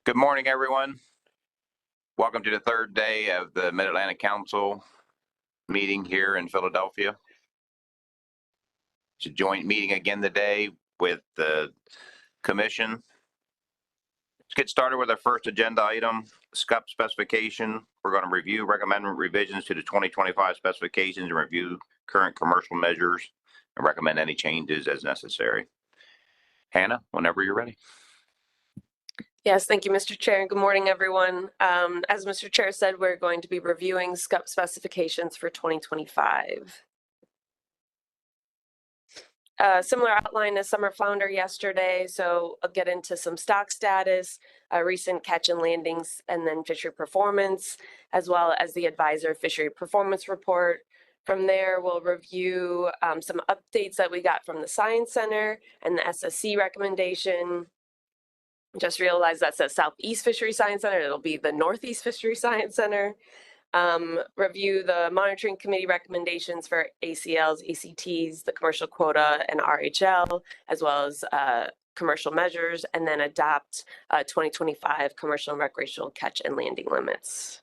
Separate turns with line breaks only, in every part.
Good morning, everyone. Welcome to the third day of the Mid-Atlantic Council meeting here in Philadelphia. It's a joint meeting again today with the commission. Let's get started with our first agenda item, Scup specification. We're going to review, recommend revisions to the 2025 specifications and review current commercial measures and recommend any changes as necessary. Hannah, whenever you're ready.
Yes, thank you, Mr. Chair. Good morning, everyone. As Mr. Chair said, we're going to be reviewing Scup specifications for 2025. Similar outline as Summer Flounder yesterday, so I'll get into some stock status, recent catch and landings, and then fishery performance, as well as the advisor fishery performance report. From there, we'll review some updates that we got from the Science Center and the SSC recommendation. Just realized that's the Southeast Fishery Science Center. It'll be the Northeast Fishery Science Center. Review the monitoring committee recommendations for ACLs, ACTs, the commercial quota, and RHL, as well as commercial measures, and then adopt 2025 commercial and recreational catch and landing limits.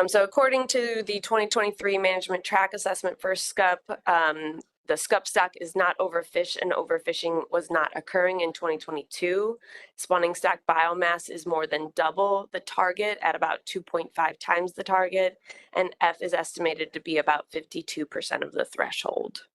So according to the 2023 management track assessment for Scup, the Scup stock is not overfished and overfishing was not occurring in 2022. Spawning stock biomass is more than double the target at about 2.5 times the target, and F is estimated to be about 52% of the threshold.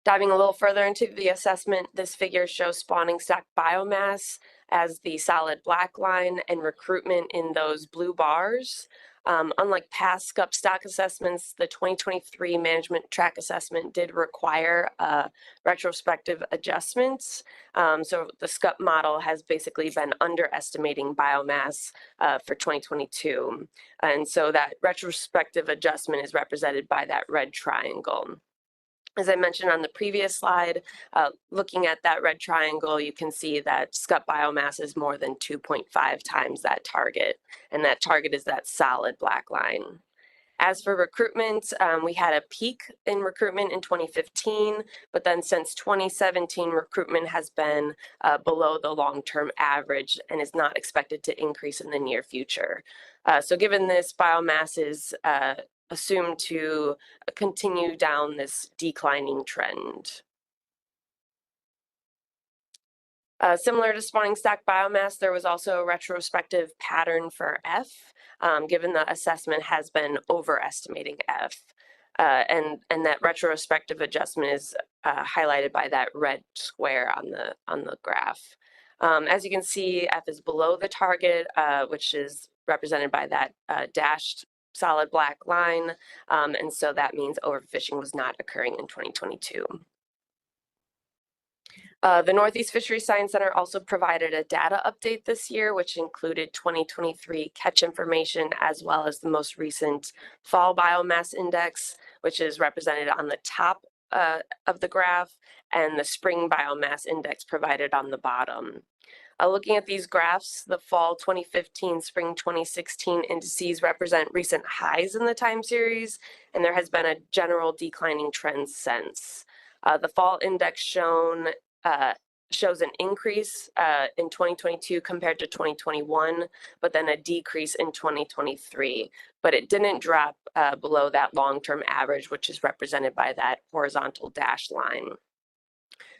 Diving a little further into the assessment, this figure shows spawning stock biomass as the solid black line and recruitment in those blue bars. Unlike past Scup stock assessments, the 2023 management track assessment did require retrospective adjustments. So the Scup model has basically been underestimating biomass for 2022. And so that retrospective adjustment is represented by that red triangle. As I mentioned on the previous slide, looking at that red triangle, you can see that Scup biomass is more than 2.5 times that target, and that target is that solid black line. As for recruitment, we had a peak in recruitment in 2015, but then since 2017, recruitment has been below the long-term average and is not expected to increase in the near future. So given this, biomass is assumed to continue down this declining trend. Similar to spawning stock biomass, there was also a retrospective pattern for F, given the assessment has been overestimating F. And that retrospective adjustment is highlighted by that red square on the graph. As you can see, F is below the target, which is represented by that dashed solid black line, and so that means overfishing was not occurring in 2022. The Northeast Fishery Science Center also provided a data update this year, which included 2023 catch information, as well as the most recent fall biomass index, which is represented on the top of the graph, and the spring biomass index provided on the bottom. Looking at these graphs, the fall 2015, spring 2016 indices represent recent highs in the time series, and there has been a general declining trend since. The fall index shows an increase in 2022 compared to 2021, but then a decrease in 2023. But it didn't drop below that long-term average, which is represented by that horizontal dash line.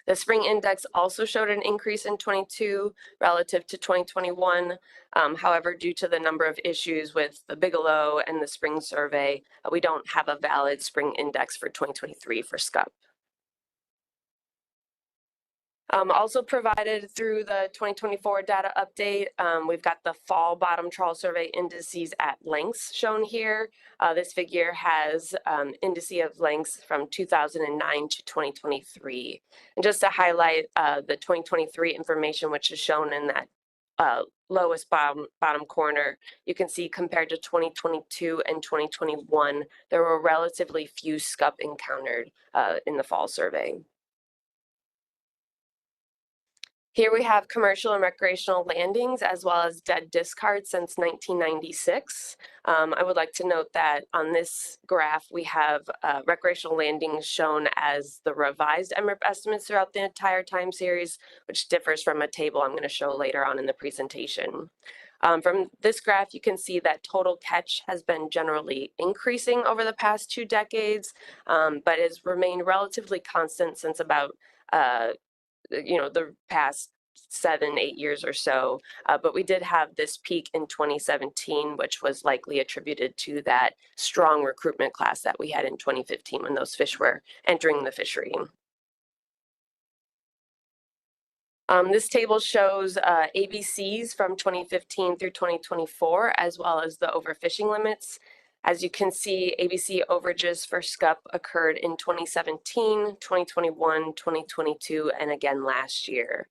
The spring index also showed an increase in 22 relative to 2021. However, due to the number of issues with the Bigelow and the spring survey, we don't have a valid spring index for 2023 for Scup. Also provided through the 2024 data update, we've got the fall bottom trawl survey indices at lengths shown here. This figure has indice of lengths from 2009 to 2023. And just to highlight the 2023 information, which is shown in that lowest bottom corner, you can see compared to 2022 and 2021, there were relatively few Scup encountered in the fall survey. Here we have commercial and recreational landings as well as dead discards since 1996. I would like to note that on this graph, we have recreational landings shown as the revised MRIP estimates throughout the entire time series, which differs from a table I'm going to show later on in the presentation. From this graph, you can see that total catch has been generally increasing over the past 2 decades, but has remained relatively constant since about the past 7-8 years or so. But we did have this peak in 2017, which was likely attributed to that strong recruitment class that we had in 2015 when those fish were entering the fishery. This table shows ABCs from 2015 through 2024, as well as the overfishing limits. As you can see, ABC overages for Scup occurred in 2017, 2021, 2022, and again last year.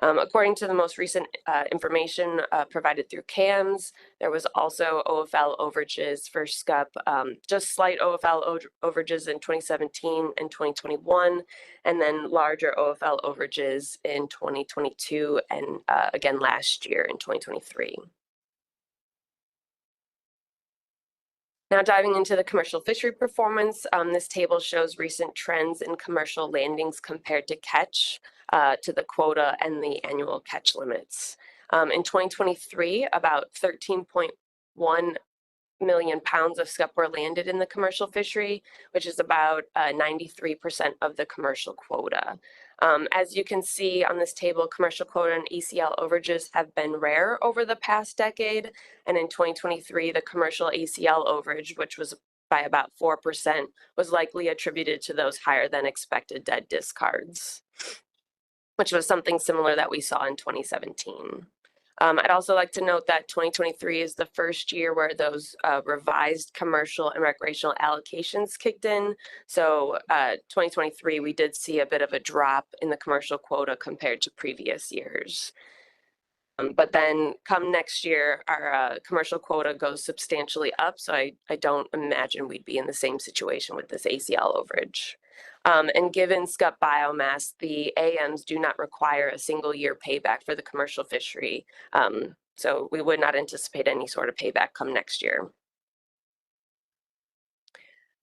According to the most recent information provided through CAMS, there was also OFL overages for Scup, just slight OFL overages in 2017 and 2021, and then larger OFL overages in 2022 and again last year in 2023. Now diving into the commercial fishery performance, this table shows recent trends in commercial landings compared to catch, to the quota and the annual catch limits. In 2023, about 13.1 million pounds of scup were landed in the commercial fishery, which is about 93% of the commercial quota. As you can see on this table, commercial quota and ACL overages have been rare over the past decade. And in 2023, the commercial ACL overage, which was by about 4%, was likely attributed to those higher than expected dead discards, which was something similar that we saw in 2017. I'd also like to note that 2023 is the first year where those revised commercial and recreational allocations kicked in. So 2023, we did see a bit of a drop in the commercial quota compared to previous years. But then come next year, our commercial quota goes substantially up. So I don't imagine we'd be in the same situation with this ACL overage. And given Scup biomass, the AMs do not require a single year payback for the commercial fishery. So we would not anticipate any sort of payback come next year.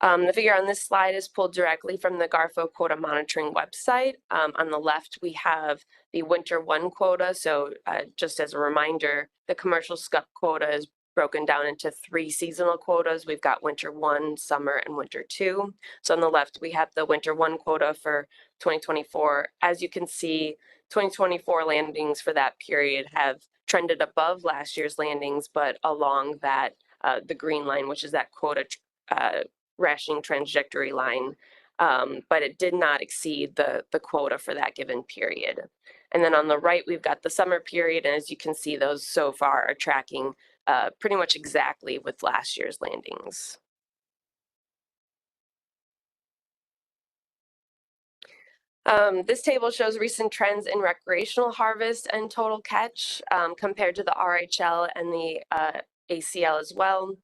The figure on this slide is pulled directly from the GARFO quota monitoring website. On the left, we have the winter 1 quota. So just as a reminder, the commercial Scup quota is broken down into 3 seasonal quotas. We've got winter 1, summer, and winter 2. So on the left, we have the winter 1 quota for 2024. As you can see, 2024 landings for that period have trended above last year's landings, but along that the green line, which is that quota rationing trajectory line, but it did not exceed the quota for that given period. And then on the right, we've got the summer period, and as you can see, those so far are tracking pretty much exactly with last year's landings. This table shows recent trends in recreational harvest and total catch compared to the RHL and the ACL as well.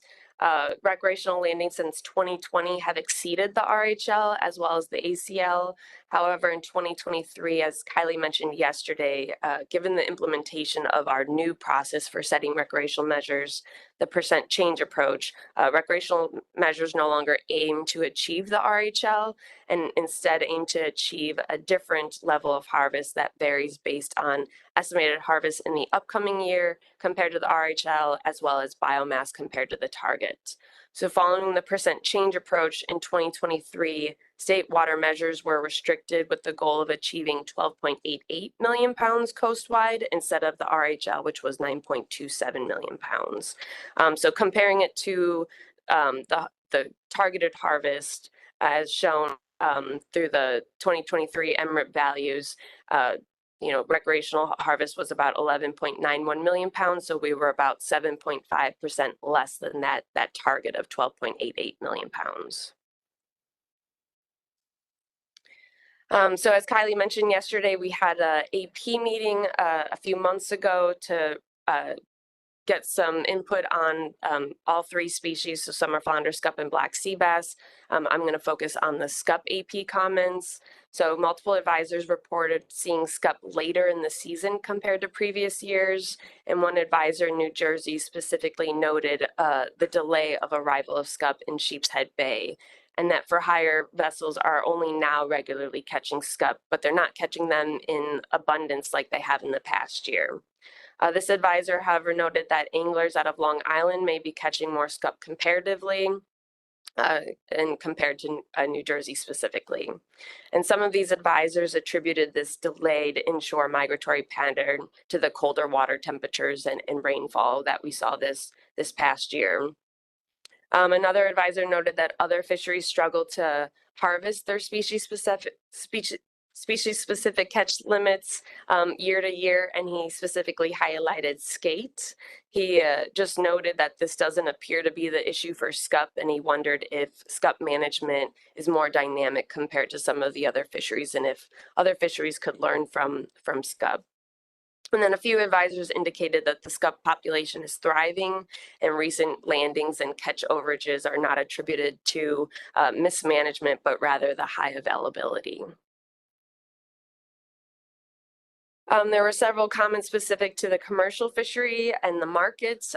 Recreational landings since 2020 have exceeded the RHL as well as the ACL. However, in 2023, as Kylie mentioned yesterday, given the implementation of our new process for setting recreational measures, the percent change approach, recreational measures no longer aim to achieve the RHL and instead aim to achieve a different level of harvest that varies based on estimated harvest in the upcoming year compared to the RHL, as well as biomass compared to the target. So following the percent change approach in 2023, state water measures were restricted with the goal of achieving 12.88 million pounds coastwide instead of the RHL, which was 9.27 million pounds. So comparing it to the targeted harvest as shown through the 2023 MRIP values, recreational harvest was about 11.91 million pounds, so we were about 7.5% less than that target of 12.88 million pounds. So as Kylie mentioned yesterday, we had an AP meeting a few months ago to get some input on all three species, so summer flounder, scup, and black sea bass. I'm going to focus on the scup AP comments. So multiple advisors reported seeing scup later in the season compared to previous years, and one advisor in New Jersey specifically noted the delay of arrival of scup in Sheepshead Bay, and that for hire vessels are only now regularly catching scup, but they're not catching them in abundance like they have in the past year. This advisor, however, noted that anglers out of Long Island may be catching more scup comparatively and compared to New Jersey specifically. And some of these advisors attributed this delayed inshore migratory pattern to the colder water temperatures and rainfall that we saw this past year. Another advisor noted that other fisheries struggle to harvest their species-specific catch limits year to year, and he specifically highlighted skate. He just noted that this doesn't appear to be the issue for scup, and he wondered if scup management is more dynamic compared to some of the other fisheries, and if other fisheries could learn from scup. And then a few advisors indicated that the scup population is thriving, and recent landings and catch overages are not attributed to mismanagement, but rather the high availability. There were several comments specific to the commercial fishery and the markets.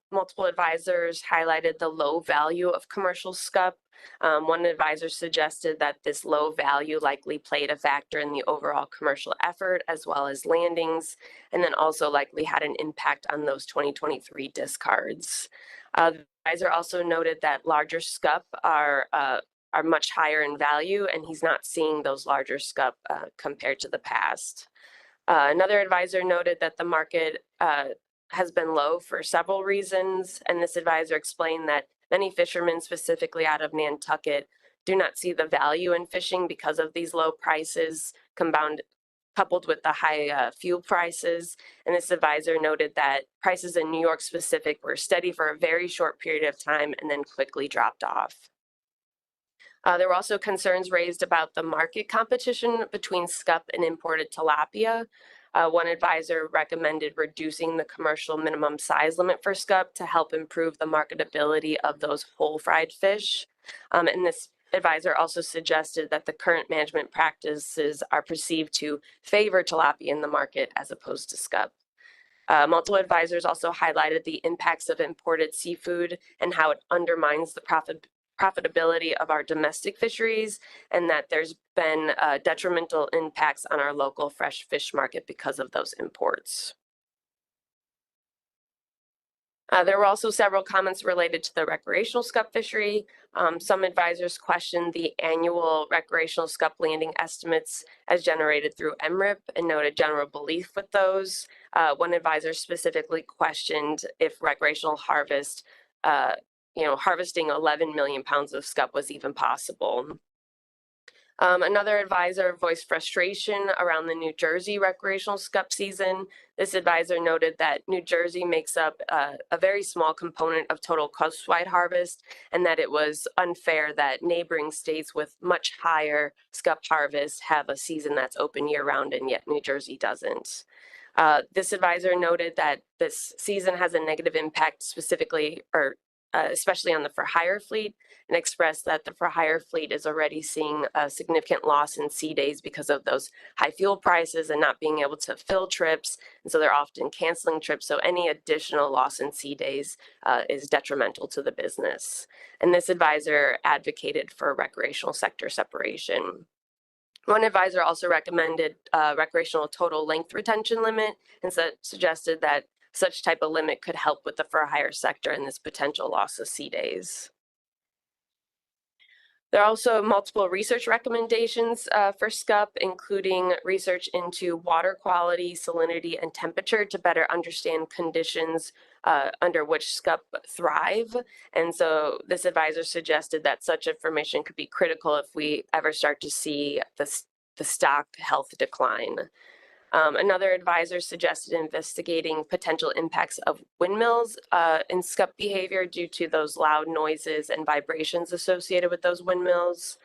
Multiple advisors highlighted the low value of commercial scup. One advisor suggested that this low value likely played a factor in the overall commercial effort as well as landings, and then also likely had an impact on those 2023 discards. The advisor also noted that larger scup are much higher in value, and he's not seeing those larger scup compared to the past. Another advisor noted that the market has been low for several reasons, and this advisor explained that many fishermen, specifically out of Nantucket, do not see the value in fishing because of these low prices, coupled with the high fuel prices. And this advisor noted that prices in New York specific were steady for a very short period of time and then quickly dropped off. There were also concerns raised about the market competition between scup and imported tilapia. One advisor recommended reducing the commercial minimum size limit for scup to help improve the marketability of those whole fried fish. And this advisor also suggested that the current management practices are perceived to favor tilapia in the market as opposed to scup. Multiple advisors also highlighted the impacts of imported seafood and how it undermines the profitability of our domestic fisheries, and that there's been detrimental impacts on our local fresh fish market because of those imports. There were also several comments related to the recreational scup fishery. Some advisors questioned the annual recreational scup landing estimates as generated through MRIP and noted general belief with those. One advisor specifically questioned if recreational harvesting 11 million pounds of scup was even possible. Another advisor voiced frustration around the New Jersey recreational scup season. This advisor noted that New Jersey makes up a very small component of total coastwide harvest, and that it was unfair that neighboring states with much higher scup harvest have a season that's open year-round, and yet New Jersey doesn't. This advisor noted that this season has a negative impact especially on the for-hire fleet, and expressed that the for-hire fleet is already seeing a significant loss in sea days because of those high fuel prices and not being able to fill trips, and so they're often canceling trips, so any additional loss in sea days is detrimental to the business. And this advisor advocated for recreational sector separation. One advisor also recommended recreational total length retention limit and suggested that such type of limit could help with the for-hire sector and this potential loss of sea days. There are also multiple research recommendations for scup, including research into water quality, salinity, and temperature to better understand conditions under which scup thrive. And so this advisor suggested that such information could be critical if we ever start to see the stock health decline. Another advisor suggested investigating potential impacts of windmills in scup behavior due to those loud noises and vibrations associated with those windmills.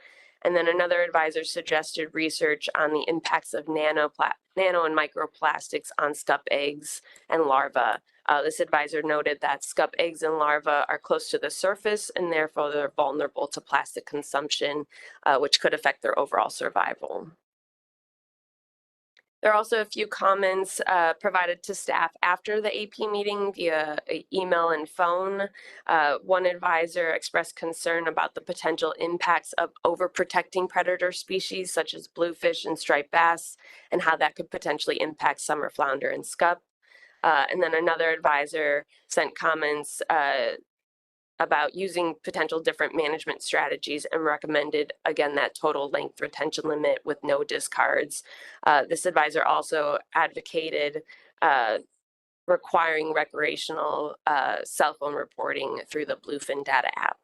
And then another advisor suggested research on the impacts of nano and microplastics on scup eggs and larvae. This advisor noted that scup eggs and larvae are close to the surface and therefore they're vulnerable to plastic consumption, which could affect their overall survival. There are also a few comments provided to staff after the AP meeting via email and phone. One advisor expressed concern about the potential impacts of overprotecting predator species such as bluefish and striped bass and how that could potentially impact summer flounder and scup. And then another advisor sent comments about using potential different management strategies and recommended, again, that total length retention limit with no discards. This advisor also advocated requiring recreational cell phone reporting through the Bluefin data app.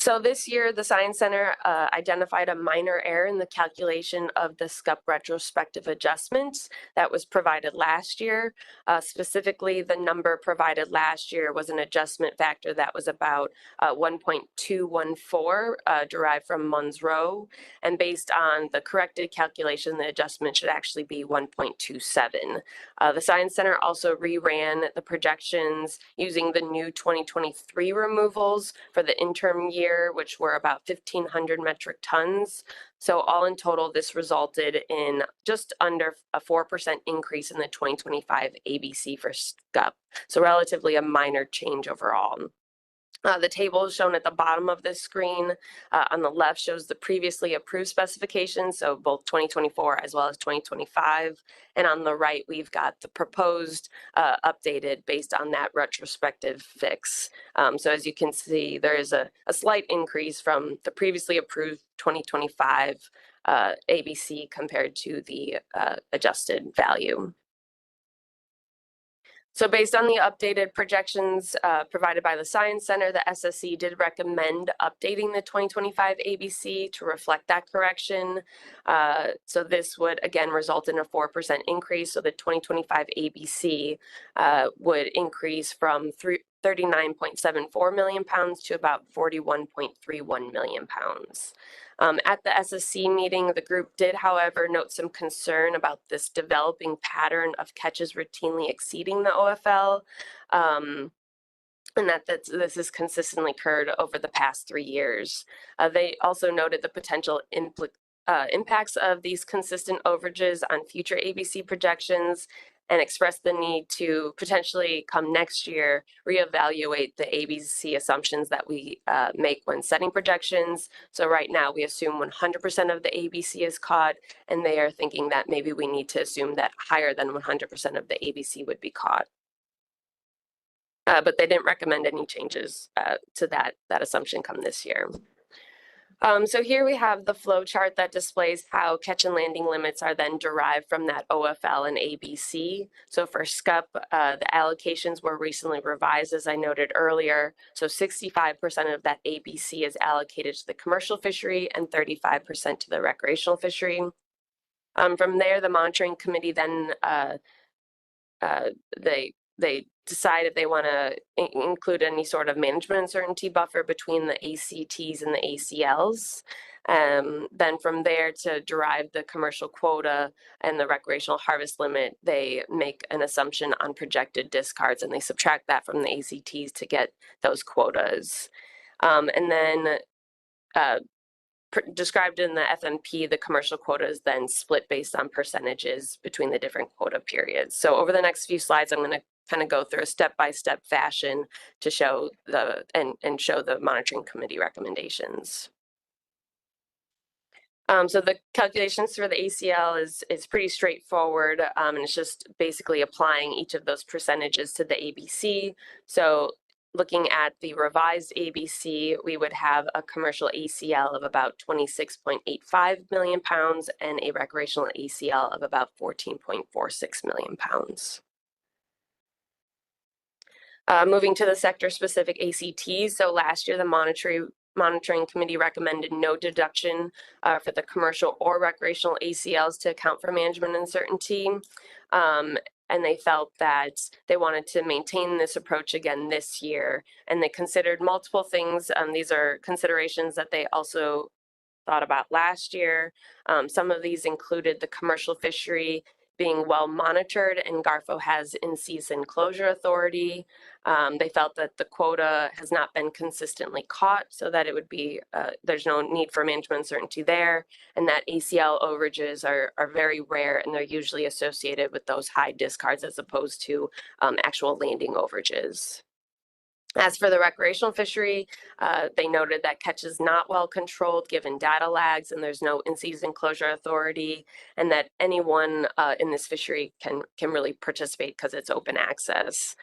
So this year, the Science Center identified a minor error in the calculation of the Scup retrospective adjustments that was provided last year. Specifically, the number provided last year was an adjustment factor that was about 1.214 derived from Monroe. And based on the corrected calculation, the adjustment should actually be 1.27. The Science Center also reran the projections using the new 2023 removals for the interim year, which were about 1,500 metric tons. So all in total, this resulted in just under a 4% increase in the 2025 ABC for Scup. So relatively a minor change overall. The table shown at the bottom of this screen on the left shows the previously approved specifications, so both 2024 as well as 2025. And on the right, we've got the proposed updated based on that retrospective fix. So as you can see, there is a slight increase from the previously approved 2025 ABC compared to the adjusted value. So based on the updated projections provided by the Science Center, the SSC did recommend updating the 2025 ABC to reflect that correction. So this would, again, result in a 4% increase. So the 2025 ABC would increase from 39.74 million pounds to about 41.31 million pounds. At the SSC meeting, the group did, however, note some concern about this developing pattern of catches routinely exceeding the OFL, and that this has consistently occurred over the past 3 years. They also noted the potential impacts of these consistent overages on future ABC projections and expressed the need to potentially come next year reevaluate the ABC assumptions that we make when setting projections. So right now we assume 100% of the ABC is caught, and they are thinking that maybe we need to assume that higher than 100% of the ABC would be caught. But they didn't recommend any changes to that assumption come this year. So here we have the flow chart that displays how catch and landing limits are then derived from that OFL and ABC. So for Scup, the allocations were recently revised, as I noted earlier. So 65% of that ABC is allocated to the commercial fishery and 35% to the recreational fishery. From there, the monitoring committee then they decide if they want to include any sort of management uncertainty buffer between the ACTs and the ACLs. Then from there, to derive the commercial quota and the recreational harvest limit, they make an assumption on projected discards and they subtract that from the ACTs to get those quotas. And then described in the FMP, the commercial quota is then split based on percentages between the different quota periods. So over the next few slides, I'm going to kind of go through a step-by-step fashion to show the show the monitoring committee recommendations. So the calculations for the ACL is pretty straightforward, and it's just basically applying each of those percentages to the ABC. So looking at the revised ABC, we would have a commercial ACL of about 26.85 million pounds and a recreational ACL of about 14.46 million pounds. Moving to the sector-specific ACTs, so last year the monitoring committee recommended no deduction for the commercial or recreational ACLs to account for management uncertainty. and they felt that they wanted to maintain this approach again this year. And they considered multiple things. These are considerations that they also thought about last year. Some of these included the commercial fishery being well monitored, and Garfo has in-season closure authority. They felt that the quota has not been consistently caught, so that it would be, there's no need for management uncertainty there, and that ACL overages are very rare, and they're usually associated with those high discards as opposed to actual landing overages. As for the recreational fishery, they noted that catch is not well controlled given data lags, and there's no in-season closure authority, and that anyone in this fishery can really participate because it's open access.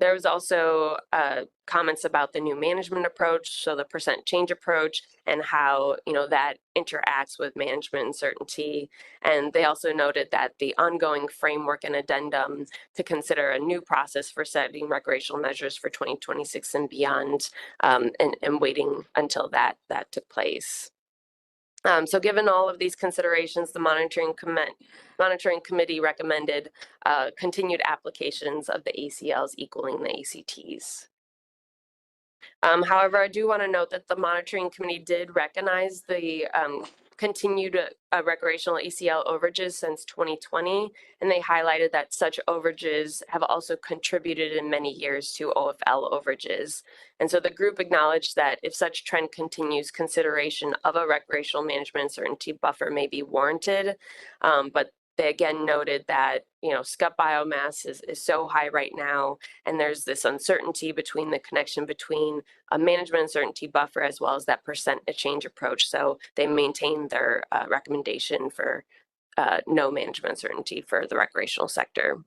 There was also comments about the new management approach, so the percent change approach, and how that interacts with management uncertainty. And they also noted that the ongoing framework and addendum to consider a new process for setting recreational measures for 2026 and beyond, and waiting until that took place. So given all of these considerations, the monitoring committee recommended continued applications of the ACLs equaling the ACTs. However, I do want to note that the monitoring committee did recognize the continued recreational ACL overages since 2020, and they highlighted that such overages have also contributed in many years to OFL overages. And so the group acknowledged that if such trend continues, consideration of a recreational management uncertainty buffer may be warranted, but they again noted that Scup biomass is so high right now, and there's this uncertainty between the connection between a management uncertainty buffer as well as that percent change approach. So they maintained their recommendation for no management uncertainty for the recreational sector.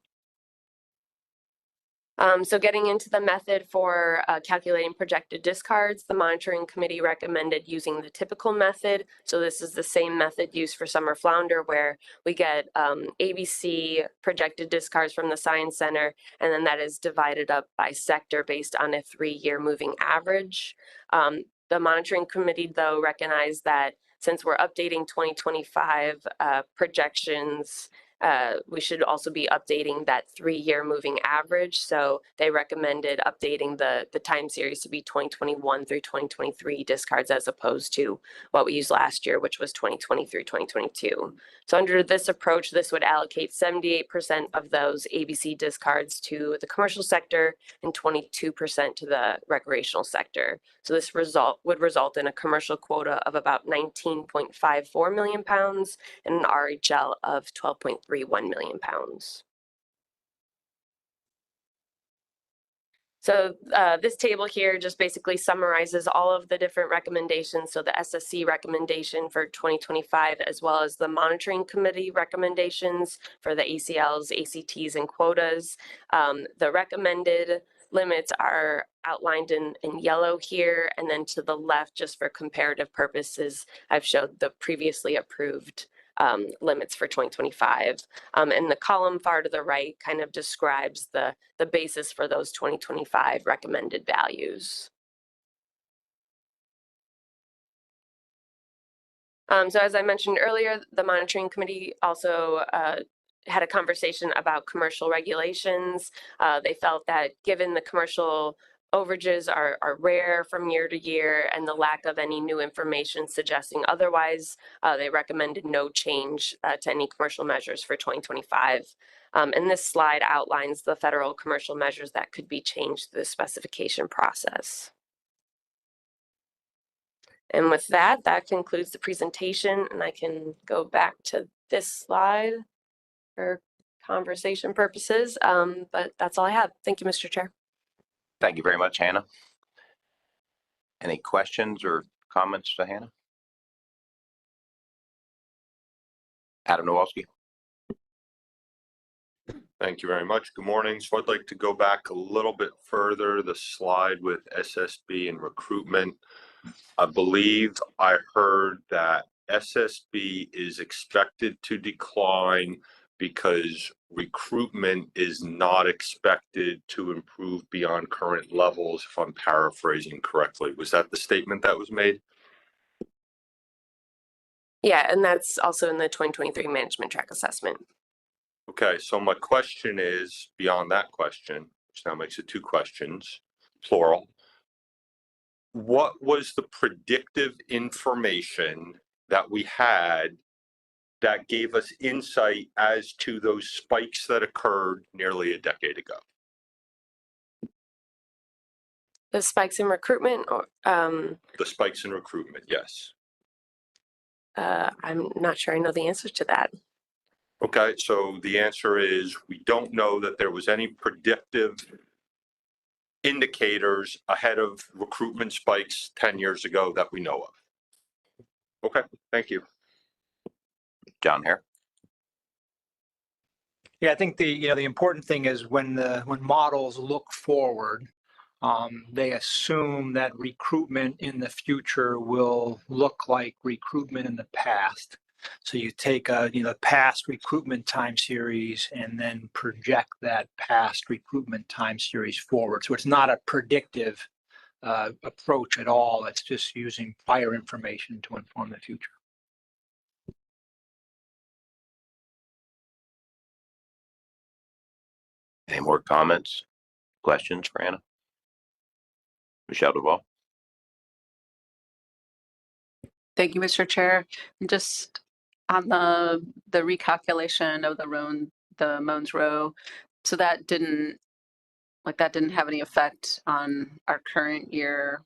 So getting into the method for calculating projected discards, the monitoring committee recommended using the typical method. So this is the same method used for summer flounder, where we get ABC projected discards from the Science Center, and then that is divided up by sector based on a 3-year moving average. The monitoring committee, though, recognized that since we're updating 2025 projections, we should also be updating that 3-year moving average. So they recommended updating the time series to be 2021 through 2023 discards as opposed to what we used last year, which was 2020 through 2022. So under this approach, this would allocate 78% of those ABC discards to the commercial sector and 22% to the recreational sector. So this would result in a commercial quota of about 19.54 million pounds and an RHL of 12.31 million pounds. So this table here just basically summarizes all of the different recommendations. So the SSC recommendation for 2025, as well as the monitoring committee recommendations for the ACLs, ACTs, and quotas. The recommended limits are outlined in yellow here, and then to the left, just for comparative purposes, I've showed the previously approved limits for 2025. And the column far to the right kind of describes the basis for those 2025 recommended values. So as I mentioned earlier, the monitoring committee also had a conversation about commercial regulations. They felt that given the commercial overages are rare from year to year and the lack of any new information suggesting otherwise, they recommended no change to any commercial measures for 2025. And this slide outlines the federal commercial measures that could be changed through the specification process. And with that concludes the presentation, and I can go back to this slide for conversation purposes, but that's all I have. Thank you, Mr. Chair.
Thank you very much, Hannah. Any questions or comments to Hannah? Adam Nowalski.
Thank you very much. Good morning. So I'd like to go back a little bit further, the slide with SSB and recruitment. I believe I heard that SSB is expected to decline because recruitment is not expected to improve beyond current levels, if I'm paraphrasing correctly. Was that the statement that was made?
Yeah, and that's also in the 2023 management track assessment.
Okay, so my question is beyond that question, which now makes it two questions, plural. What was the predictive information that we had that gave us insight as to those spikes that occurred nearly a decade ago?
The spikes in recruitment, or
The spikes in recruitment, yes.
I'm not sure I know the answer to that.
Okay, so the answer is we don't know that there was any predictive indicators ahead of recruitment spikes 10 years ago that we know of. Okay, thank you.
John Hare.
Yeah, I think the important thing is when models look forward, they assume that recruitment in the future will look like recruitment in the past. So you take past recruitment time series and then project that past recruitment time series forward. So it's not a predictive approach at all. It's just using prior information to inform the future.
Any more comments, questions for Anna? Michelle Duval.
Thank you, Mr. Chair. Just on the recalculation of the Moans Row, so that didn't have any effect on our current year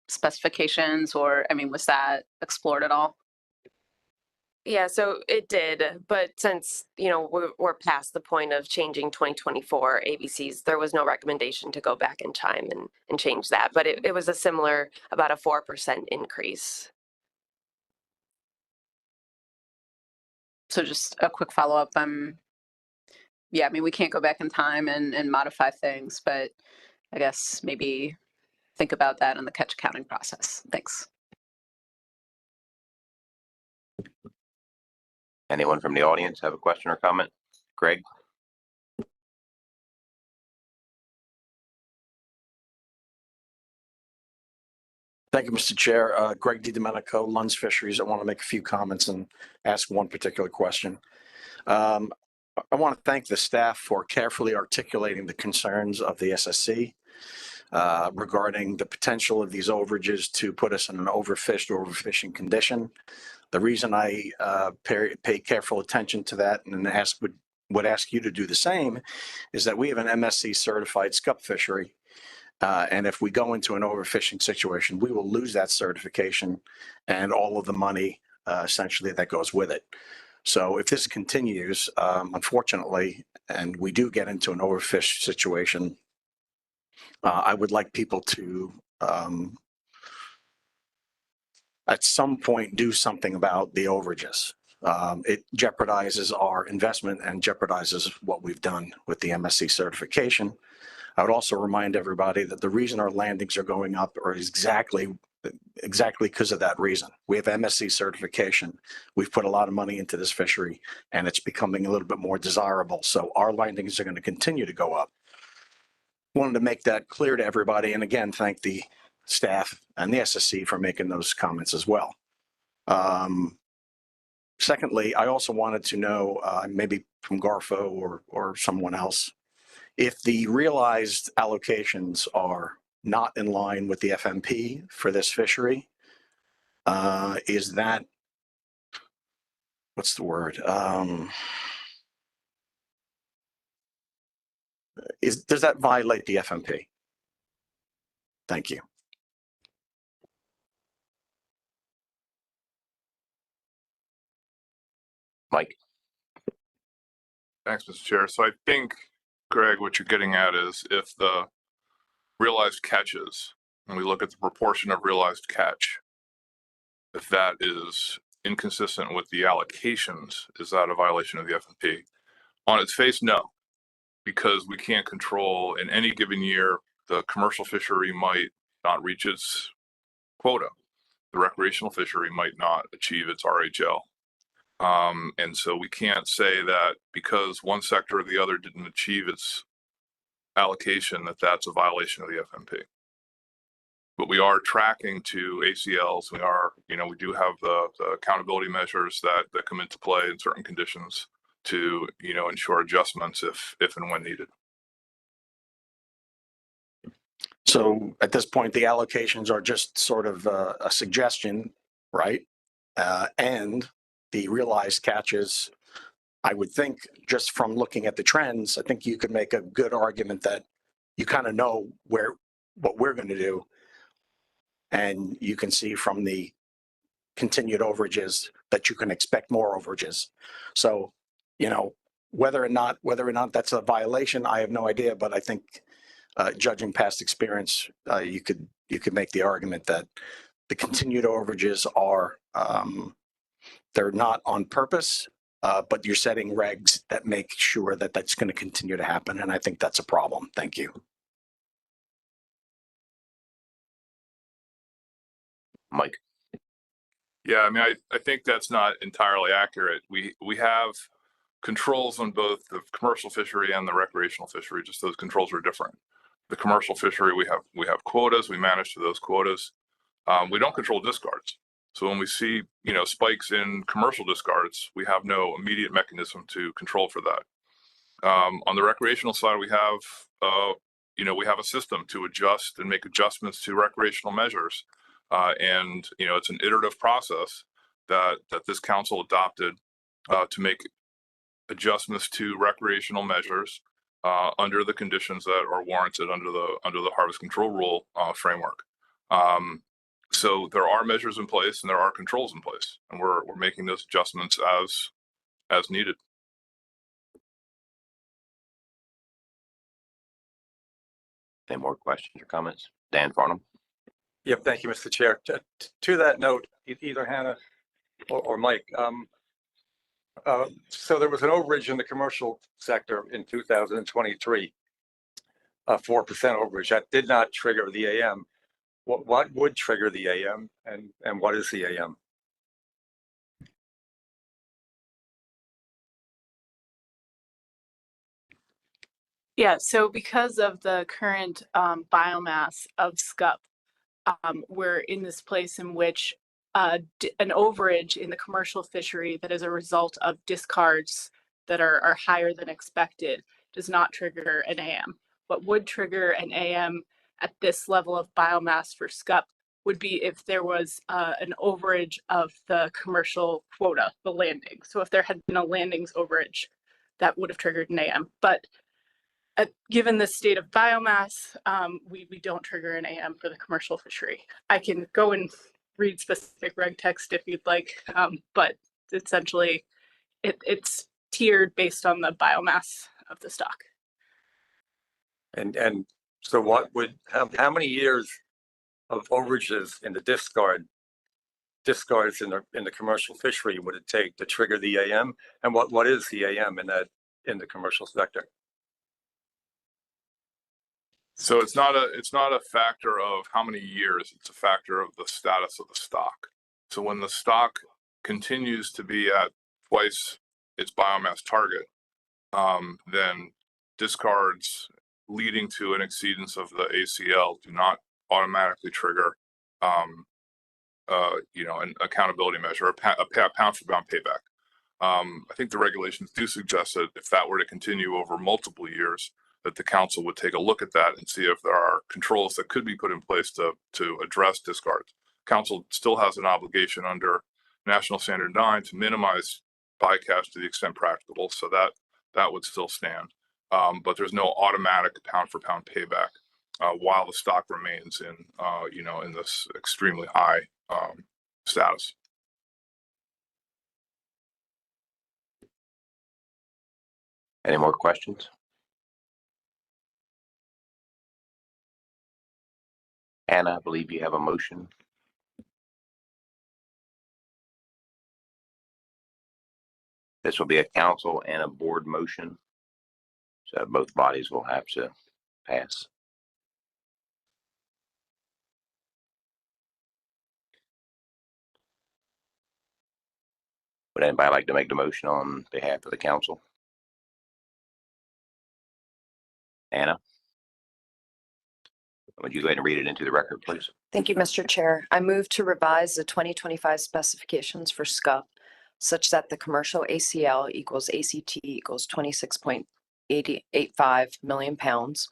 specifications, or I mean, was that explored at all?
Yeah, so it did, but since, we're past the point of changing 2024 ABCs, there was no recommendation to go back in time and change that, but it was a similar, about a 4% increase.
So just a quick follow-up. Yeah, I mean, we can't go back in time and modify things, but I guess maybe think about that in the catch accounting process. Thanks.
Anyone from the audience have a question or comment? Greg?
Thank you, Mr. Chair. Greg DiDomenico, Lunds Fisheries. I want to make a few comments and ask one particular question. I want to thank the staff for carefully articulating the concerns of the SSC regarding the potential of these overages to put us in an overfished or overfishing condition. The reason I pay careful attention to that and would ask you to do the same is that we have an MSC certified scup fishery. And if we go into an overfishing situation, we will lose that certification and all of the money essentially that goes with it. So if this continues, unfortunately, and we do get into an overfish situation, I would like people to at some point do something about the overages. It jeopardizes our investment and jeopardizes what we've done with the MSC certification. I would also remind everybody that the reason our landings are going up are exactly because of that reason. We have MSC certification. We've put a lot of money into this fishery and it's becoming a little bit more desirable. So our landings are going to continue to go up. Wanted to make that clear to everybody. And again, thank the staff and the SSC for making those comments as well. Secondly, I also wanted to know, maybe from Garfo or someone else, if the realized allocations are not in line with the FMP for this fishery, is that, what's the word? Does that violate the FMP? Thank you.
Mike?
Thanks, Mr. Chair. So I think, Greg, what you're getting at is if the realized catches, when we look at the proportion of realized catch, if that is inconsistent with the allocations, is that a violation of the FMP? On its face, no, because we can't control in any given year, the commercial fishery might not reach its quota. The recreational fishery might not achieve its RHL. And so we can't say that because one sector or the other didn't achieve its allocation, that that's a violation of the FMP. But we are tracking to ACLs. We do have the accountability measures that come into play in certain conditions to, ensure adjustments if and when needed.
So at this point, the allocations are just sort of a suggestion, right? And the realized catches, I would think, just from looking at the trends, I think you could make a good argument that you kind of know what we're going to do. And you can see from the continued overages that you can expect more overages. So, whether or not that's a violation, I have no idea, but I think judging past experience, you could make the argument that the continued overages are, they're not on purpose, but you're setting regs that make sure that that's going to continue to happen. And I think that's a problem. Thank you.
Mike.
Yeah, I mean, I think that's not entirely accurate. We have controls on both the commercial fishery and the recreational fishery, just those controls are different. The commercial fishery, we have quotas, we manage to those quotas. We don't control discards. So when we see, spikes in commercial discards, we have no immediate mechanism to control for that. On the recreational side, we have a system to adjust and make adjustments to recreational measures. And it's an iterative process that this council adopted to make adjustments to recreational measures under the conditions that are warranted under the harvest control rule framework. So there are measures in place and there are controls in place, and we're making those adjustments as needed.
Any more questions or comments? Dan Farnham.
Yep, thank you, Mr. Chair. To that note, either Hannah or Mike, so there was an overage in the commercial sector in 2023, 4% overage. That did not trigger the AM. What would trigger the AM, and what is the AM?
Yeah, so because of the current biomass of Scup, we're in this place in which an overage in the commercial fishery that is a result of discards that are higher than expected does not trigger an AM. What would trigger an AM at this level of biomass for Scup would be if there was an overage of the commercial quota, the landing. So if there had been a landings overage, that would have triggered an AM. But given the state of biomass, we don't trigger an AM for the commercial fishery. I can go and read specific reg text if you'd like, but essentially it's tiered based on the biomass of the stock.
And so what would, how many years of overages in the discards in the commercial fishery would it take to trigger the AM? And what is the AM in the commercial sector?
So it's not a factor of how many years, it's a factor of the status of the stock. So when the stock continues to be at twice its biomass target, then discards leading to an exceedance of the ACL do not automatically trigger an accountability measure, a pound for pound payback. I think the regulations do suggest that if that were to continue over multiple years, that the council would take a look at that and see if there are controls that could be put in place to address discards. Council still has an obligation under National Standard 9 to minimize bycatch to the extent practicable, so that would still stand. But there's no automatic pound for pound payback while the stock remains in this extremely high status.
Any more questions? Anna, I believe you have a motion. This will be a council and a board motion. So both bodies will have to pass. Would anybody like to make the motion on behalf of the council? Anna? Would you go ahead and read it into the record, please?
Thank you, Mr. Chair. I move to revise the 2025 specifications for Scup such that the commercial ACL equals ACT equals 26.885 million pounds,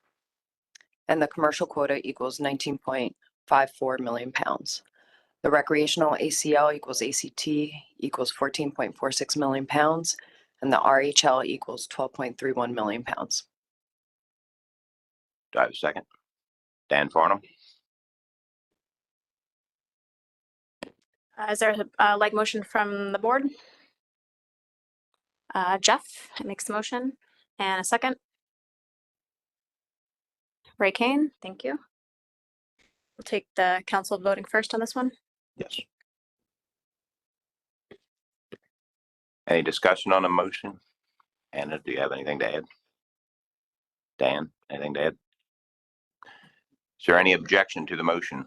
and the commercial quota equals 19.54 million pounds. The recreational ACL equals ACT equals 14.46 million pounds, and the RHL equals 12.31 million pounds.
Do I have a second? Dan Farnham?
Is there a like motion from the board? Jeff makes the motion and a second. Ray Kane, thank you. We'll take the council voting first on this one.
Yes. Any discussion on the motion? Anna, do you have anything to add? Dan, anything to add? Is there any objection to the motion?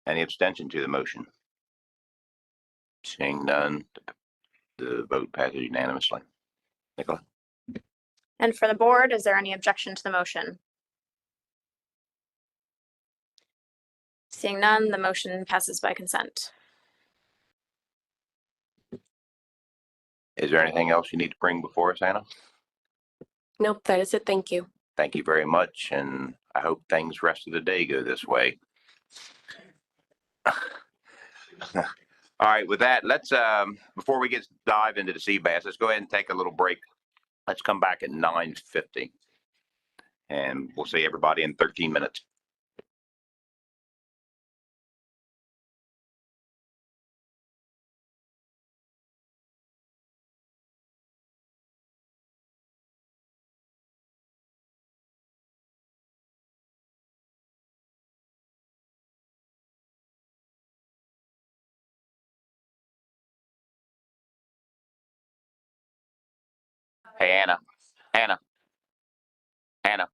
Any abstention to the motion? Seeing none, the vote passes unanimously. Nicola?
And for the board, is there any objection to the motion? Seeing none, the motion passes by consent.
Is there anything else you need to bring before us, Anna?
Nope, that is it. Thank you.
Thank you very much, and I hope things rest of the day go this way. All right, with that, let's before we dive into the sea bass, let's go ahead and take a little break. Let's come back at 9:50, and we'll see everybody in 13 minutes. Hey, Anna. Anna. Anna.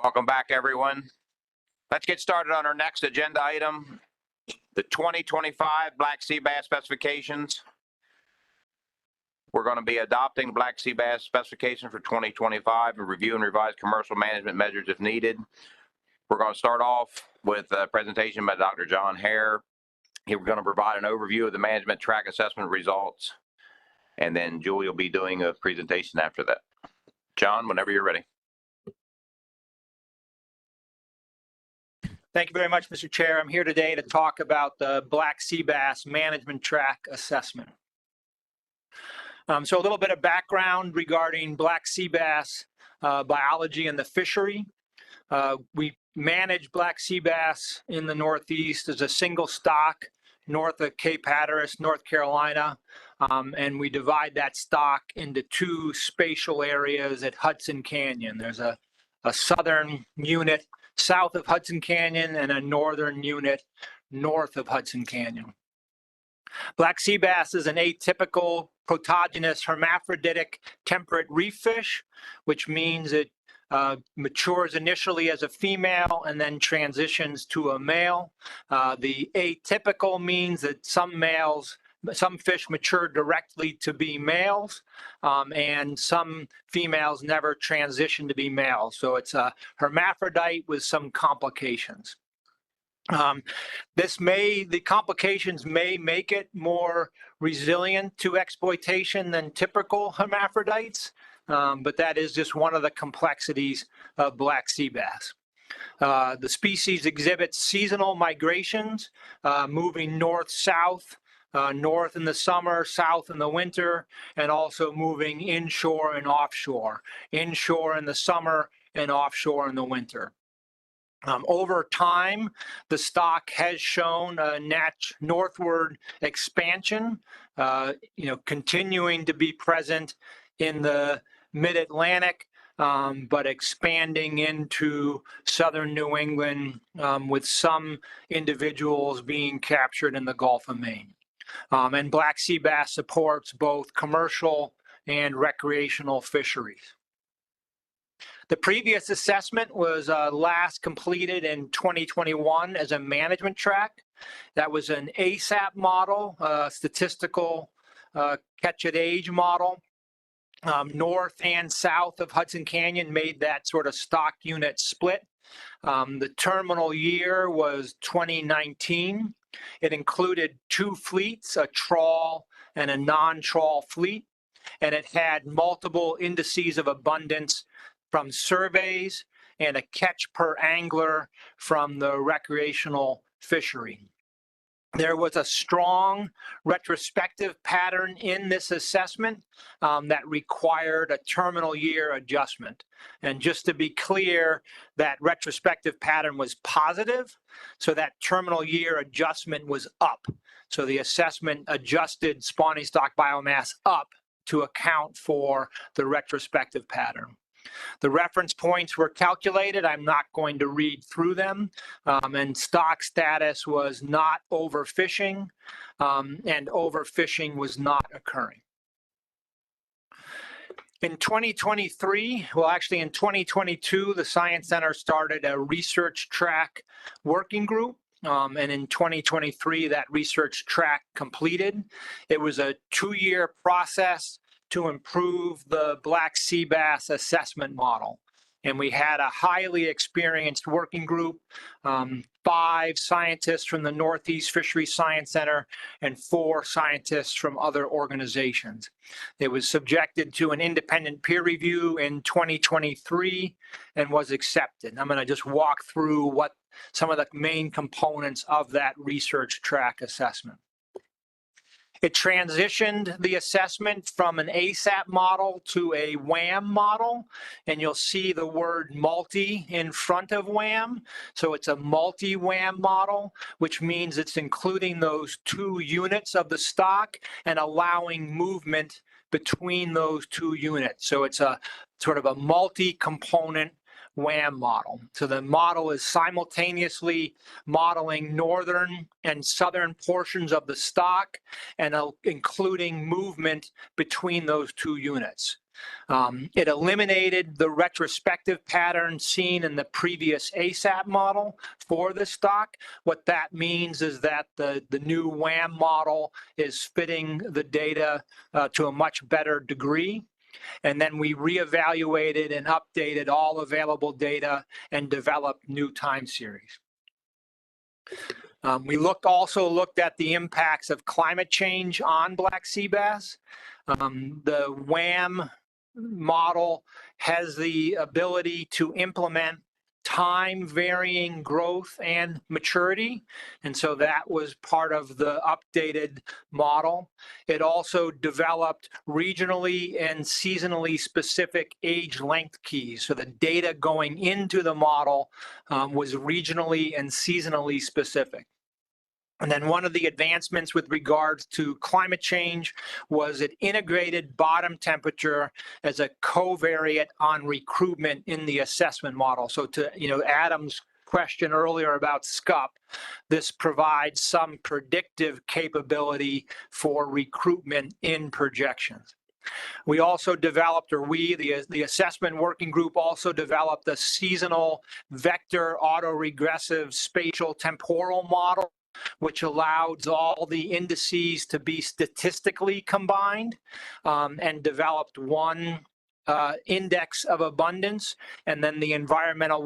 Welcome back, everyone. Let's get started on our next agenda item, the 2025 Black Sea Bass specifications. We're going to be adopting Black Sea Bass specifications for 2025 and review and revise commercial management measures if needed. We're going to start off with a presentation by Dr. John Hare. We're going to provide an overview of the management track assessment results, and then Julie will be doing a presentation after that. John, whenever you're ready.
Thank you very much, Mr. Chair. I'm here today to talk about the Black Sea Bass Management Track Assessment. So a little bit of background regarding Black Sea Bass biology and the fishery. We manage Black Sea Bass in the Northeast as a single stock north of Cape Hatteras, North Carolina, and we divide that stock into two spatial areas at Hudson Canyon. There's a southern unit south of Hudson Canyon and a northern unit north of Hudson Canyon. Black sea bass is an atypical protogynous hermaphroditic temperate reef fish, which means it matures initially as a female and then transitions to a male. The atypical means that some fish mature directly to be males, and some females never transition to be males. So it's a hermaphrodite with some complications. The complications may make it more resilient to exploitation than typical hermaphrodites, but that is just one of the complexities of Black sea bass. The species exhibits seasonal migrations, moving north-south, north in the summer, south in the winter, and also moving inshore and offshore. Inshore in the summer and offshore in the winter. Over time, the stock has shown a northward expansion, continuing to be present in the mid-Atlantic, but expanding into southern New England, with some individuals being captured in the Gulf of Maine. And Black sea bass supports both commercial and recreational fisheries. The previous assessment was last completed in 2021 as a management track. That was an ASAP model, statistical catch at age model. North and south of Hudson Canyon made that sort of stock unit split. The terminal year was 2019. It included two fleets, a trawl and a non-trawl fleet, and it had multiple indices of abundance from surveys and a catch per angler from the recreational fishery. There was a strong retrospective pattern in this assessment that required a terminal year adjustment. And just to be clear, that retrospective pattern was positive, so that terminal year adjustment was up. So the assessment adjusted spawning stock biomass up to account for the retrospective pattern. The reference points were calculated. I'm not going to read through them. And stock status was not overfishing, and overfishing was not occurring. In 2023, well, actually in 2022, the Science Center started a research track working group. And in 2023, that research track completed. It was a 2-year process to improve the Black sea bass assessment model. And we had a highly experienced working group, 5 scientists from the Northeast Fisheries Science Center and 4 scientists from other organizations. It was subjected to an independent peer review in 2023 and was accepted. I'm going to just walk through what some of the main components of that research track assessment. It transitioned the assessment from an ASAP model to a WAM model, and you'll see the word multi in front of WAM. So it's a multi-WAM model, which means it's including those 2 units of the stock and allowing movement between those 2 units. So it's a sort of a multi-component WAM model. So the model is simultaneously modeling northern and southern portions of the stock and including movement between those 2 units. It eliminated the retrospective pattern seen in the previous ASAP model for the stock. What that means is that the new WAM model is fitting the data to a much better degree. And then we reevaluated and updated all available data and developed new time series. We also looked at the impacts of climate change on black sea bass. The WAM model has the ability to implement time varying growth and maturity. And so that was part of the updated model. It also developed regionally and seasonally specific age length keys. So the data going into the model was regionally and seasonally specific. And then one of the advancements with regards to climate change was it integrated bottom temperature as a covariate on recruitment in the assessment model. So to Adam's question earlier about Scup, this provides some predictive capability for recruitment in projections. We also developed, the assessment working group also developed a seasonal vector autoregressive spatial temporal model, which allows all the indices to be statistically combined, and developed one index of abundance, and then the environmental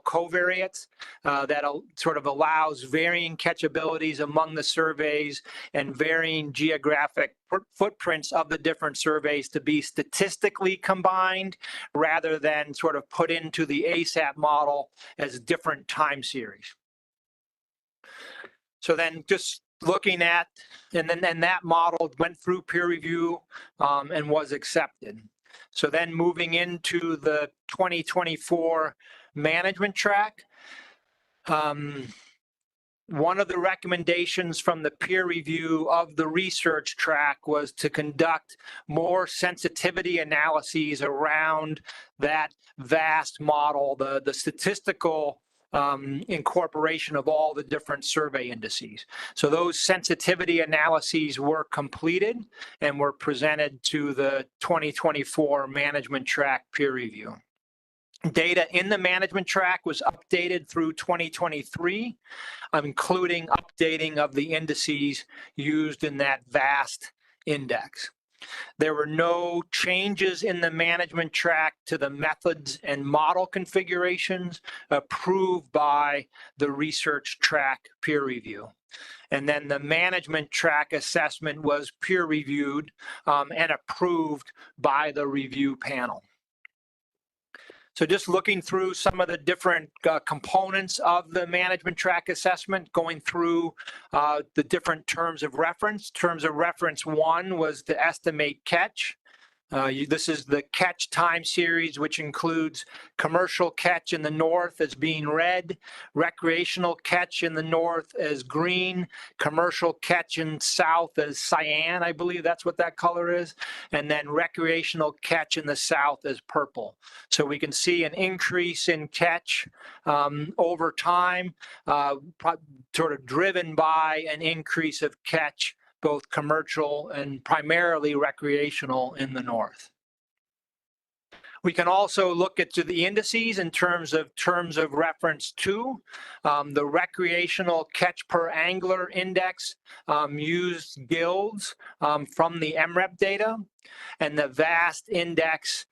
covariates that sort of allows varying catchabilities among the surveys and varying geographic footprints of the different surveys to be statistically combined rather than sort of put into the ASAP model as different time series. So then just looking at, and then that model went through peer review and was accepted. So then moving into the 2024 management track, one of the recommendations from the peer review of the research track was to conduct more sensitivity analyses around that vast model, the statistical incorporation of all the different survey indices. So those sensitivity analyses were completed and were presented to the 2024 management track peer review. Data in the management track was updated through 2023, including updating of the indices used in that vast index. There were no changes in the management track to the methods and model configurations approved by the research track peer review. And then the management track assessment was peer reviewed and approved by the review panel. So just looking through some of the different components of the management track assessment, going through the different terms of reference. Terms of reference 1 was to estimate catch. This is the catch time series, which includes commercial catch in the north as being red, recreational catch in the north as green, commercial catch in south as cyan, I believe that's what that color is, and then recreational catch in the south as purple. So we can see an increase in catch over time, sort of driven by an increase of catch, both commercial and primarily recreational in the north. We can also look at the indices in terms of reference 2. The recreational catch per angler index used gills from the MREP data, and the VAST index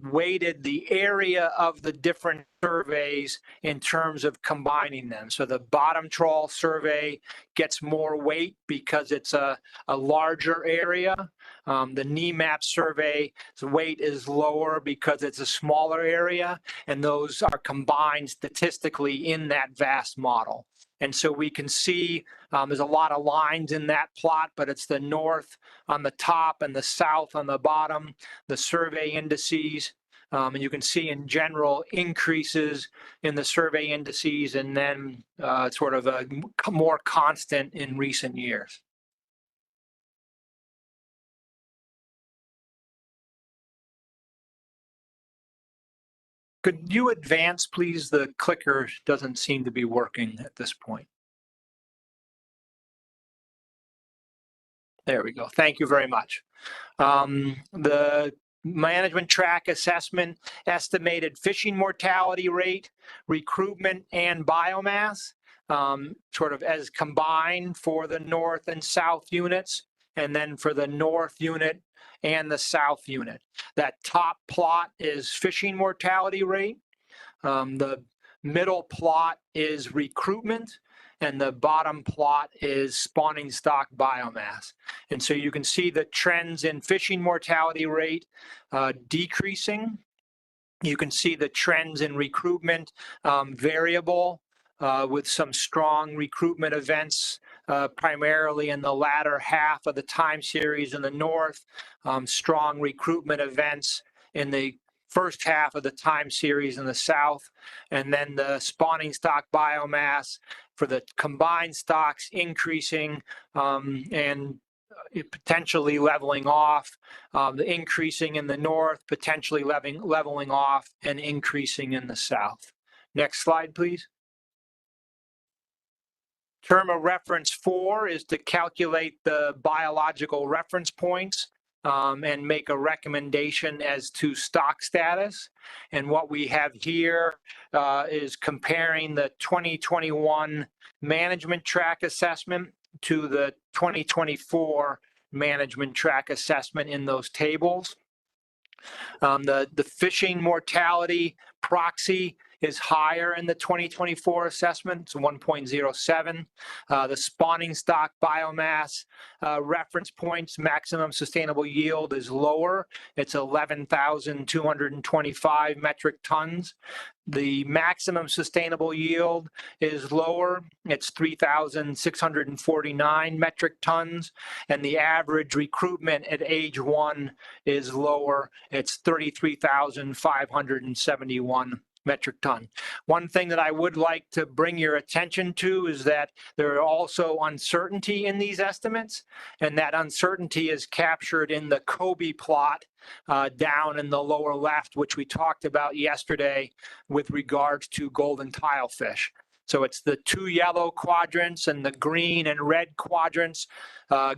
weighted the area of the different surveys in terms of combining them. So the bottom trawl survey gets more weight because it's a larger area. The NEMAP survey's weight is lower because it's a smaller area, and those are combined statistically in that VAST model. And so we can see there's a lot of lines in that plot, but it's the north on the top and the south on the bottom, the survey indices. And you can see in general increases in the survey indices, and then sort of a more constant in recent years. Could you advance, please? The clicker doesn't seem to be working at this point. There we go. Thank you very much. The management track assessment, estimated fishing mortality rate, recruitment, and biomass, sort of as combined for the north and south units, and then for the north unit and the south unit. That top plot is fishing mortality rate. The middle plot is recruitment, and the bottom plot is spawning stock biomass. And so you can see the trends in fishing mortality rate decreasing. You can see the trends in recruitment variable with some strong recruitment events primarily in the latter half of the time series in the north, strong recruitment events in the first half of the time series in the south, and then the spawning stock biomass for the combined stocks increasing and potentially leveling off, the increasing in the north, potentially leveling off, and increasing in the south. Next slide, please. Term of reference 4 is to calculate the biological reference points and make a recommendation as to stock status. And what we have here is comparing the 2021 management track assessment to the 2024 management track assessment in those tables. The fishing mortality proxy is higher in the 2024 assessment, it's 1.07. The spawning stock biomass reference points maximum sustainable yield is lower. It's 11,225 metric tons. The maximum sustainable yield is lower. It's 3,649 metric tons. And the average recruitment at age 1 is lower. It's 33,571 metric ton. One thing that I would like to bring your attention to is that there are also uncertainty in these estimates, and that uncertainty is captured in the Kobe plot down in the lower left, which we talked about yesterday with regards to golden tilefish. So it's the 2 yellow quadrants and the green and red quadrants.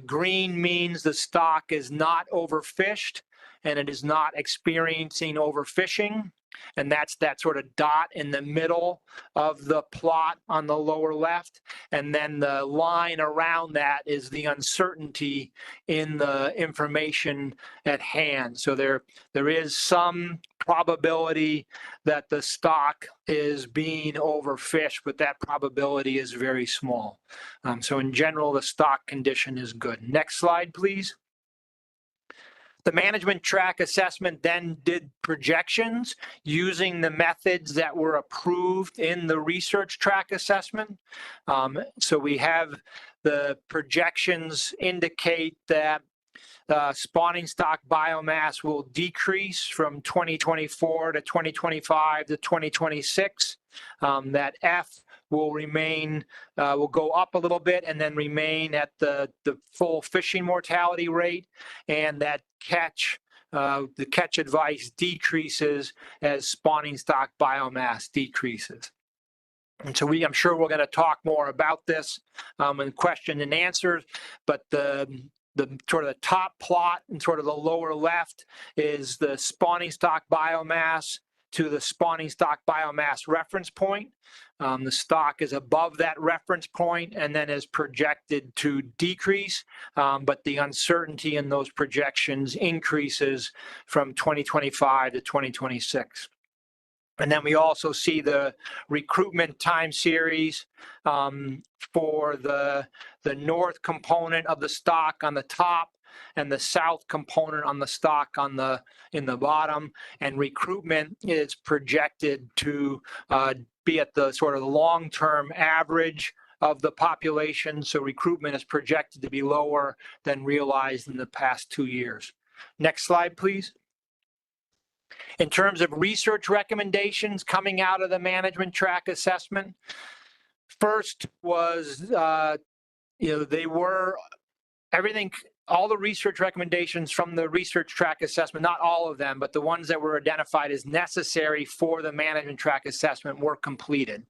Green means the stock is not overfished and it is not experiencing overfishing. And that's that sort of dot in the middle of the plot on the lower left. And then the line around that is the uncertainty in the information at hand. So there is some probability that the stock is being overfished, but that probability is very small. So in general, the stock condition is good. Next slide, please. The management track assessment then did projections using the methods that were approved in the research track assessment. So we have the projections indicate that spawning stock biomass will decrease from 2024 to 2025 to 2026. That F will remain, will go up a little bit and then remain at the full fishing mortality rate, and that the catch advice decreases as spawning stock biomass decreases. And so I'm sure we're going to talk more about this in question and answers, but the sort of the top plot and sort of the lower left is the spawning stock biomass to the spawning stock biomass reference point. The stock is above that reference point and then is projected to decrease, but the uncertainty in those projections increases from 2025 to 2026. And then we also see the recruitment time series for the north component of the stock on the top and the south component on the stock in the bottom. And recruitment is projected to be at the sort of long-term average of the population. So recruitment is projected to be lower than realized in the past 2 years. Next slide, please. In terms of research recommendations coming out of the management track assessment, first was, all the research recommendations from the research track assessment, not all of them, but the ones that were identified as necessary for the management track assessment were completed.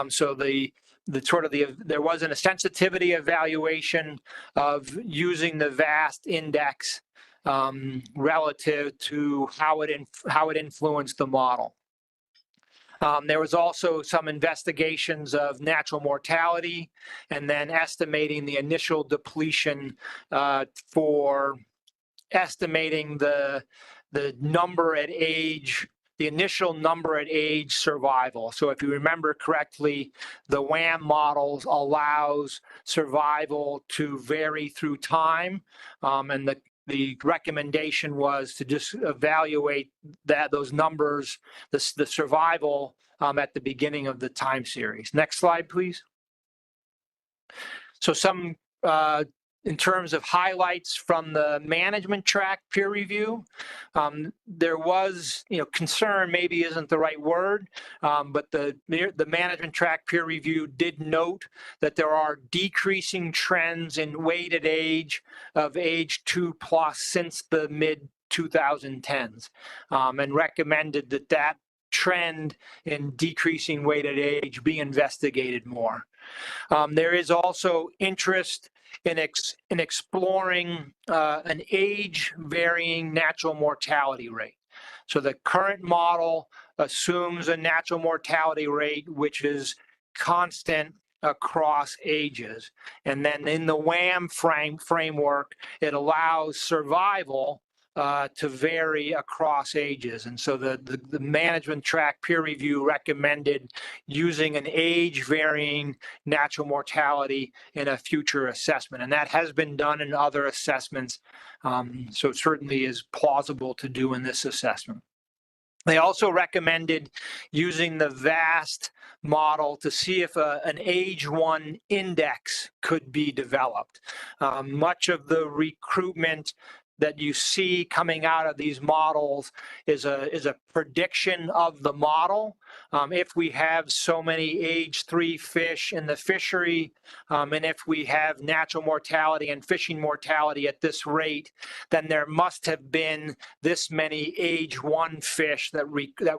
So there wasn't a sensitivity evaluation of using the VAST index relative to how it influenced the model. There was also some investigations of natural mortality and then estimating the initial depletion for estimating the number at age, the initial number at age survival. So if you remember correctly, the WAM models allows survival to vary through time, and the recommendation was to just evaluate those numbers, the survival at the beginning of the time series. Next slide, please. So some in terms of highlights from the management track peer review, there was, concern maybe isn't the right word, but the management track peer review did note that there are decreasing trends in weighted age of age 2+ since the mid 2010s, and recommended that trend in decreasing weighted age be investigated more. There is also interest in exploring an age-varying natural mortality rate. So the current model assumes a natural mortality rate which is constant across ages. And then in the WAM framework, it allows survival to vary across ages. And so the management track peer review recommended using an age-varying natural mortality in a future assessment. And that has been done in other assessments, so it certainly is plausible to do in this assessment. They also recommended using the VAST model to see if an age 1 index could be developed. Much of the recruitment that you see coming out of these models is a prediction of the model. If we have so many age 3 fish in the fishery, and if we have natural mortality and fishing mortality at this rate, then there must have been this many age 1 fish that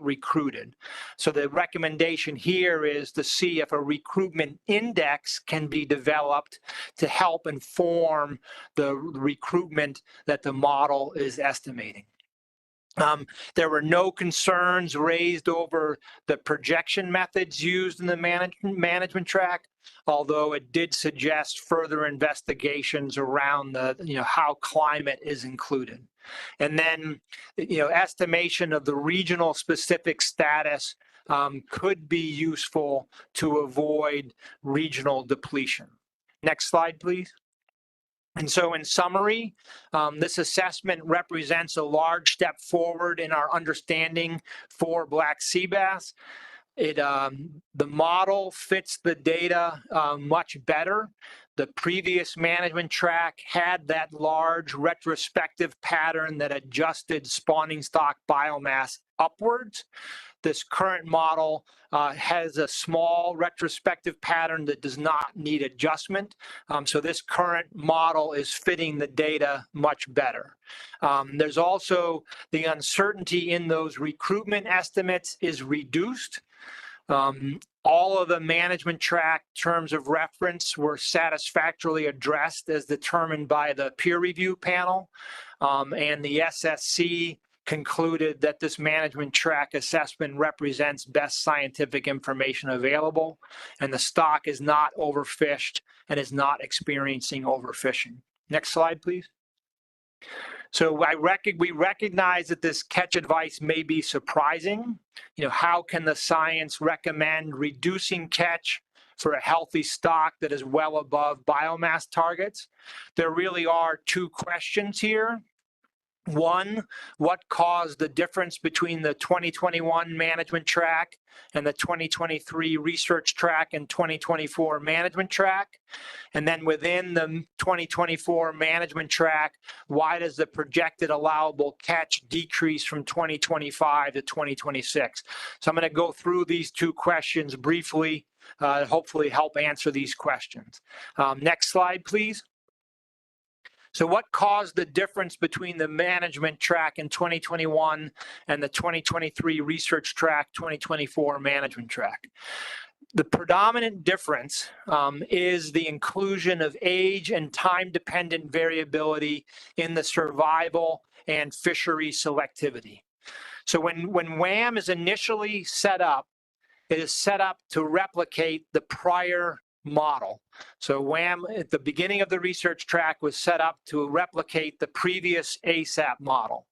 recruited. So the recommendation here is to see if a recruitment index can be developed to help inform the recruitment that the model is estimating. There were no concerns raised over the projection methods used in the management track, although it did suggest further investigations around how climate is included. And then, estimation of the regional specific status could be useful to avoid regional depletion. Next slide, please. And so in summary, this assessment represents a large step forward in our understanding for black sea bass. The model fits the data much better. The previous management track had that large retrospective pattern that adjusted spawning stock biomass upwards. This current model has a small retrospective pattern that does not need adjustment. So this current model is fitting the data much better. There's also the uncertainty in those recruitment estimates is reduced. All of the management track terms of reference were satisfactorily addressed as determined by the peer review panel, and the SSC concluded that this management track assessment represents best scientific information available, and the stock is not overfished and is not experiencing overfishing. Next slide, please. So we recognize that this catch advice may be surprising. How can the science recommend reducing catch for a healthy stock that is well above biomass targets? There really are two questions here. One, what caused the difference between the 2021 management track and the 2023 research track and 2024 management track? And then within the 2024 management track, why does the projected allowable catch decrease from 2025 to 2026? So I'm going to go through these two questions briefly, hopefully help answer these questions. Next slide, please. So what caused the difference between the management track in 2021 and the 2023 research track, 2024 management track? The predominant difference is the inclusion of age and time-dependent variability in the survival and fishery selectivity. So when WAM is initially set up, it is set up to replicate the prior model. So WAM at the beginning of the research track was set up to replicate the previous ASAP model.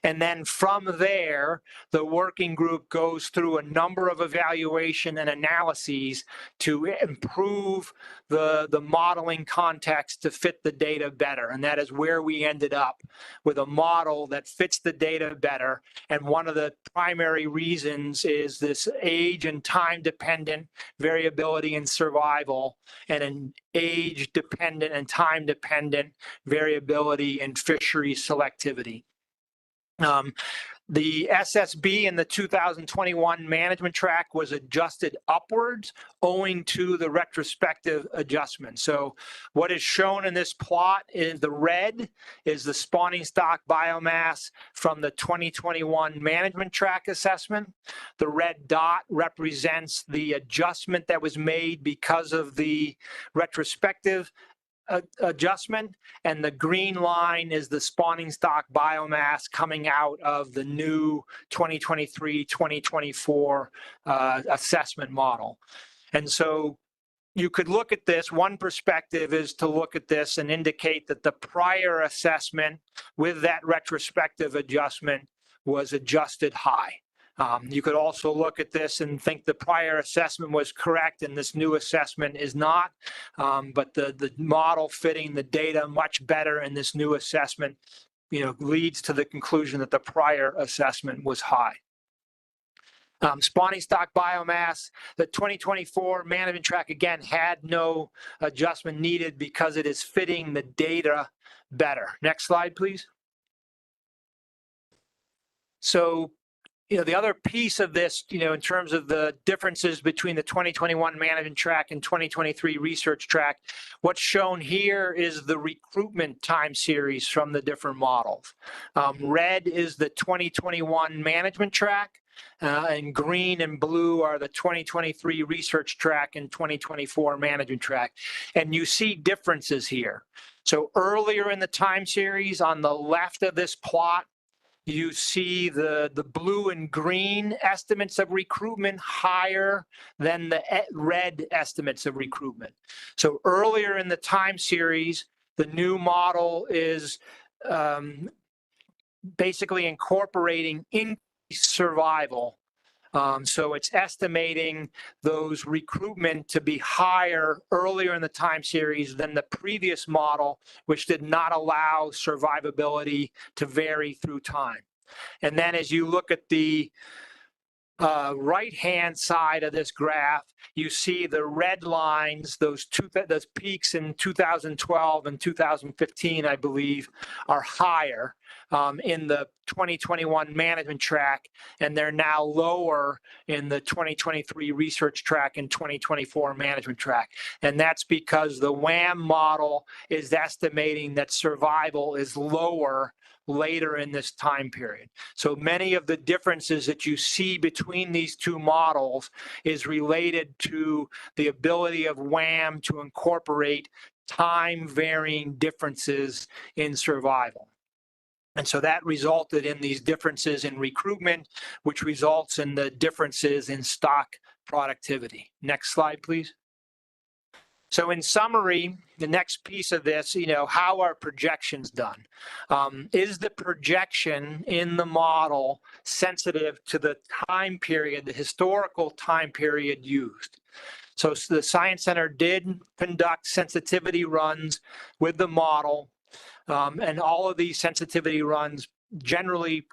And then from there, the working group goes through a number of evaluation and analyses to improve the modeling context to fit the data better. And that is where we ended up with a model that fits the data better. And one of the primary reasons is this age and time dependent variability in survival and an age dependent and time dependent variability in fishery selectivity. The SSB in the 2021 management track was adjusted upwards owing to the retrospective adjustment. So what is shown in this plot is the red is the spawning stock biomass from the 2021 management track assessment. The red dot represents the adjustment that was made because of the retrospective adjustment, and the green line is the spawning stock biomass coming out of the new 2023-2024 assessment model. And so you could look at this, one perspective is to look at this and indicate that the prior assessment with that retrospective adjustment was adjusted high. You could also look at this and think the prior assessment was correct and this new assessment is not, but the model fitting the data much better in this new assessment, leads to the conclusion that the prior assessment was high. Spawning stock biomass, the 2024 management track again had no adjustment needed because it is fitting the data better. Next slide, please. So the other piece of this, in terms of the differences between the 2021 management track and 2023 research track, what's shown here is the recruitment time series from the different models. Red is the 2021 management track, and green and blue are the 2023 research track and 2024 management track. And you see differences here. So earlier in the time series on the left of this plot, you see the blue and green estimates of recruitment higher than the red estimates of recruitment. So earlier in the time series, the new model is basically incorporating increased survival. So it's estimating those recruitment to be higher earlier in the time series than the previous model, which did not allow survivability to vary through time. And then as you look at the right-hand side of this graph, you see the red lines, those peaks in 2012 and 2015, I believe, are higher in the 2021 management track, and they're now lower in the 2023 research track and 2024 management track. And that's because the WAM model is estimating that survival is lower later in this time period. So many of the differences that you see between these two models is related to the ability of WAM to incorporate time varying differences in survival. And so that resulted in these differences in recruitment, which results in the differences in stock productivity. Next slide, please. So in summary, the next piece of this, how are projections done? Is the projection in the model sensitive to the time period, the historical time period used? So the Science Center did conduct sensitivity runs with the model, and all of these sensitivity runs generally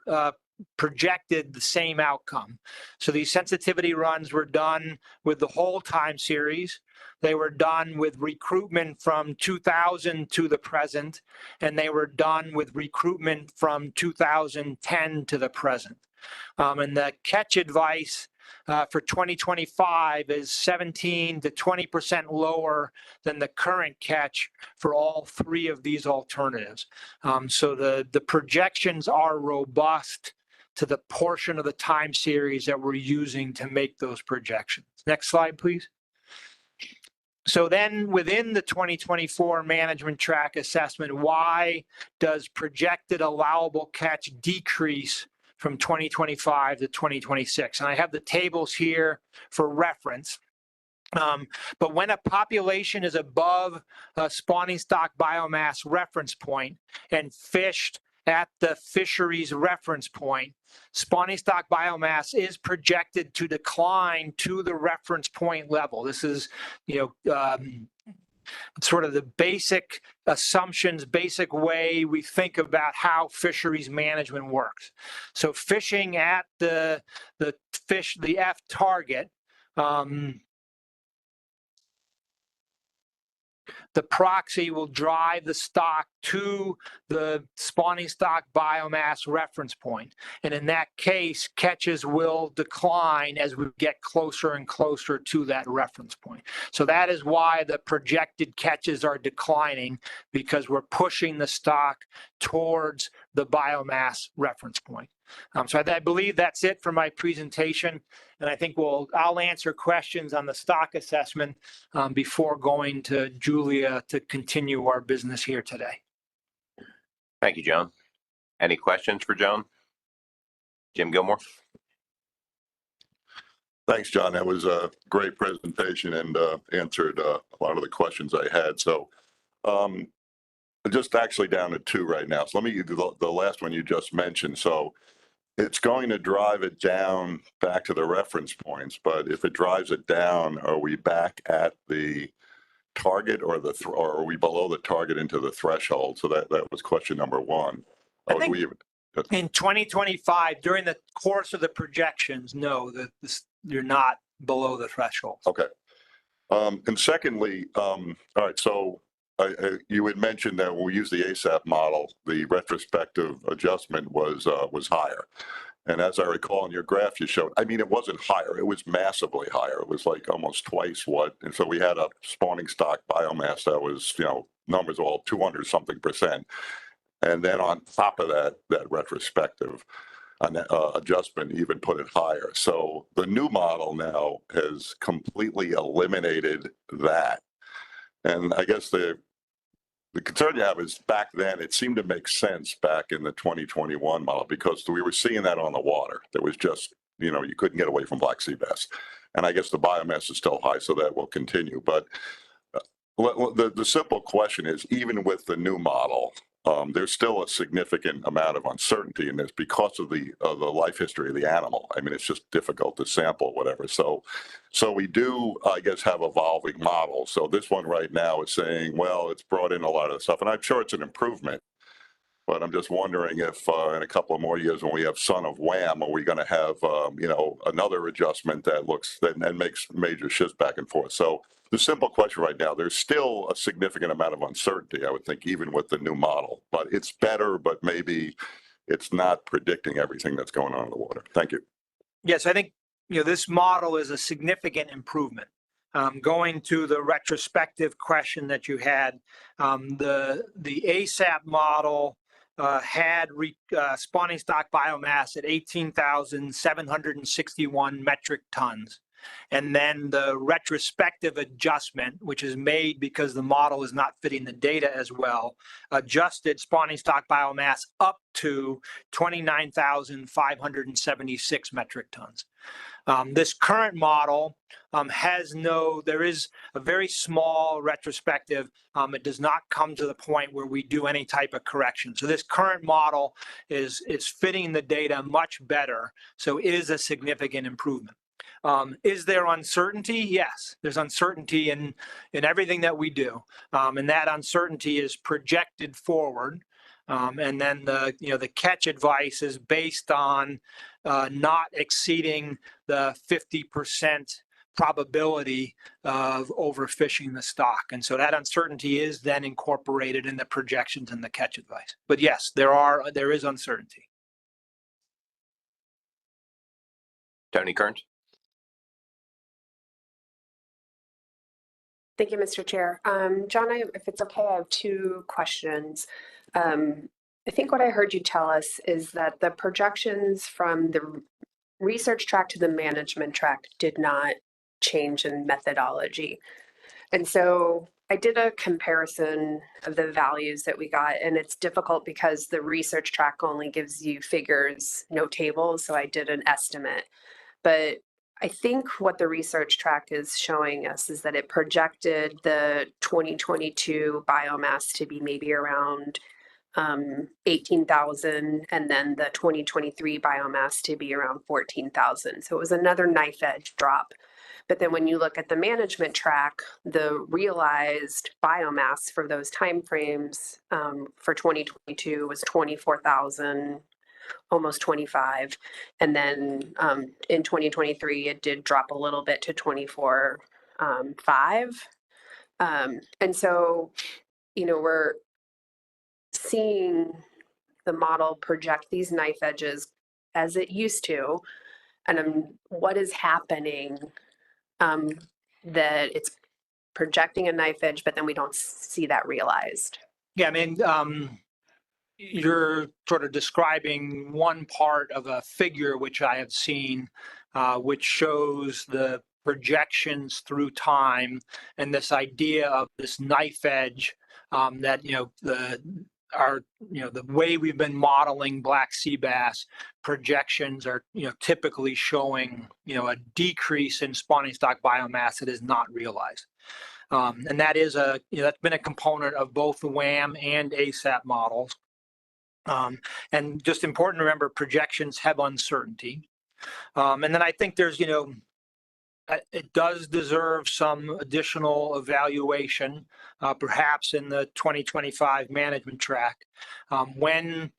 projected the same outcome. So these sensitivity runs were done with the whole time series. They were done with recruitment from 2000 to the present, and they were done with recruitment from 2010 to the present. And the catch advice for 2025 is 17 to 20% lower than the current catch for all three of these alternatives. So the projections are robust to the portion of the time series that we're using to make those projections. Next slide, please. So then within the 2024 management track assessment, why does projected allowable catch decrease from 2025 to 2026? And I have the tables here for reference. But when a population is above a spawning stock biomass reference point and fished at the fisheries reference point, spawning stock biomass is projected to decline to the reference point level. This is, sort of the basic assumptions, basic way we think about how fisheries management works. So fishing at the F target, the proxy will drive the stock to the spawning stock biomass reference point. And in that case, catches will decline as we get closer and closer to that reference point. So that is why the projected catches are declining, because we're pushing the stock towards the biomass reference point. So I believe that's it for my presentation. And I think I'll answer questions on the stock assessment before going to Julia to continue our business here today.
Thank you, Joan. Any questions for Joan? Jim Gilmore?
Thanks, John. That was a great presentation and answered a lot of the questions I had. So just actually down to two right now. So let me give you the last one you just mentioned. So it's going to drive it down back to the reference points, but if it drives it down, are we back at the target or or are we below the target into the threshold? So that was question number one.
In 2025, during the course of the projections, no, you're not below the threshold.
Okay. And secondly, all right, so you had mentioned that when we use the ASAP model, the retrospective adjustment was higher. And as I recall in your graph you showed, I mean, it wasn't higher, it was massively higher. It was like almost twice what, and so we had a spawning stock biomass that was, numbers all 200 something %. And then on top of that retrospective adjustment even put it higher. So the new model now has completely eliminated that. And I guess the concern you have is back then, it seemed to make sense back in the 2021 model because we were seeing that on the water. There was just, you couldn't get away from black sea bass. And I guess the biomass is still high, so that will continue. But the simple question is, even with the new model, there's still a significant amount of uncertainty in this because of the life history of the animal. I mean, it's just difficult to sample, whatever. So we do, I guess, have evolving models. So this one right now is saying, well, it's brought in a lot of stuff, and I'm sure it's an improvement. But I'm just wondering if in a couple of more years when we have Son of Wham, are we going to have, another adjustment that makes major shifts back and forth. So the simple question right now, there's still a significant amount of uncertainty, I would think, even with the new model. But it's better, but maybe it's not predicting everything that's going on in the water. Thank you.
Yes, I think, this model is a significant improvement. Going to the retrospective question that you had, the ASAP model had spawning stock biomass at 18,761 metric tons. And then the retrospective adjustment, which is made because the model is not fitting the data as well, adjusted spawning stock biomass up to 29,576 metric tons. This current model there is a very small retrospective. It does not come to the point where we do any type of correction. So this current model is fitting the data much better. So is a significant improvement. Is there uncertainty? Yes, there's uncertainty in everything that we do. And that uncertainty is projected forward. And then the catch advice is based on not exceeding the 50% probability of overfishing the stock. And so that uncertainty is then incorporated in the projections and the catch advice. But yes, there is uncertainty.
Tony Kearns?
Thank you, Mr. Chair. John, if it's okay, I have two questions. I think what I heard you tell us is that the projections from the research track to the management track did not change in methodology. And so I did a comparison of the values that we got, and it's difficult because the research track only gives you figures, no tables. So I did an estimate. But I think what the research track is showing us is that it projected the 2022 biomass to be maybe around 18,000, and then the 2023 biomass to be around 14,000. So it was another knife edge drop. But then when you look at the management track, the realized biomass for those timeframes for 2022 was 24,000, almost 25. And then in 2023, it did drop a little bit to 24.5. And so, you know, we're seeing the model project these knife edges as it used to. And what is happening that it's projecting a knife edge, but then we don't see that realized.
Yeah, I mean, you're sort of describing one part of a figure which I have seen, which shows the projections through time and this idea of this knife edge that, you know, the way we've been modeling black sea bass projections are, you know, typically showing, you know, a decrease in spawning stock biomass that is not realized. And that is that's been a component of both the WAM and ASAP models. And just important to remember, projections have uncertainty. And then I think there's, it does deserve some additional evaluation, perhaps in the 2025 management track, when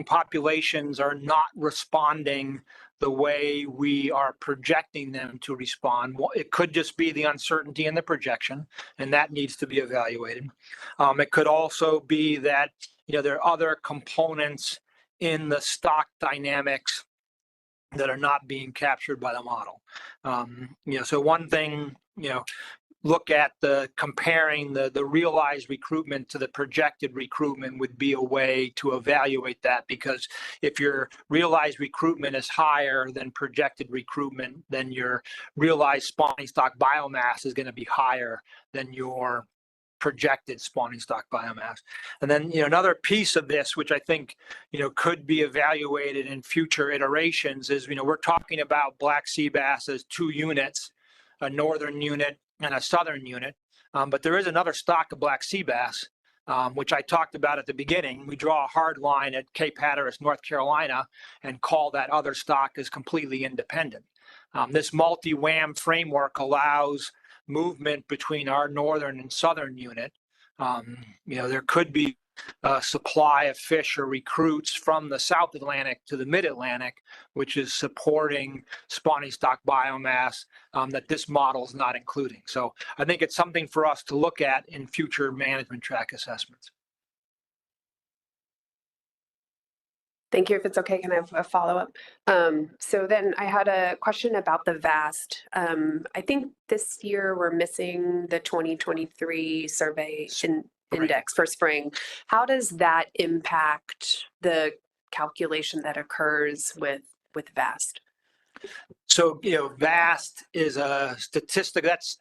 populations are not responding the way we are projecting them to respond. It could just be the uncertainty in the projection, and that needs to be evaluated. It could also be that, there are other components in the stock dynamics that are not being captured by the model. So one thing, look at comparing the realized recruitment to the projected recruitment would be a way to evaluate that, because if your realized recruitment is higher than projected recruitment, then your realized spawning stock biomass is going to be higher than your projected spawning stock biomass. And then, another piece of this, which I think, could be evaluated in future iterations is, we're talking about black sea bass as two units, a northern unit and a southern unit. But there is another stock of black sea bass, which I talked about at the beginning. We draw a hard line at Cape Hatteras, North Carolina, and call that other stock as completely independent. This multi-WAM framework allows movement between our northern and southern unit. There could be a supply of fish or recruits from the South Atlantic to the Mid-Atlantic, which is supporting spawning stock biomass that this model is not including. So I think it's something for us to look at in future management track assessments.
Thank you. If it's okay, can I have a follow-up? So then I had a question about the VAST. I think this year we're missing the 2023 survey index for spring. How does that impact the calculation that occurs with VAST?
So, VAST is a statistic. That's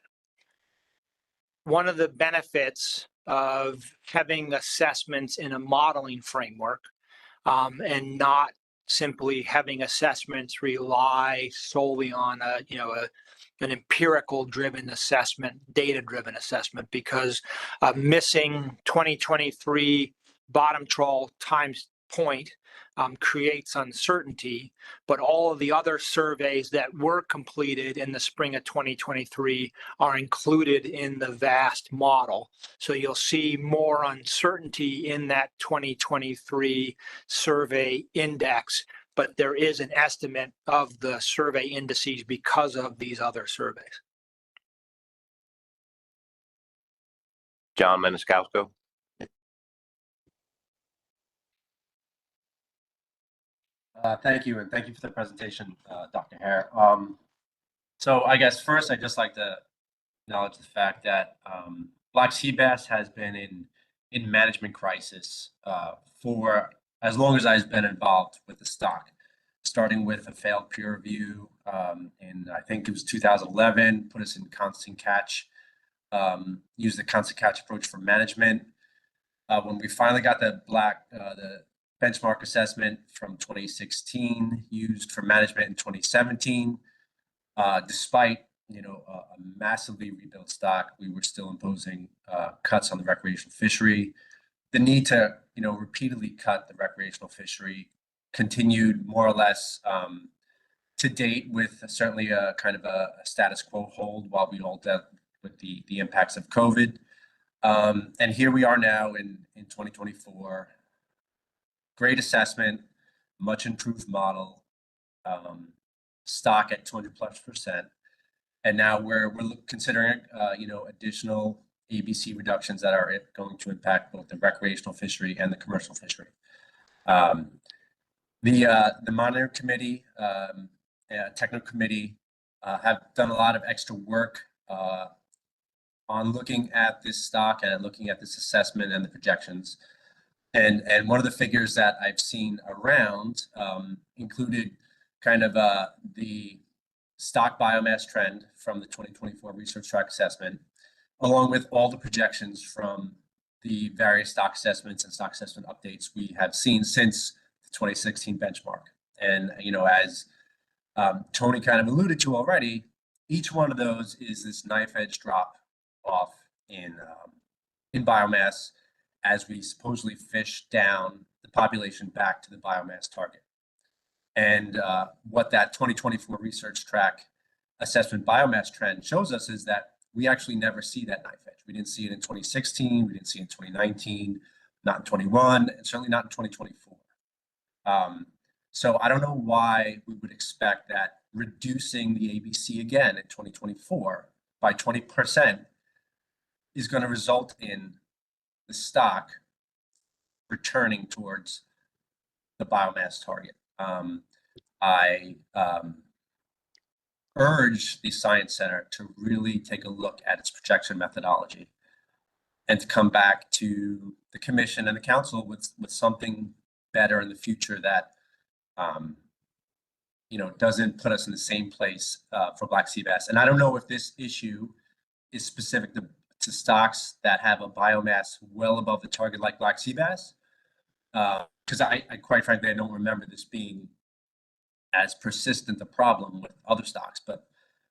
one of the benefits of having assessments in a modeling framework. And not simply having assessments rely solely on an empirical driven assessment, data driven assessment, because missing 2023 bottom trawl times point creates uncertainty, but all of the other surveys that were completed in the spring of 2023 are included in the VAST model. So you'll see more uncertainty in that 2023 survey index, but there is an estimate of the survey indices because of these other surveys.
John Maniscalco.
Thank you, and thank you for the presentation, Dr. Hare. So I guess first I'd just like to acknowledge the fact that black sea bass has been in management crisis for as long as I've been involved with the stock, starting with a failed peer review in, I think it was 2011, put us in constant catch, used the constant catch approach for management. When we finally got the benchmark assessment from 2016 used for management in 2017, despite a massively rebuilt stock, we were still imposing cuts on the recreational fishery. The need to repeatedly cut the recreational fishery continued more or less to date, with certainly a kind of a status quo hold while we all dealt with the impacts of COVID. And here we are now in 2024. Great assessment, much improved model, stock at 200+%. And now we're considering, additional ABC reductions that are going to impact both the recreational fishery and the commercial fishery. The monitoring committee, technical committee, have done a lot of extra work on looking at this stock and looking at this assessment and the projections. And one of the figures that I've seen around included kind of the stock biomass trend from the 2024 research track assessment, along with all the projections from the various stock assessments and stock assessment updates we have seen since the 2016 benchmark. And, as Tony kind of alluded to already, each one of those is this knife edge drop off in biomass as we supposedly fish down the population back to the biomass target. And what that 2024 research track assessment biomass trend shows us is that we actually never see that knife edge. We didn't see it in 2016, we didn't see it in 2019, not in 21, and certainly not in 2024. So I don't know why we would expect that reducing the ABC again in 2024 by 20% is going to result in the stock returning towards the biomass target. I urge the Science Center to really take a look at its projection methodology and to come back to the commission and the council with something better in the future that doesn't put us in the same place for black sea bass. And I don't know if this issue is specific to stocks that have a biomass well above the target like black sea bass, because I quite frankly, I don't remember this being as persistent a problem with other stocks. But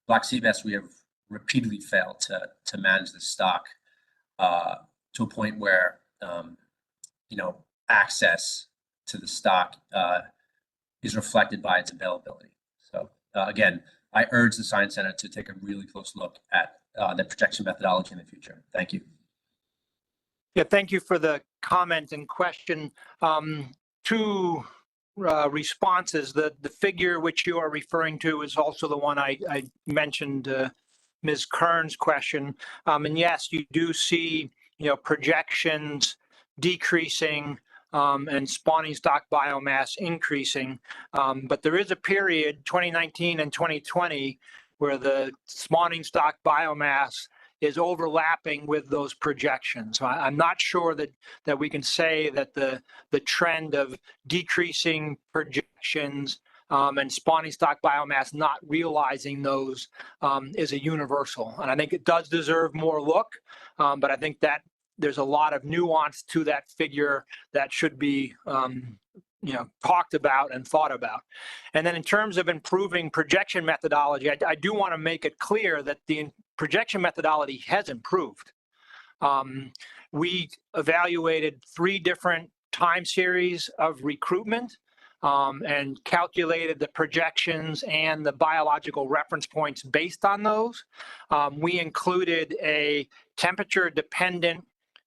black sea bass, we have repeatedly failed to manage the stock to a point where access to the stock is reflected by its availability. So again, I urge the Science Center to take a really close look at the projection methodology in the future. Thank you.
Yeah, thank you for the comment and question. Two responses. The figure which you are referring to is also the one I mentioned, Ms. Kern's question. And yes, you do see projections decreasing and spawning stock biomass increasing. But there is a period, 2019 and 2020, where the spawning stock biomass is overlapping with those projections. So I'm not sure that we can say that the trend of decreasing projections and spawning stock biomass not realizing those is a universal. And I think it does deserve more look, but I think that there's a lot of nuance to that figure that should be talked about and thought about. And then in terms of improving projection methodology, I do want to make it clear that the projection methodology has improved. We evaluated 3 different time series of recruitment and calculated the projections and the biological reference points based on those. We included a temperature-dependent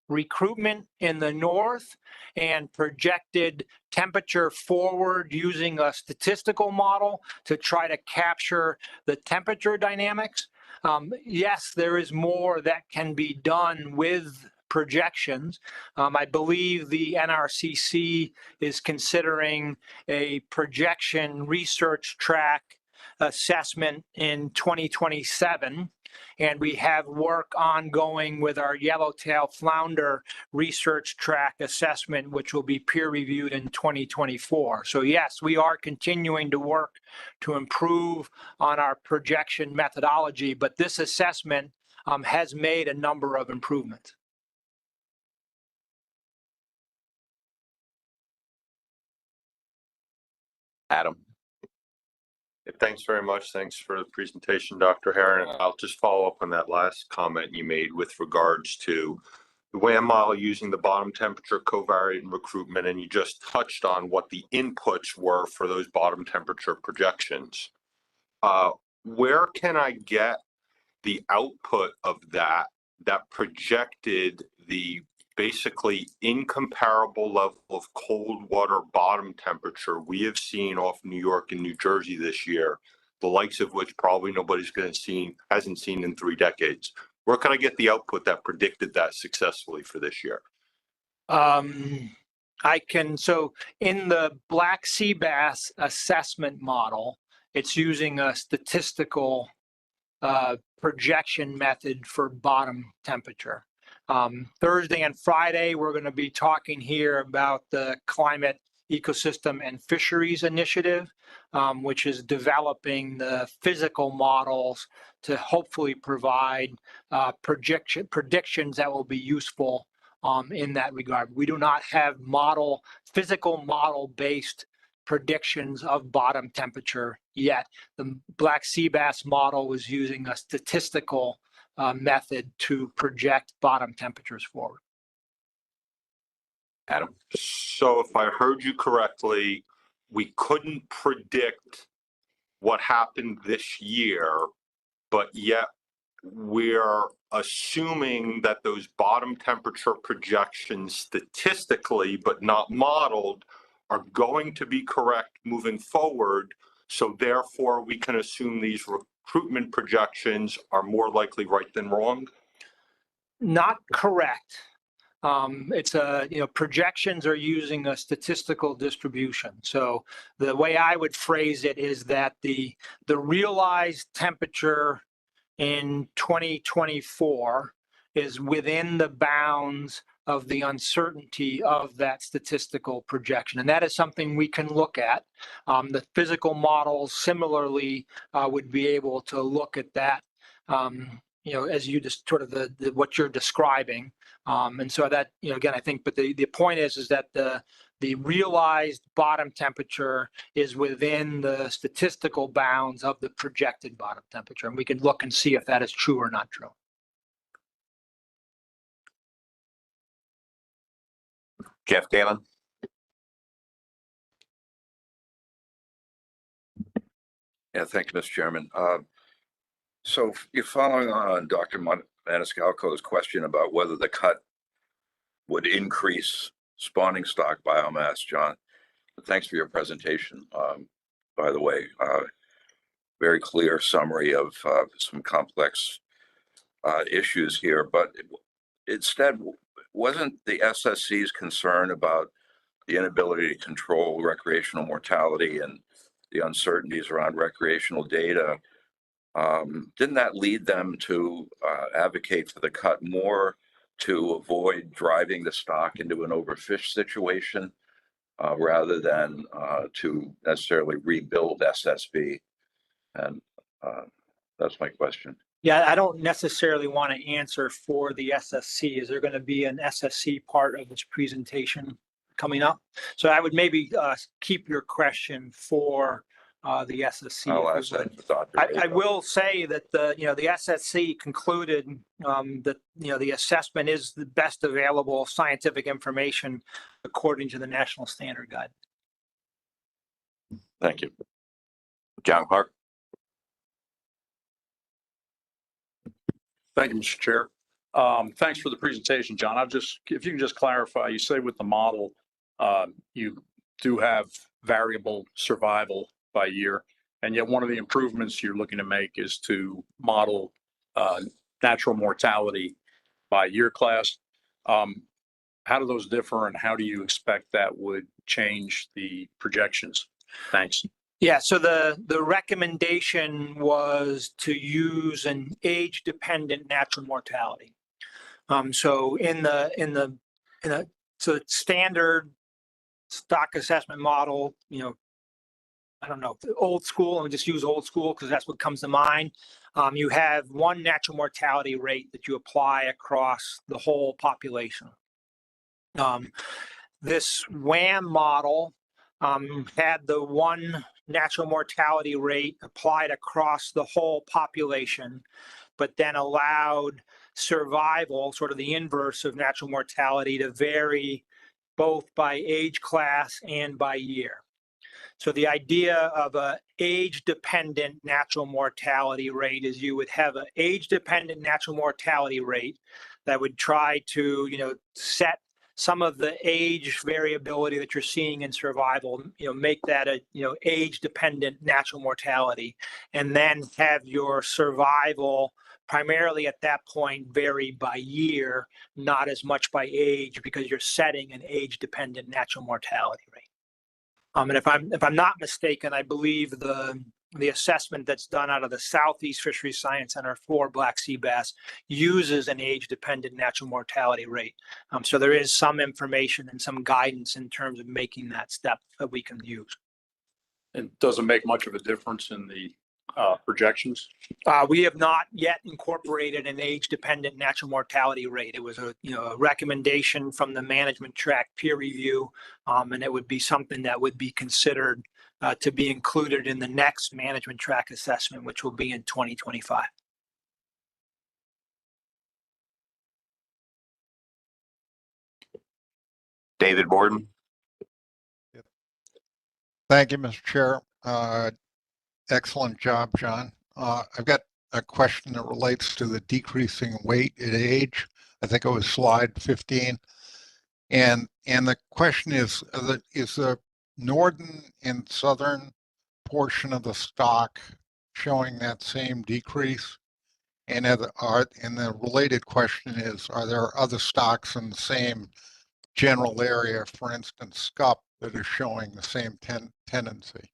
recruitment in the north and projected temperature forward using a statistical model to try to capture the temperature dynamics. Yes, there is more that can be done with projections. I believe the NRCC is considering a projection research track assessment in 2027. And we have work ongoing with our yellowtail flounder research track assessment, which will be peer reviewed in 2024. So yes, we are continuing to work to improve on our projection methodology, but this assessment has made a number of improvements.
Adam.
Thanks very much. Thanks for the presentation, Dr. Herron. I'll just follow up on that last comment you made with regards to the WAM model using the bottom temperature covariant recruitment, and you just touched on what the inputs were for those bottom temperature projections. Where can I get the output of that projected the basically incomparable level of cold water bottom temperature we have seen off New York and New Jersey this year, the likes of which probably nobody's hasn't seen in 3 decades? Where can I get the output that predicted that successfully for this year?
So in the black sea bass assessment model, it's using a statistical projection method for bottom temperature. Thursday and Friday, we're going to be talking here about the Climate, Ecosystem, and Fisheries Initiative, which is developing the physical models to hopefully provide predictions that will be useful in that regard. We do not have physical model-based predictions of bottom temperature yet. The black sea bass model was using a statistical method to project bottom temperatures forward.
Adam.
So if I heard you correctly, we couldn't predict what happened this year, but yet we're assuming that those bottom temperature projections statistically, but not modeled, are going to be correct moving forward. So therefore, we can assume these recruitment projections are more likely right than wrong?
Not correct. Projections are using a statistical distribution. So the way I would phrase it is that the realized temperature in 2024 is within the bounds of the uncertainty of that statistical projection. And that is something we can look at. The physical models similarly would be able to look at that, as you just sort of what you're describing. And so that, again, I think, but the point is that the realized bottom temperature is within the statistical bounds of the projected bottom temperature. And we can look and see if that is true or not true.
Jeff Galen.
Yeah, thank you, Mr. Chairman. So you're following on Dr. Maniscalco's question about whether the cut would increase spawning stock biomass, John. Thanks for your presentation, by the way. Very clear summary of some complex issues here, but instead, wasn't the SSC's concern about the inability to control recreational mortality and the uncertainties around recreational data, didn't that lead them to advocate for the cut more to avoid driving the stock into an overfish situation rather than to necessarily rebuild SSB? And that's my question.
Yeah, I don't necessarily want to answer for the SSC. Is there going to be an SSC part of this presentation coming up? So I would maybe keep your question for the SSC.
I'll ask that to Dr.
I will say that the SSC concluded that the assessment is the best available scientific information according to the National Standard Guide.
Thank you.
John Clark.
Thank you, Mr. Chair. Thanks for the presentation, John. If you can just clarify, you say with the model, you do have variable survival by year, and yet one of the improvements you're looking to make is to model natural mortality by year class. How do those differ, and how do you expect that would change the projections? Thanks.
Yeah, so the recommendation was to use an age-dependent natural mortality. So in the so it's standard stock assessment model, I don't know, old school, and just use old school because that's what comes to mind. You have one natural mortality rate that you apply across the whole population. This WAM model had the one natural mortality rate applied across the whole population, but then allowed survival, sort of the inverse of natural mortality, to vary both by age class and by year. So the idea of a age-dependent natural mortality rate is you would have an age-dependent natural mortality rate that would try to, set some of the age variability that you're seeing in survival, make that a, age-dependent natural mortality, and then have your survival primarily at that point vary by year, not as much by age, because you're setting an age-dependent natural mortality rate. And if I'm not mistaken, I believe the assessment that's done out of the Southeast Fisheries Science Center for black sea bass uses an age-dependent natural mortality rate. So there is some information and some guidance in terms of making that step that we can use.
It doesn't make much of a difference in the projections.
We have not yet incorporated an age-dependent natural mortality rate. It was a recommendation from the management track peer review, and it would be something that would be considered to be included in the next management track assessment, which will be in 2025.
David Borden.
Thank you, Mr. Chair. Excellent job, John. I've got a question that relates to the decreasing weight at age. I think it was slide 15. And the question is the northern and southern portion of the stock showing that same decrease? And the related question is, are there other stocks in the same general area, for instance, Scup, that are showing the same tendency?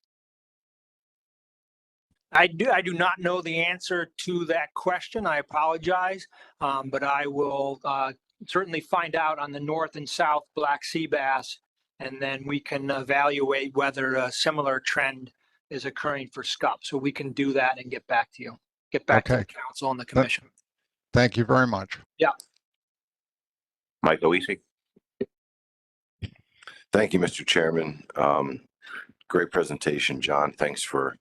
I do not know the answer to that question. I apologize, but I will certainly find out on the north and south black sea bass, and then we can evaluate whether a similar trend is occurring for Scup. So we can do that and get back to you, to the council and the commission.
Thank you very much.
Yeah.
Mike Oisi.
Thank you, Mr. Chairman. Great presentation, John. Thanks for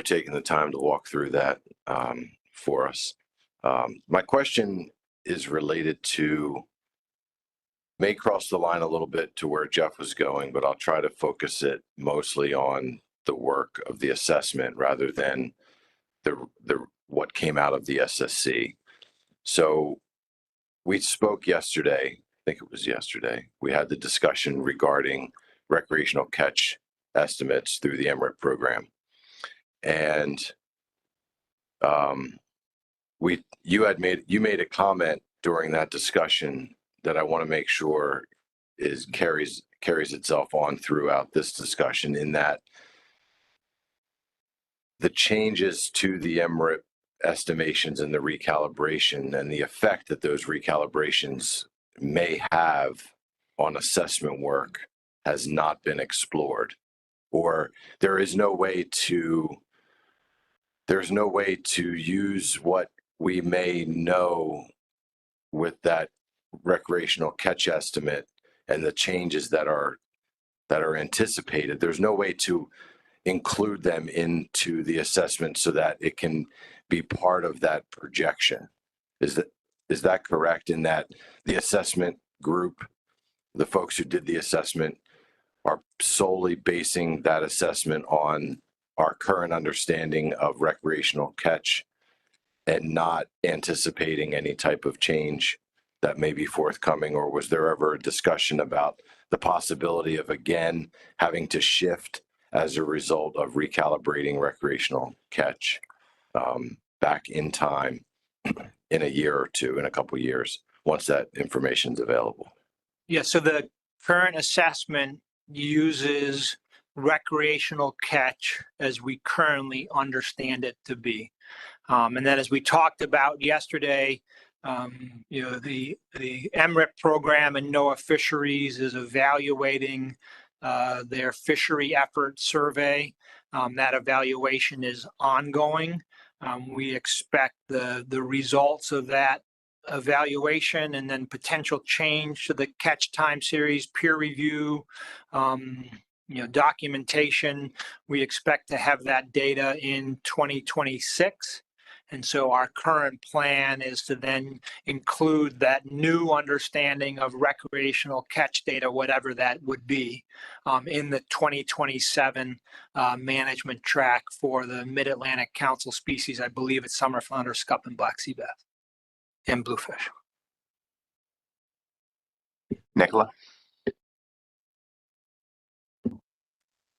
taking the time to walk through that for us. My question is related to, may cross the line a little bit to where Jeff was going, but I'll try to focus it mostly on the work of the assessment rather than what came out of the SSC. So we spoke yesterday, I think it was yesterday, we had the discussion regarding recreational catch estimates through the MRIP program. And you made a comment during that discussion that I want to make sure carries itself on throughout this discussion, in that the changes to the MRIP estimations and the recalibration and the effect that those recalibrations may have on assessment work has not been explored, or there's no way to use what we may know with that recreational catch estimate and the changes that are anticipated. There's no way to include them into the assessment so that it can be part of that projection. Is that correct, in that the assessment group, the folks who did the assessment, are solely basing that assessment on our current understanding of recreational catch and not anticipating any type of change that may be forthcoming? Or was there ever a discussion about the possibility of again having to shift as a result of recalibrating recreational catch back in time in a year or two, in a couple of years, once that information is available?
Yeah, so the current assessment uses recreational catch as we currently understand it to be. And then as we talked about yesterday, the MRIP program and NOAA Fisheries is evaluating their fishery effort survey. That evaluation is ongoing. We expect the results of that evaluation and then potential change to the catch time series, peer review, documentation. We expect to have that data in 2026. And so our current plan is to then include that new understanding of recreational catch data, whatever that would be, in the 2027 management track for the Mid-Atlantic Council species. I believe it's summer flounder, scup, and black sea bass, and bluefish.
Nicola?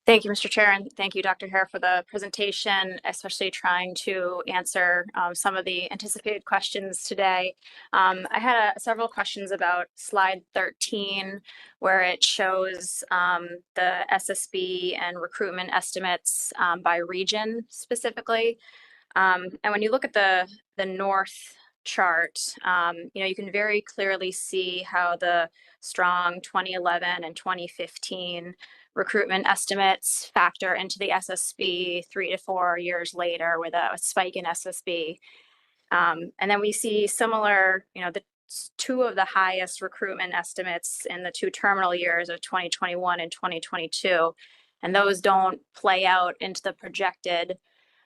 Thank you, Mr. Chair, and thank you, Dr. Hare, for the presentation, especially trying to answer some of the anticipated questions today. I had several questions about slide 13, where it shows the SSB and recruitment estimates by region specifically. And when you look at the north chart, you can very clearly see how the strong 2011 and 2015 recruitment estimates factor into the SSB 3 to 4 years later with a spike in SSB. And then we see similar, the two of the highest recruitment estimates in the two terminal years of 2021 and 2022. And those don't play out into the projected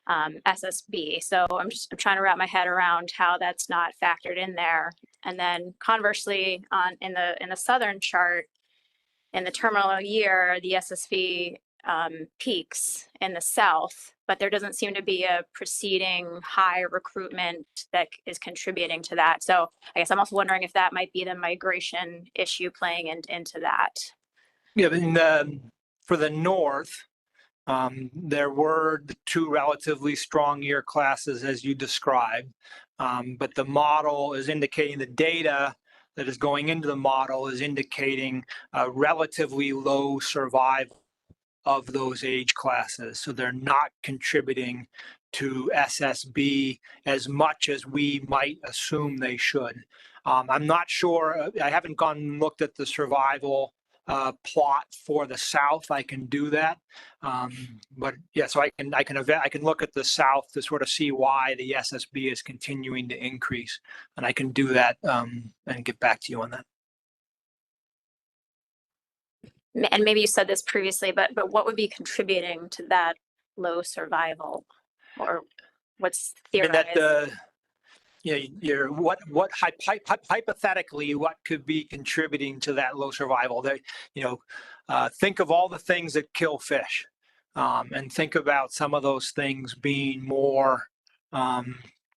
SSB. So I'm trying to wrap my head around how that's not factored in there. And then conversely, in the southern chart, in the terminal year, the SSB peaks in the south, but there doesn't seem to be a preceding high recruitment that is contributing to that. So I guess I'm also wondering if that might be the migration issue playing into that.
Yeah, for the north, there were the two relatively strong year classes as you described, but the model is indicating the data that is going into the model is indicating a relatively low survival of those age classes. So they're not contributing to SSB as much as we might assume they should. I'm not sure, I haven't gone and looked at the survival plot for the south. I can do that, but yeah. So I can look at the south to sort of see why the SSB is continuing to increase, and I can do that and get back to you on that.
And maybe you said this previously, but what would be contributing to that low survival, or what's theorized?
Hypothetically, what could be contributing to that low survival? Think of all the things that kill fish, and think about some of those things being more, in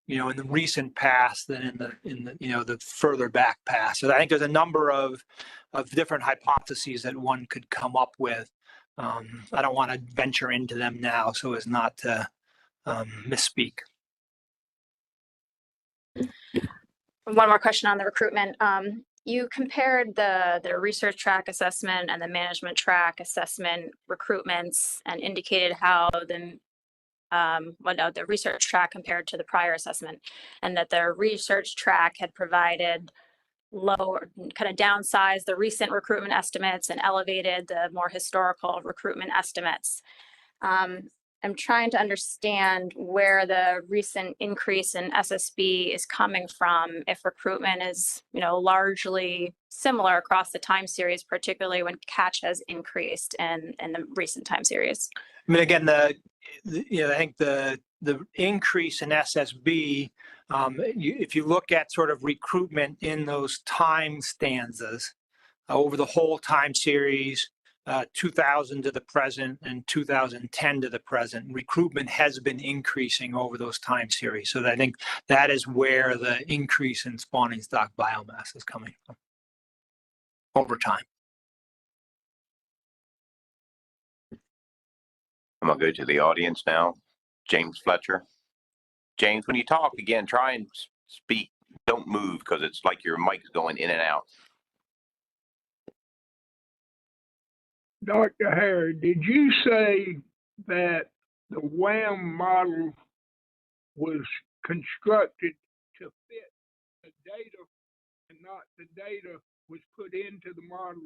the recent past than in the further back past. So I think there's a number of different hypotheses that one could come up with. I don't want to venture into them now so as not to misspeak.
One more question on the recruitment. You compared the research track assessment and the management track assessment recruitments and indicated how the research track compared to the prior assessment, and that the research track had provided lower, kind of downsized the recent recruitment estimates and elevated the more historical recruitment estimates. I'm trying to understand where the recent increase in SSB is coming from, if recruitment is, largely similar across the time series, particularly when catch has increased in the recent time series.
I mean, again, I think the increase in SSB, if you look at sort of recruitment in those time stanzas over the whole time series, 2000 to the present and 2010 to the present, recruitment has been increasing over those time series. So I think that is where the increase in spawning stock biomass is coming from over time.
I'm gonna go to the audience now. James Fletcher. James, when you talk again, try and speak. Don't move because it's like your mic's going in and out.
Dr. Hare, did you say that the WAM model was constructed to fit the data and not the data was put into the model?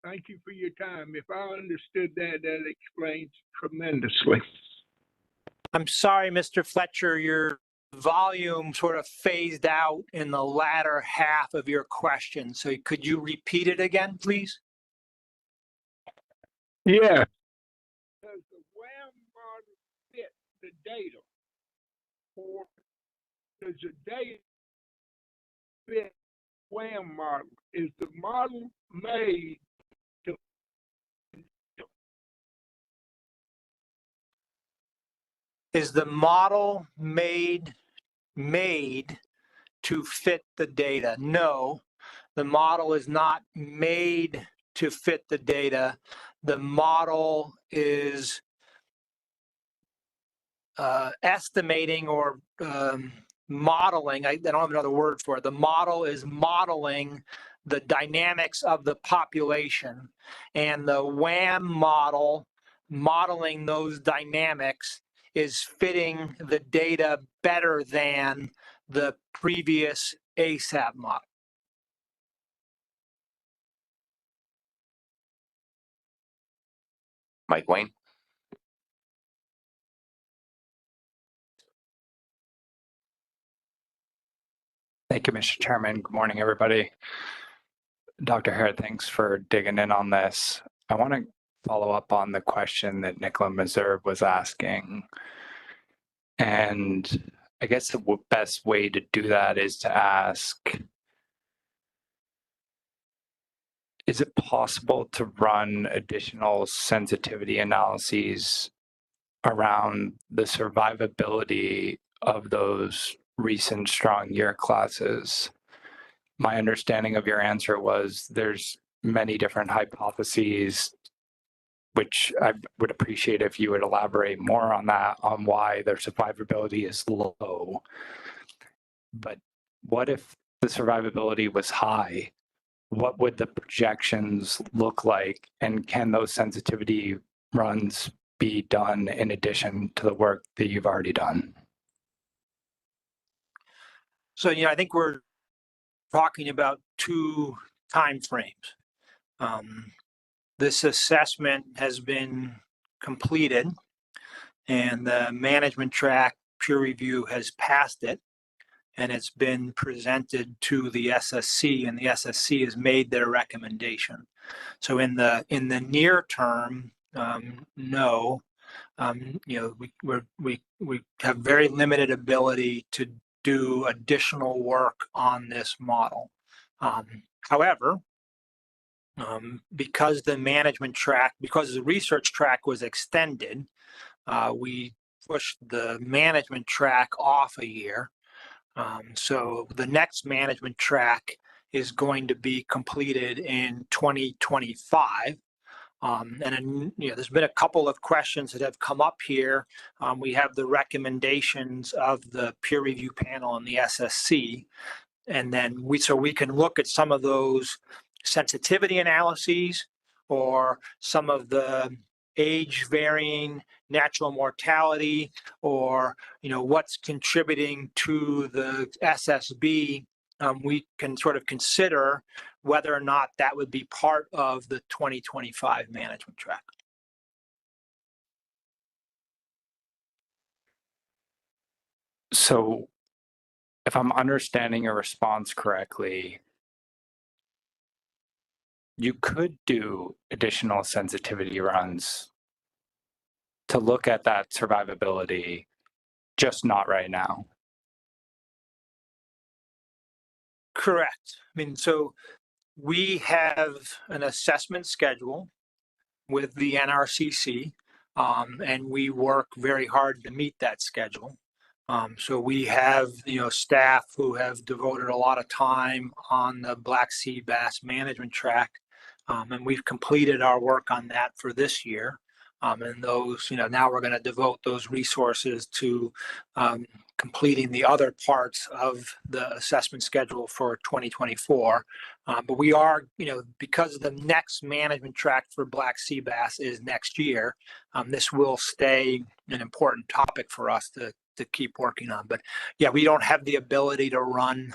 Thank you for your time. If I understood that, that explains tremendously.
I'm sorry, Mr. Fletcher, your volume sort of phased out in the latter half of your question. So could you repeat it again, please?
Yeah. Does the WAM model fit the data? Or does the data fit WAM model? Is the model made to
Is the model made to fit the data? No, the model is not made to fit the data. The model is estimating or modeling. I don't have another word for it. The model is modeling the dynamics of the population, and the WAM model modeling those dynamics is fitting the data better than the previous ASAP model.
Mike Wayne.
Thank you, Mr. Chairman. Good morning, everybody. Dr. Hare, thanks for digging in on this. I want to follow up on the question that Nicola Meserve was asking. And I guess the best way to do that is to ask, is it possible to run additional sensitivity analyses around the survivability of those recent strong year classes? My understanding of your answer was there's many different hypotheses, which I would appreciate if you would elaborate more on that, on why their survivability is low. But what if the survivability was high? What would the projections look like? And can those sensitivity runs be done in addition to the work that you've already done?
So, I think we're talking about two time frames. This assessment has been completed and the management track peer review has passed it, and it's been presented to the SSC, and the SSC has made their recommendation. So in the near term, no, we have very limited ability to do additional work on this model. However, because the management track, because the research track was extended, we pushed the management track off a year. So the next management track is going to be completed in 2025. And then, there's been a couple of questions that have come up here. We have the recommendations of the peer review panel and the SSC. And then we can look at some of those sensitivity analyses or some of the age varying natural mortality, or what's contributing to the SSB. We can sort of consider whether or not that would be part of the 2025 management track.
So if I'm understanding your response correctly, you could do additional sensitivity runs to look at that survivability, just not right now.
Correct. So we have an assessment schedule with the NRCC, and we work very hard to meet that schedule. So we have, staff who have devoted a lot of time on the Black Sea Bass Management Track, and we've completed our work on that for this year. And those, now we're going to devote those resources to completing the other parts of the assessment schedule for 2024. But we are, because the next management track for black sea bass is next year, this will stay an important topic for us to keep working on. But yeah, we don't have the ability to run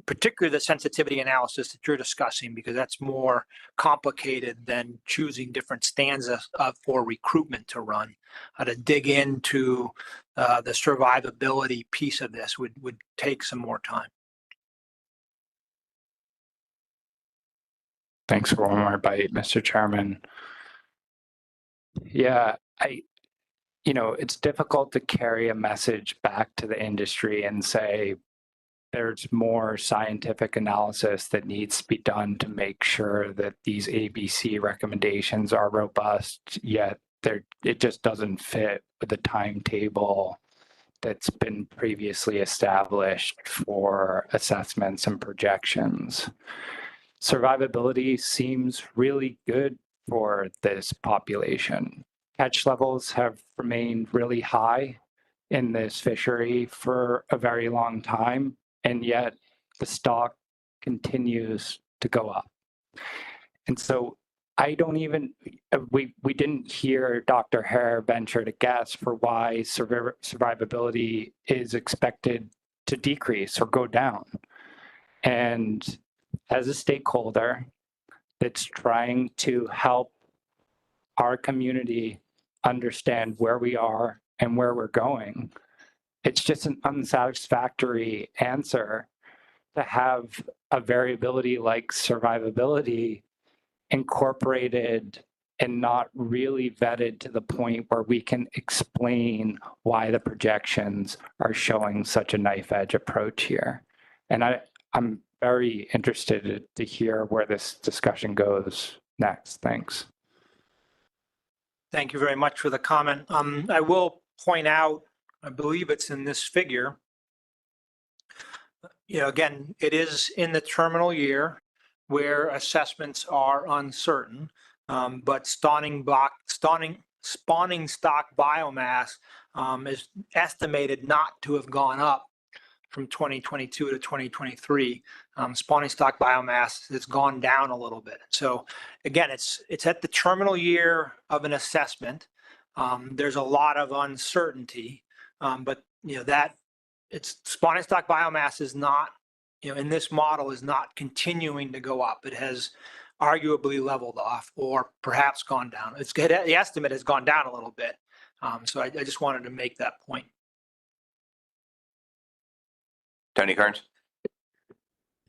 particularly the sensitivity analysis that you're discussing, because that's more complicated than choosing different stanzas for recruitment to run. To dig into the survivability piece of this would take some more time.
Thanks for one more bite, Mr. Chairman. Yeah, it's difficult to carry a message back to the industry and say there's more scientific analysis that needs to be done to make sure that these ABC recommendations are robust, yet it just doesn't fit with the timetable that's been previously established for assessments and projections. Survivability seems really good for this population. Catch levels have remained really high in this fishery for a very long time, and yet the stock continues to go up. And so I don't even, we didn't hear Dr. Hare venture to guess for why survivability is expected to decrease or go down. And as a stakeholder that's trying to help our community understand where we are and where we're going, it's just an unsatisfactory answer to have a variability like survivability incorporated and not really vetted to the point where we can explain why the projections are showing such a knife edge approach here. And I'm very interested to hear where this discussion goes next. Thanks.
Thank you very much for the comment. I will point out, I believe it's in this figure. Again, it is in the terminal year where assessments are uncertain, but spawning stock biomass is estimated not to have gone up from 2022 to 2023. Spawning stock biomass has gone down a little bit. So again, it's at the terminal year of an assessment. There's a lot of uncertainty, but that it's spawning stock biomass is not, in this model is not continuing to go up. It has arguably leveled off or perhaps gone down. The estimate has gone down a little bit. So I just wanted to make that point.
Tony Kearns.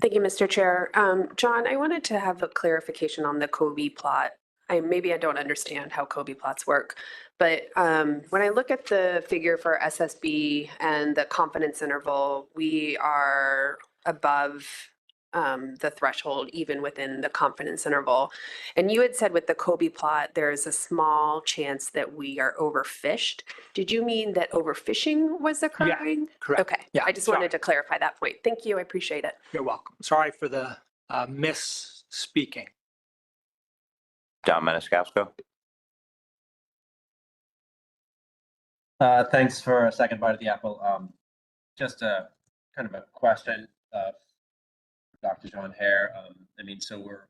Thank you, Mr. Chair. John, I wanted to have a clarification on the Kobe plot. Maybe I don't understand how Kobe plots work, but when I look at the figure for SSB and the confidence interval, we are above the threshold, even within the confidence interval. And you had said with the Kobe plot, there's a small chance that we are overfished. Did you mean that overfishing was occurring?
Yeah, correct.
Okay.
Yeah,
I just wanted to clarify that point. Thank you. I appreciate it.
You're welcome. Sorry for the misspeaking.
John Maniscalco.
Thanks for a second bite of the apple. Just a kind of a question for Dr. John Hare. So we're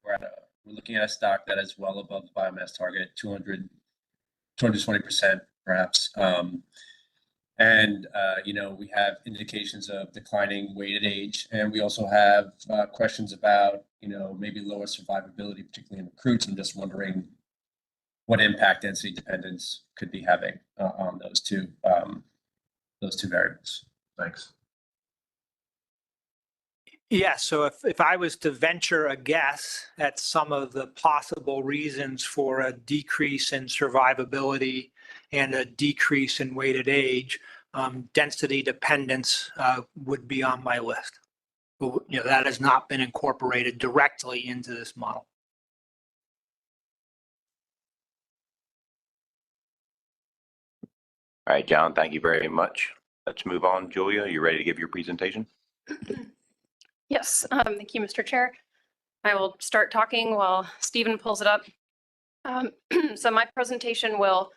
looking at a stock that is well above the biomass target, 220% perhaps. We have indications of declining weighted age, and we also have questions about, maybe lower survivability, particularly in recruits. I'm just wondering what impact density dependence could be having on those two variables. Thanks.
Yeah, so if I was to venture a guess at some of the possible reasons for a decrease in survivability and a decrease in weighted age, density dependence would be on my list. That has not been incorporated directly into this model.
All right, John, thank you very much. Let's move on. Julia, you ready to give your presentation?
Yes, thank you, Mr. Chair. I will start talking while Stephen pulls it up. So my presentation will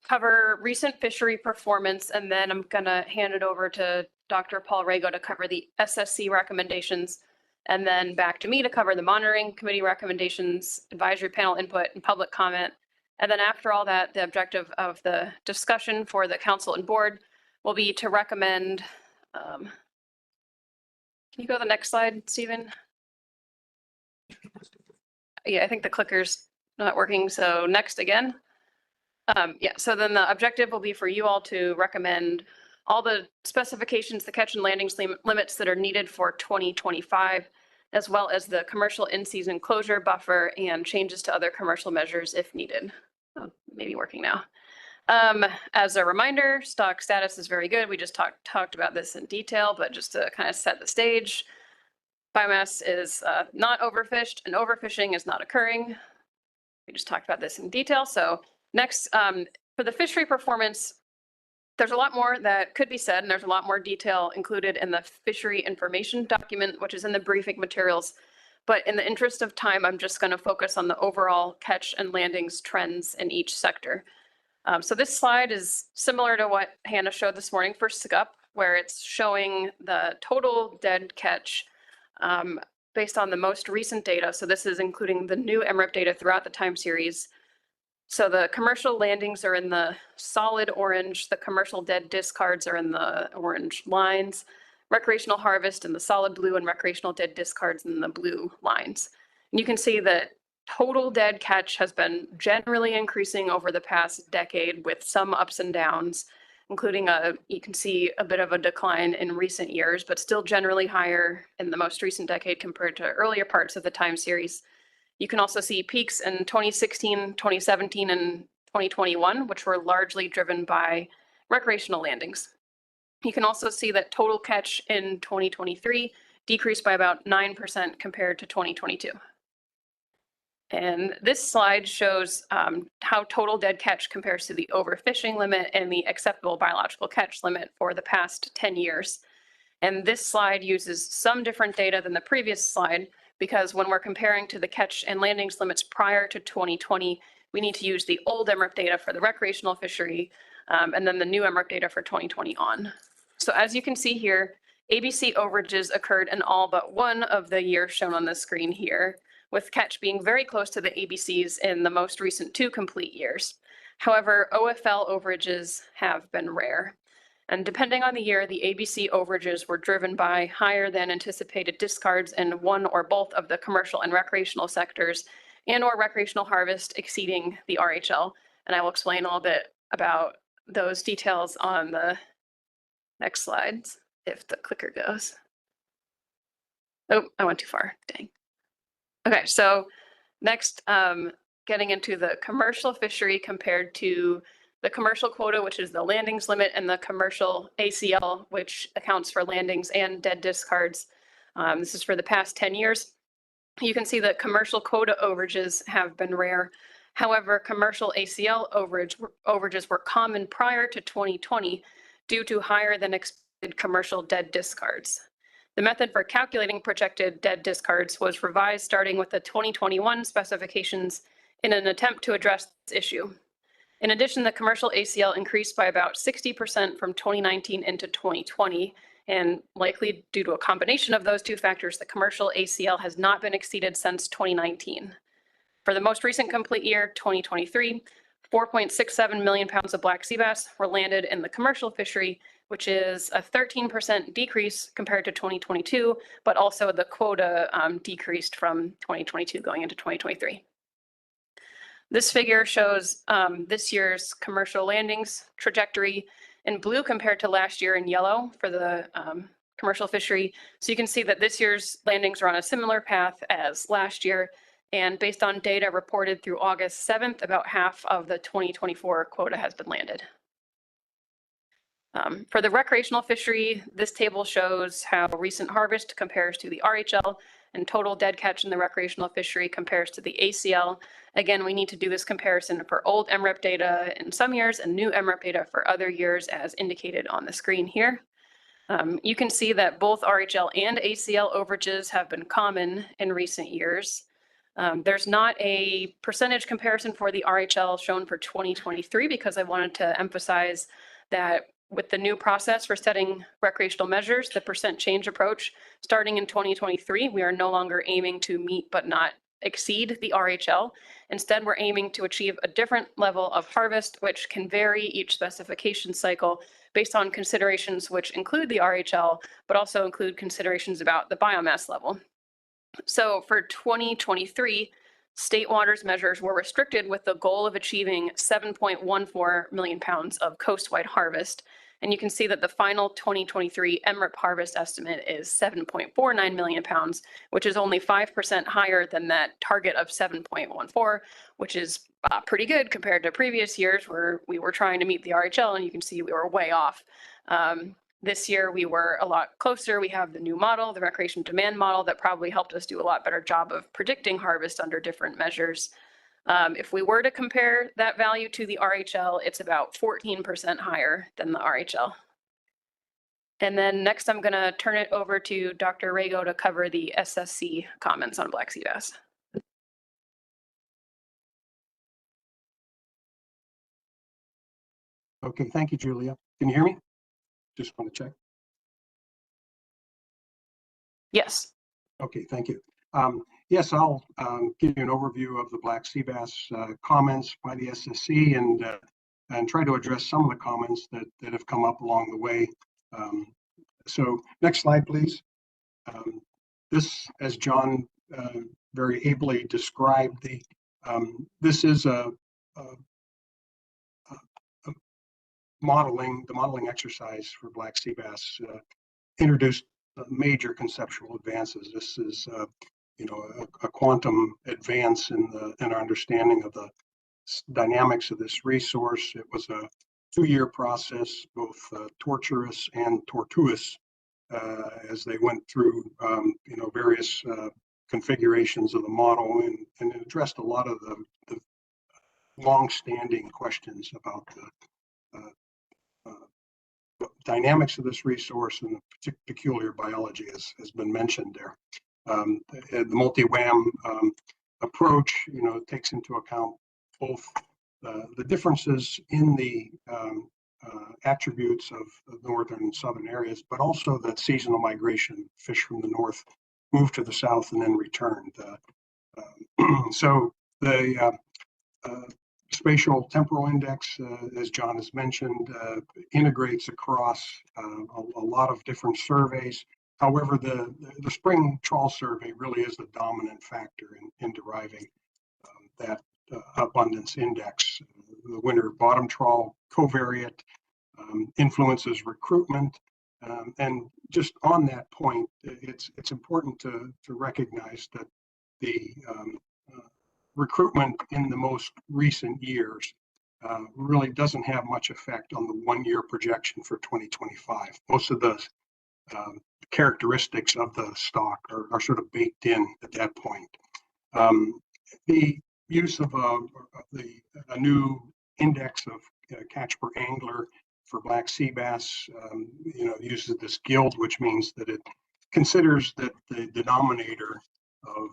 cover recent fishery performance, and then I'm gonna hand it over to Dr. Paul Rago to cover the SSC recommendations, and then back to me to cover the monitoring committee recommendations, advisory panel input, and public comment. And then after all that, the objective of the discussion for the council and board will be to recommend, can you go to the next slide, Stephen? Yeah, I think the clicker's not working, so next again. Yeah, so then the objective will be for you all to recommend all the specifications, the catch and landings limits that are needed for 2025, as well as the commercial in-season closure buffer and changes to other commercial measures if needed. Oh, maybe working now. As a reminder, stock status is very good. We just talked about this in detail, but just to kind of set the stage, biomass is not overfished and overfishing is not occurring. We just talked about this in detail. So next, for the fishery performance, there's a lot more that could be said, and there's a lot more detail included in the fishery information document, which is in the briefing materials. But in the interest of time, I'm just going to focus on the overall catch and landings trends in each sector. So this slide is similar to what Hannah showed this morning for Scup, where it's showing the total dead catch based on the most recent data. So this is including the new MRIP data throughout the time series. So the commercial landings are in the solid orange, the commercial dead discards are in the orange lines, recreational harvest in the solid blue, and recreational dead discards in the blue lines. And you can see that total dead catch has been generally increasing over the past decade with some ups and downs, including you can see a bit of a decline in recent years, but still generally higher in the most recent decade compared to earlier parts of the time series. You can also see peaks in 2016, 2017, and 2021, which were largely driven by recreational landings. You can also see that total catch in 2023 decreased by about 9% compared to 2022. And this slide shows how total dead catch compares to the overfishing limit and the acceptable biological catch limit for the past 10 years. And this slide uses some different data than the previous slide, because when we're comparing to the catch and landings limits prior to 2020, we need to use the old MRIP data for the recreational fishery, and then the new MRIP data for 2020 on. So as you can see here, ABC overages occurred in all but one of the years shown on the screen here, with catch being very close to the ABCs in the most recent 2 complete years. However, OFL overages have been rare. And depending on the year, the ABC overages were driven by higher than anticipated discards in one or both of the commercial and recreational sectors, and or recreational harvest exceeding the RHL. And I will explain a little bit about those details on the next slides, if the clicker goes. Oh, I went too far, dang. Okay, so next, getting into the commercial fishery compared to the commercial quota, which is the landings limit, and the commercial ACL, which accounts for landings and dead discards. This is for the past 10 years. You can see that commercial quota overages have been rare. However, commercial ACL overages were common prior to 2020 due to higher than expected commercial dead discards. The method for calculating projected dead discards was revised starting with the 2021 specifications in an attempt to address this issue. In addition, the commercial ACL increased by about 60% from 2019 into 2020, and likely due to a combination of those 2 factors, the commercial ACL has not been exceeded since 2019. For the most recent complete year, 2023, 4.67 million pounds of black sea bass were landed in the commercial fishery, which is a 13% decrease compared to 2022, but also the quota decreased from 2022 going into 2023. This figure shows this year's commercial landings trajectory in blue compared to last year in yellow for the commercial fishery. So you can see that this year's landings are on a similar path as last year. And based on data reported through August 7th, about half of the 2024 quota has been landed. For the recreational fishery, this table shows how recent harvest compares to the RHL and total dead catch in the recreational fishery compares to the ACL. Again, we need to do this comparison for old MRIP data in some years and new MRIP data for other years as indicated on the screen here. You can see that both RHL and ACL overages have been common in recent years.
There's not a percentage comparison for the RHL shown for 2023 because I wanted to emphasize that with the new process for setting recreational measures, the percent change approach, starting in 2023, we are no longer aiming to meet but not exceed the RHL. Instead, we're aiming to achieve a different level of harvest, which can vary each specification cycle based on considerations which include the RHL, but also include considerations about the biomass level. So for 2023, state waters measures were restricted with the goal of achieving 7.14 million pounds of coast-wide harvest. And you can see that the final 2023 MRIP harvest estimate is 7.49 million pounds, which is only 5% higher than that target of 7.14, which is pretty good compared to previous years where we were trying to meet the RHL, and you can see we were way off. This year we were a lot closer. We have the new model, the recreation demand model, that probably helped us do a lot better job of predicting harvest under different measures. If we were to compare that value to the RHL, it's about 14% higher than the RHL. And then next I'm going to turn it over to Dr. Rago to cover the SSC comments on black sea bass.
Okay, thank you, Julia. Can you hear me? Just want to check.
Yes.
Okay, thank you. Yes, I'll give you an overview of the black sea bass comments by the SSC and try to address some of the comments that have come up along the way. So next slide, please. This, as John very ably described, this is a modeling exercise for black sea bass introduced major conceptual advances. This is a quantum advance in our understanding of the dynamics of this resource. It was a 2-year process, both torturous and tortuous, as they went through various configurations of the model, and it addressed a lot of the long-standing questions about the dynamics of this resource and the peculiar biology has been mentioned there. The multi-WAM approach, takes into account both the differences in the attributes of the northern and southern areas, but also the seasonal migration. Fish from the north move to the south and then return. So the spatial temporal index, as John has mentioned, integrates across a lot of different surveys. However, the spring trawl survey really is the dominant factor in deriving that abundance index. The winter bottom trawl covariate influences recruitment. And just on that point, it's important to recognize that the recruitment in the most recent years really doesn't have much effect on the 1-year projection for 2025. Most of the characteristics of the stock are sort of baked in at that point. The use of a new index of catch per angler for black sea bass, uses this gild, which means that it considers that the denominator of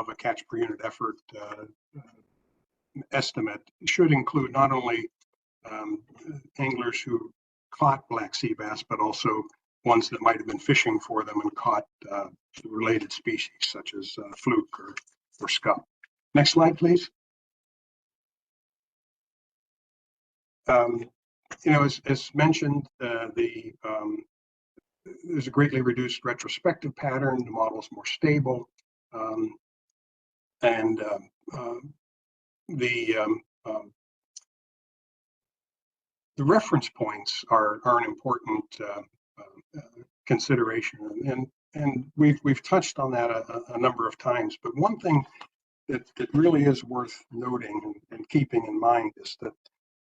a catch per unit effort estimate should include not only anglers who caught black sea bass, but also ones that might have been fishing for them and caught related species such as fluke or scup. Next slide, please. As mentioned, there's a greatly reduced retrospective pattern. The model is more stable, and the reference points are an important consideration, and we've touched on that a number of times. But one thing that really is worth noting and keeping in mind is that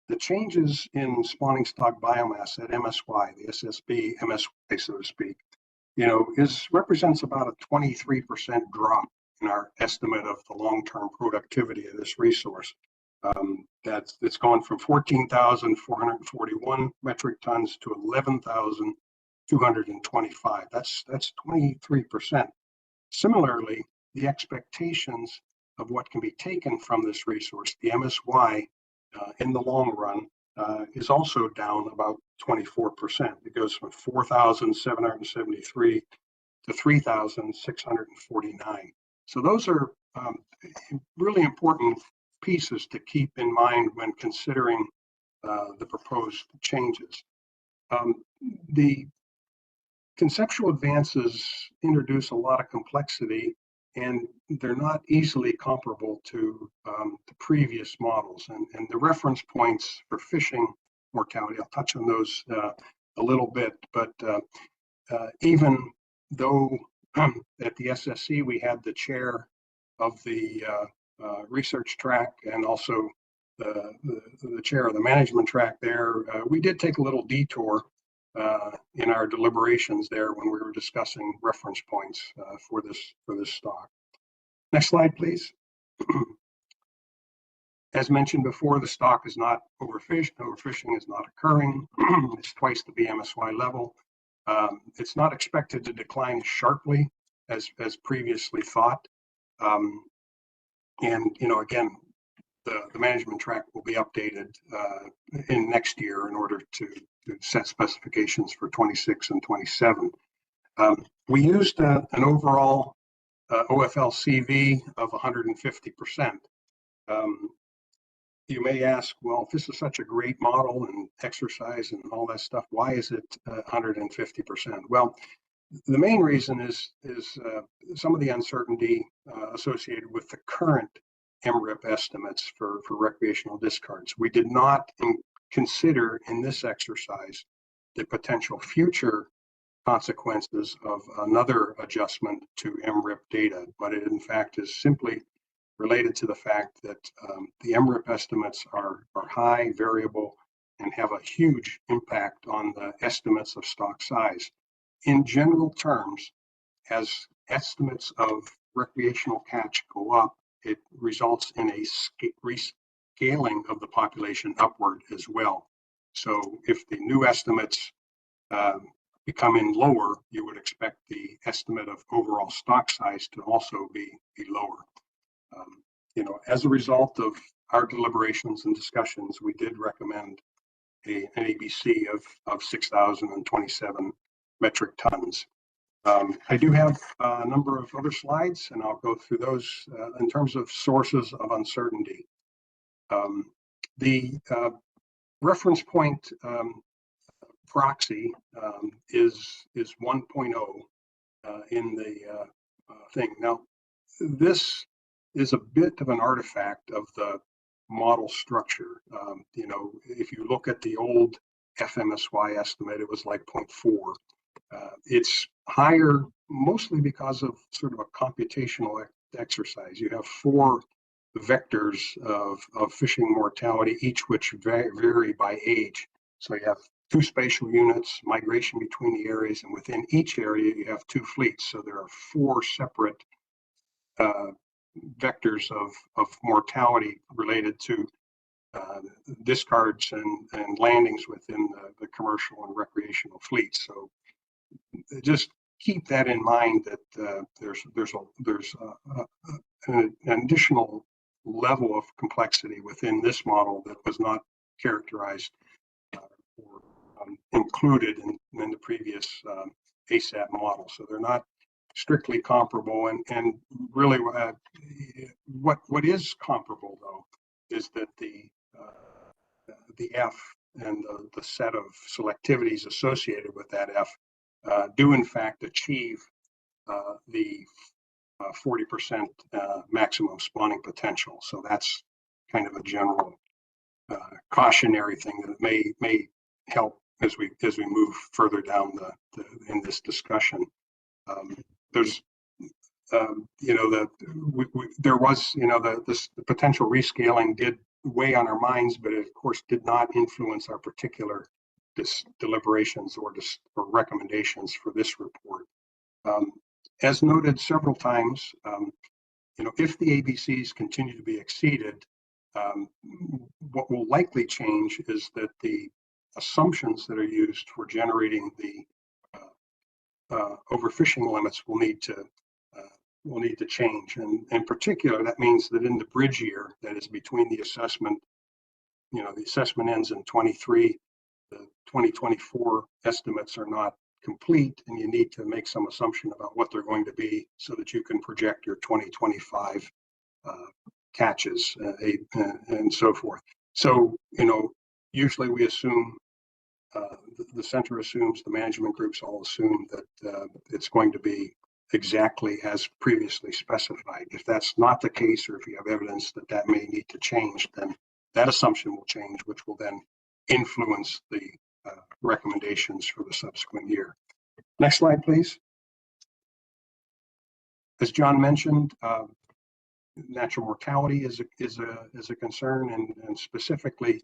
the changes in spawning stock biomass at MSY, the SSB MSY, so to speak, represents about a 23% drop in our estimate of the long-term productivity of this resource. It's gone from 14,441 metric tons to 11,225. That's 23%. Similarly, the expectations of what can be taken from this resource, the MSY, in the long run, is also down about 24%. It goes from 4,773 to 3,649. So those are really important pieces to keep in mind when considering the proposed changes. The conceptual advances introduce a lot of complexity, and they're not easily comparable to the previous models. And the reference points for fishing mortality, I'll touch on those a little bit, but even though at the SSC we had the chair of the research track and also the chair of the management track there, we did take a little detour in our deliberations there when we were discussing reference points for this stock. Next slide, please. As mentioned before, the stock is not overfished. Overfishing is not occurring. It's twice the BMSY level. It's not expected to decline sharply as previously thought. And again, the management track will be updated in next year in order to set specifications for 26 and 27. We used an overall OFL-CV of 150%. You may ask, well, if this is such a great model and exercise and all that stuff, why is it 150%? Well, the main reason is some of the uncertainty associated with the current MRIP estimates for recreational discards. We did not consider in this exercise the potential future consequences of another adjustment to MRIP data, but it in fact is simply related to the fact that the MRIP estimates are high, variable, and have a huge impact on the estimates of stock size. In general terms, as estimates of recreational catch go up, it results in a rescaling of the population upward as well. So if the new estimates become in lower, you would expect the estimate of overall stock size to also be lower. As a result of our deliberations and discussions, we did recommend an ABC of 6,027 metric tons. I do have a number of other slides, and I'll go through those in terms of sources of uncertainty. The reference point proxy is 1.0 in the thing. Now, this is a bit of an artifact of the model structure. If you look at the old FMSY estimate, it was like 0.4. It's higher mostly because of sort of a computational exercise. You have 4 vectors of fishing mortality, each which vary by age. So you have 2 spatial units, migration between the areas, and within each area you have 2 fleets. So there are 4 separate vectors of mortality related to discards and landings within the commercial and recreational fleets. So just keep that in mind, that there's an additional level of complexity within this model that was not characterized or included in the previous ASAP model. So they're not strictly comparable, and really what is comparable though is that the F and the set of selectivities associated with that F do in fact achieve the 40% maximum spawning potential. So that's kind of a general cautionary thing that may help as we move further down in this discussion. There's there was the potential rescaling did weigh on our minds, but it of course did not influence our particular deliberations or recommendations for this report. As noted several times, if the ABCs continue to be exceeded, what will likely change is that the assumptions that are used for generating the overfishing limits will need to will need to change. And in particular, that means that in the bridge year, that is between the assessment, the assessment ends in 23, the 2024 estimates are not complete, and you need to make some assumption about what they're going to be so that you can project your 2025 catches and so forth. So, usually we assume, the center assumes, the management groups all assume that it's going to be exactly as previously specified. If that's not the case, or if you have evidence that that may need to change, then that assumption will change, which will then influence the recommendations for the subsequent year. Next slide, please. As John mentioned, natural mortality is a concern, and specifically,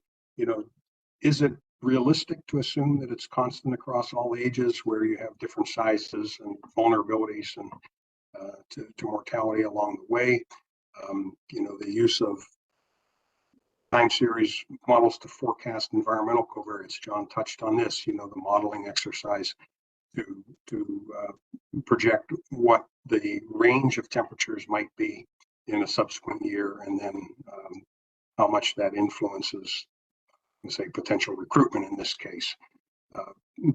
is it realistic to assume that it's constant across all ages, where you have different sizes and vulnerabilities and to mortality along the way? The use of time series models to forecast environmental covariates. John touched on this. The modeling exercise to project what the range of temperatures might be in a subsequent year, and then how much that influences, say, potential recruitment in this case.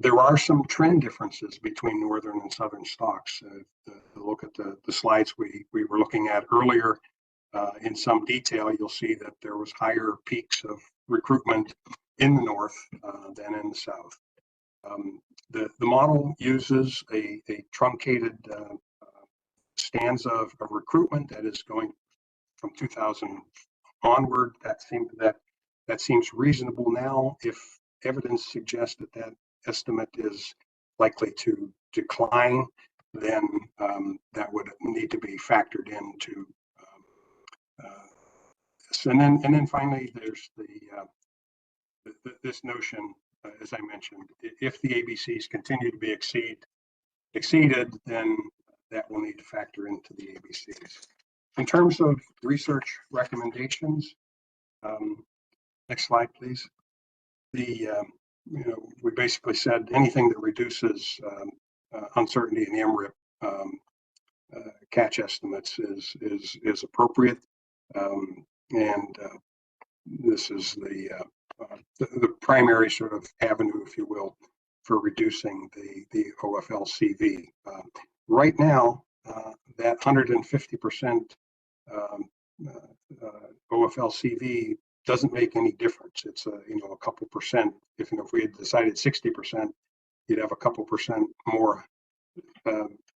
There are some trend differences between northern and southern stocks. Look at the slides we were looking at earlier. In some detail, you'll see that there was higher peaks of recruitment in the north than in the south. The model uses a truncated stanza of recruitment that is going from 2000 onward. That seems reasonable now. If evidence suggests that estimate is likely to decline, then that would need to be factored into this. And then finally, there's this notion, as I mentioned, if the ABCs continue to be exceeded, then that will need to factor into the ABCs. In terms of research recommendations, next slide, please. We basically said anything that reduces uncertainty in MRIP catch estimates is appropriate, and this is the primary sort of avenue, if you will, for reducing the OFLCV. Right now, that 150% OFLCV doesn't make any difference. It's a couple percent. If we had decided 60%, you'd have a couple percent more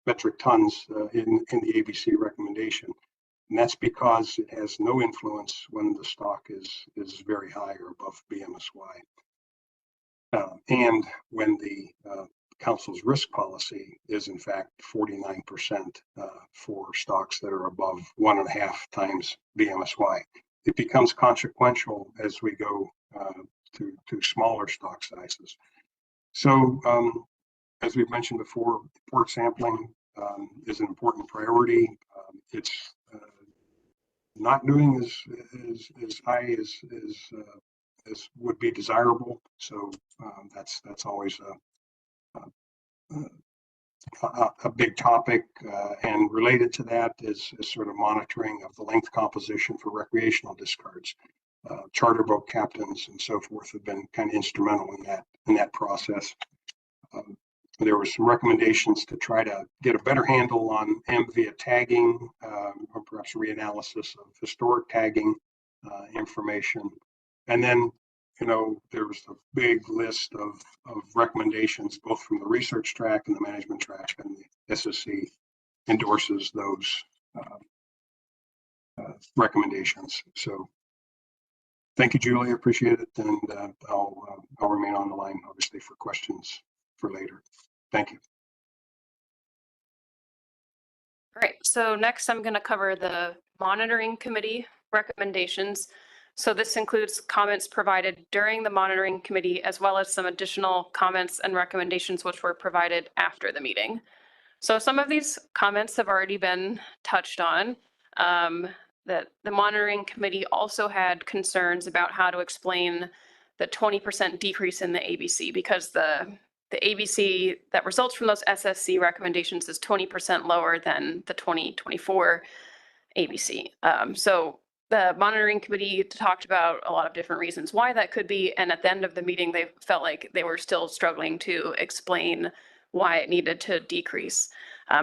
metric tons in the ABC recommendation. And that's because it has no influence when the stock is very high or above BMSY. And when the council's risk policy is in fact 49% for stocks that are above 1.5 times BMSY. It becomes consequential as we go to smaller stock sizes. So as we've mentioned before, port sampling is an important priority. It's not doing as high as would be desirable. So that's always a big topic, and related to that is sort of monitoring of the length composition for recreational discards. Charter boat captains and so forth have been kind of instrumental in that process. There were some recommendations to try to get a better handle on via tagging, or perhaps reanalysis of historic tagging information. And then, there was a big list of recommendations, both from the research track and the management track, and the SSC endorses those recommendations. So thank you, Julie. I appreciate it. And I'll remain on the line, obviously, for questions for later. Thank you.
All right, so next I'm going to cover the monitoring committee recommendations. So this includes comments provided during the monitoring committee, as well as some additional comments and recommendations which were provided after the meeting. So some of these comments have already been touched on. That the monitoring committee also had concerns about how to explain the 20% decrease in the ABC, because the the ABC that results from those SSC recommendations is 20% lower than the 2024 ABC. So the monitoring committee talked about a lot of different reasons why that could be. And at the end of the meeting, they felt like they were still struggling to explain why it needed to decrease.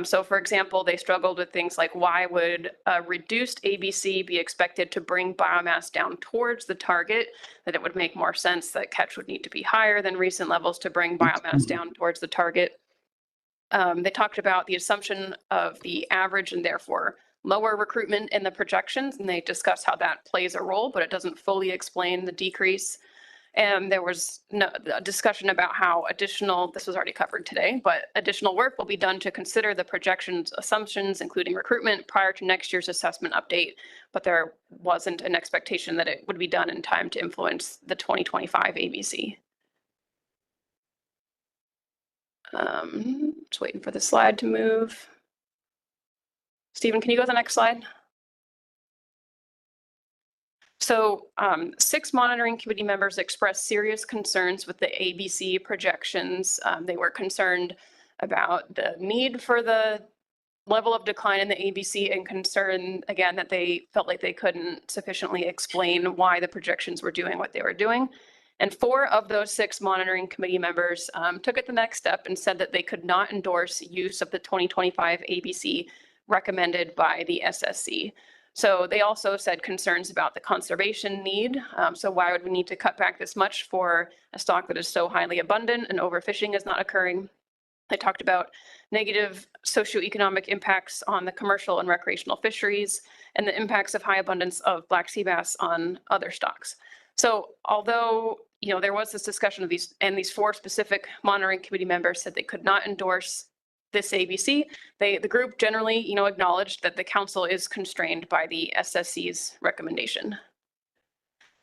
So for example, they struggled with things like why would a reduced ABC be expected to bring biomass down towards the target, that it would make more sense that catch would need to be higher than recent levels to bring biomass down towards the target. They talked about the assumption of the average and therefore lower recruitment in the projections, and they discuss how that plays a role, but it doesn't fully explain the decrease. And there was no discussion about how additional, this was already covered today, but additional work will be done to consider the projections assumptions, including recruitment, prior to next year's assessment update. But there wasn't an expectation that it would be done in time to influence the 2025 ABC. Just waiting for the slide to move. Stephen, can you go to the next slide? So 6 monitoring committee members expressed serious concerns with the ABC projections. They were concerned about the need for the level of decline in the ABC and concern, again, that they felt like they couldn't sufficiently explain why the projections were doing what they were doing. And 4 of those 6 monitoring committee members took it the next step and said that they could not endorse use of the 2025 ABC recommended by the SSC. So they also said concerns about the conservation need. So why would we need to cut back this much for a stock that is so highly abundant and overfishing is not occurring? They talked about negative socioeconomic impacts on the commercial and recreational fisheries and the impacts of high abundance of black sea bass on other stocks. So although there was this discussion of these, and these 4 specific monitoring committee members said they could not endorse this ABC, the group generally, acknowledged that the council is constrained by the SSC's recommendation.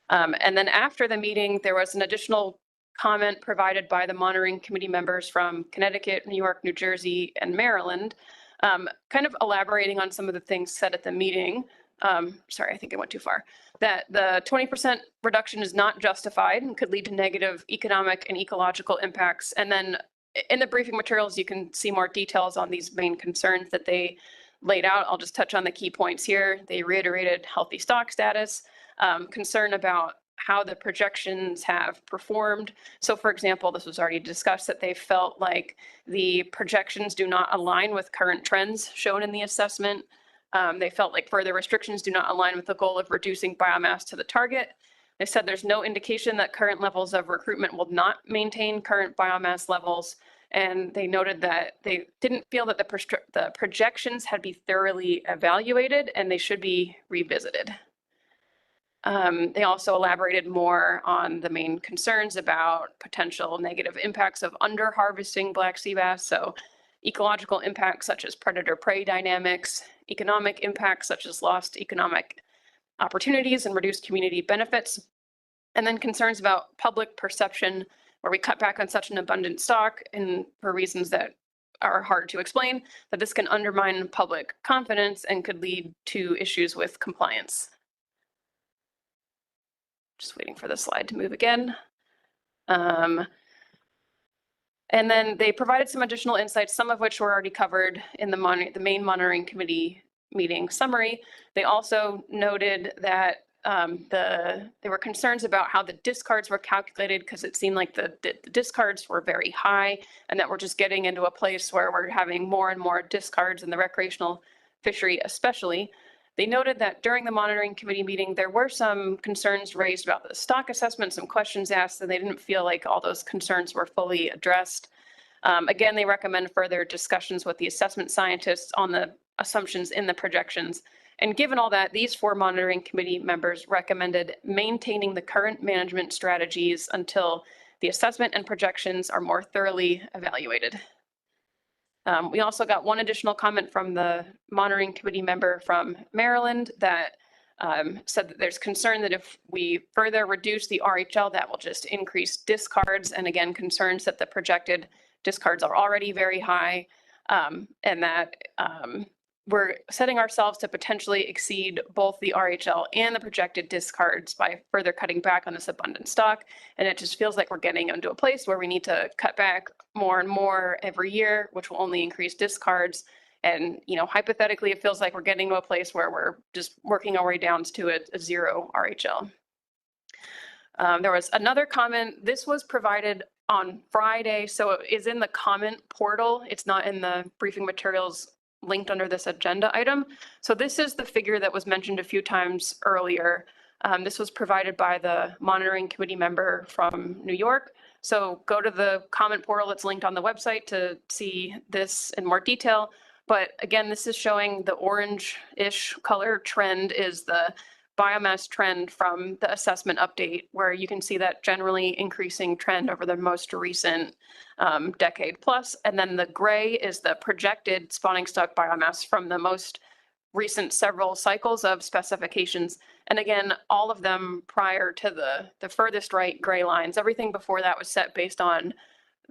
And then after the meeting, there was an additional comment provided by the monitoring committee members from Connecticut, New York, New Jersey, and Maryland, kind of elaborating on some of the things said at the meeting. Sorry, I think I went too far. That the 20% reduction is not justified and could lead to negative economic and ecological impacts. And then in the briefing materials, you can see more details on these main concerns that they laid out. I'll just touch on the key points here. They reiterated healthy stock status, concern about how the projections have performed. So for example, this was already discussed that they felt like the projections do not align with current trends shown in the assessment. They felt like further restrictions do not align with the goal of reducing biomass to the target. They said there's no indication that current levels of recruitment will not maintain current biomass levels. And they noted that they didn't feel that the projections had been thoroughly evaluated and they should be revisited. They also elaborated more on the main concerns about potential negative impacts of under-harvesting black sea bass. So ecological impacts such as predator-prey dynamics, economic impacts such as lost economic opportunities and reduced community benefits, and then concerns about public perception where we cut back on such an abundant stock and for reasons that are hard to explain, that this can undermine public confidence and could lead to issues with compliance. Just waiting for the slide to move again. And then they provided some additional insights, some of which were already covered in the main monitoring committee meeting summary. They also noted that there were concerns about how the discards were calculated because it seemed like the discards were very high and that we're just getting into a place where we're having more and more discards in the recreational fishery especially. They noted that during the monitoring committee meeting, there were some concerns raised about the stock assessment, some questions asked, and they didn't feel like all those concerns were fully addressed. Again, they recommend further discussions with the assessment scientists on the assumptions in the projections. And given all that, these 4 monitoring committee members recommended maintaining the current management strategies until the assessment and projections are more thoroughly evaluated. We also got one additional comment from the monitoring committee member from Maryland that said that there's concern that if we further reduce the RHL, that will just increase discards. And again, concerns that the projected discards are already very high and that we're setting ourselves to potentially exceed both the RHL and the projected discards by further cutting back on this abundant stock. And it just feels like we're getting into a place where we need to cut back more and more every year, which will only increase discards. And, you know, hypothetically, it feels like we're getting to a place where we're just working our way down to a zero RHL. There was another comment. This was provided on Friday, so it is in the comment portal. It's not in the briefing materials linked under this agenda item. So this is the figure that was mentioned a few times earlier. This was provided by the monitoring committee member from New York. So go to the comment portal that's linked on the website to see this in more detail. But again, this is showing the orange-ish color trend is the biomass trend from the assessment update, where you can see that generally increasing trend over the most recent decade plus. And then the gray is the projected spawning stock biomass from the most recent several cycles of specifications. And again, all of them prior to the furthest right gray lines. Everything before that was set based on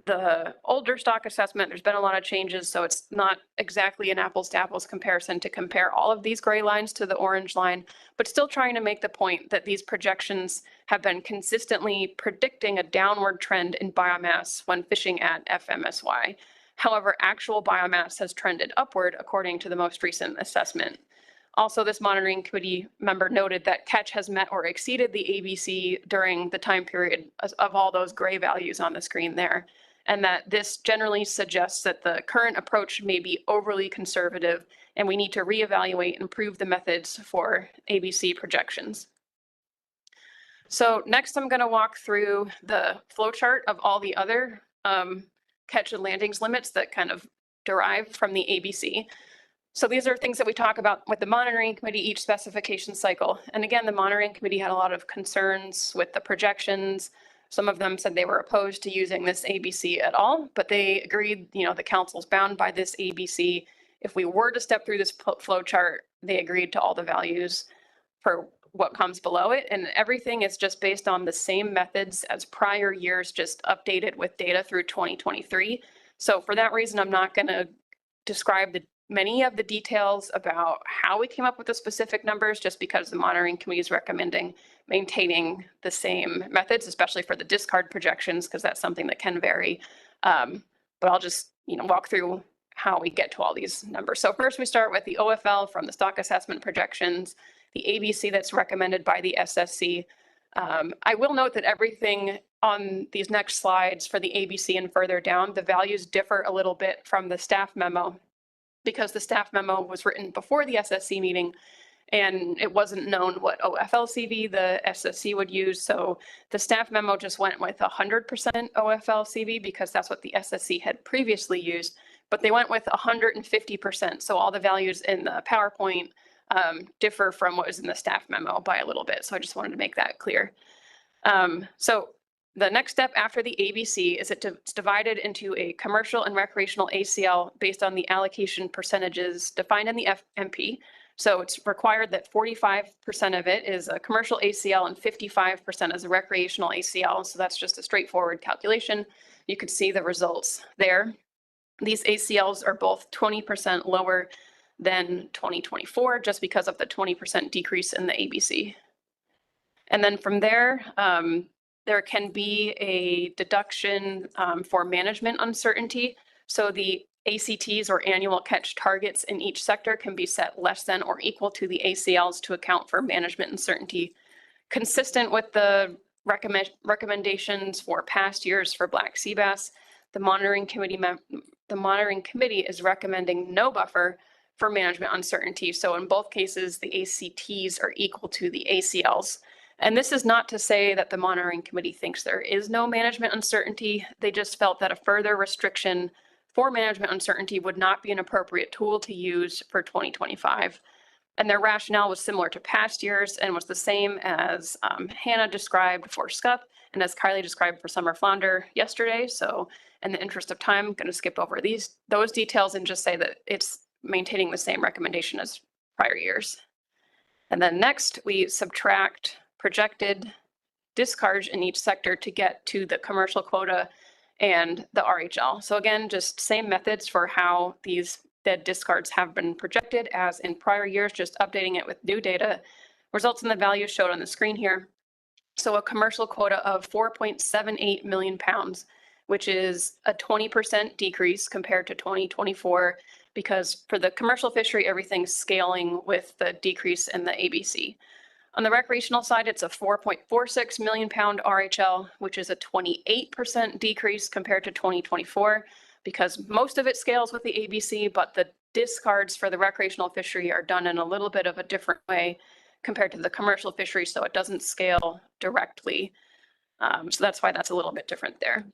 the older stock assessment. There's been a lot of changes, so it's not exactly an apples to apples comparison to compare all of these gray lines to the orange line, but still trying to make the point that these projections have been consistently predicting a downward trend in biomass when fishing at FMSY. However, actual biomass has trended upward according to the most recent assessment. Also, this monitoring committee member noted that catch has met or exceeded the ABC during the time period of all those gray values on the screen there, and that this generally suggests that the current approach may be overly conservative and we need to reevaluate and improve the methods for ABC projections. So next I'm going to walk through the flowchart of all the other catch and landings limits that kind of derive from the ABC. So these are things that we talk about with the monitoring committee each specification cycle. And again, the monitoring committee had a lot of concerns with the projections. Some of them said they were opposed to using this ABC at all, but they agreed, you know, the council's bound by this ABC. If we were to step through this flow chart, they agreed to all the values for what comes below it. And everything is just based on the same methods as prior years, just updated with data through 2023. So for that reason, I'm not going to describe many of the details about how we came up with the specific numbers, just because the monitoring committee is recommending maintaining the same methods, especially for the discard projections, because that's something that can vary. But I'll just, you know, walk through how we get to all these numbers. So first we start with the OFL from the stock assessment projections, the ABC that's recommended by the SSC. I will note that everything on these next slides for the ABC and further down, the values differ a little bit from the staff memo, because the staff memo was written before the SSC meeting and it wasn't known what OFLCV the SSC would use. So the staff memo just went with 100% OFLCV because that's what the SSC had previously used, but they went with 150%. So all the values in the PowerPoint differ from what was in the staff memo by a little bit. So I just wanted to make that clear. So the next step after the ABC is it's divided into a commercial and recreational ACL based on the allocation percentages defined in the FMP. So it's required that 45% of it is a commercial ACL and 55% is a recreational ACL. So that's just a straightforward calculation. You can see the results there. These ACLs are both 20% lower than 2024, just because of the 20% decrease in the ABC. And then from there, there can be a deduction for management uncertainty. So the ACTs, or annual catch targets, in each sector can be set less than or equal to the ACLs to account for management uncertainty, consistent with the recommendations for past years for black sea bass. The monitoring committee is recommending no buffer for management uncertainty. So in both cases, the ACTs are equal to the ACLs. And this is not to say that the monitoring committee thinks there is no management uncertainty. They just felt that a further restriction for management uncertainty would not be an appropriate tool to use for 2025. And their rationale was similar to past years and was the same as Hannah described for Scup and as Kylie described for summer flounder yesterday. So in the interest of time, I'm going to skip over those details and just say that it's maintaining the same recommendation as prior years. And then next, we subtract projected discards in each sector to get to the commercial quota and the RHL. So again, just same methods for how these The discards have been projected as in prior years, just updating it with new data results in the values showed on the screen here. So a commercial quota of 4.78 million pounds, which is a 20% decrease compared to 2024, because for the commercial fishery, everything's scaling with the decrease in the ABC. On the recreational side, it's a 4.46 million pound RHL, which is a 28% decrease compared to 2024, because most of it scales with the ABC, but the discards for the recreational fishery are done in a little bit of a different way compared to the commercial fishery, so it doesn't scale directly. So that's why that's a little bit different there.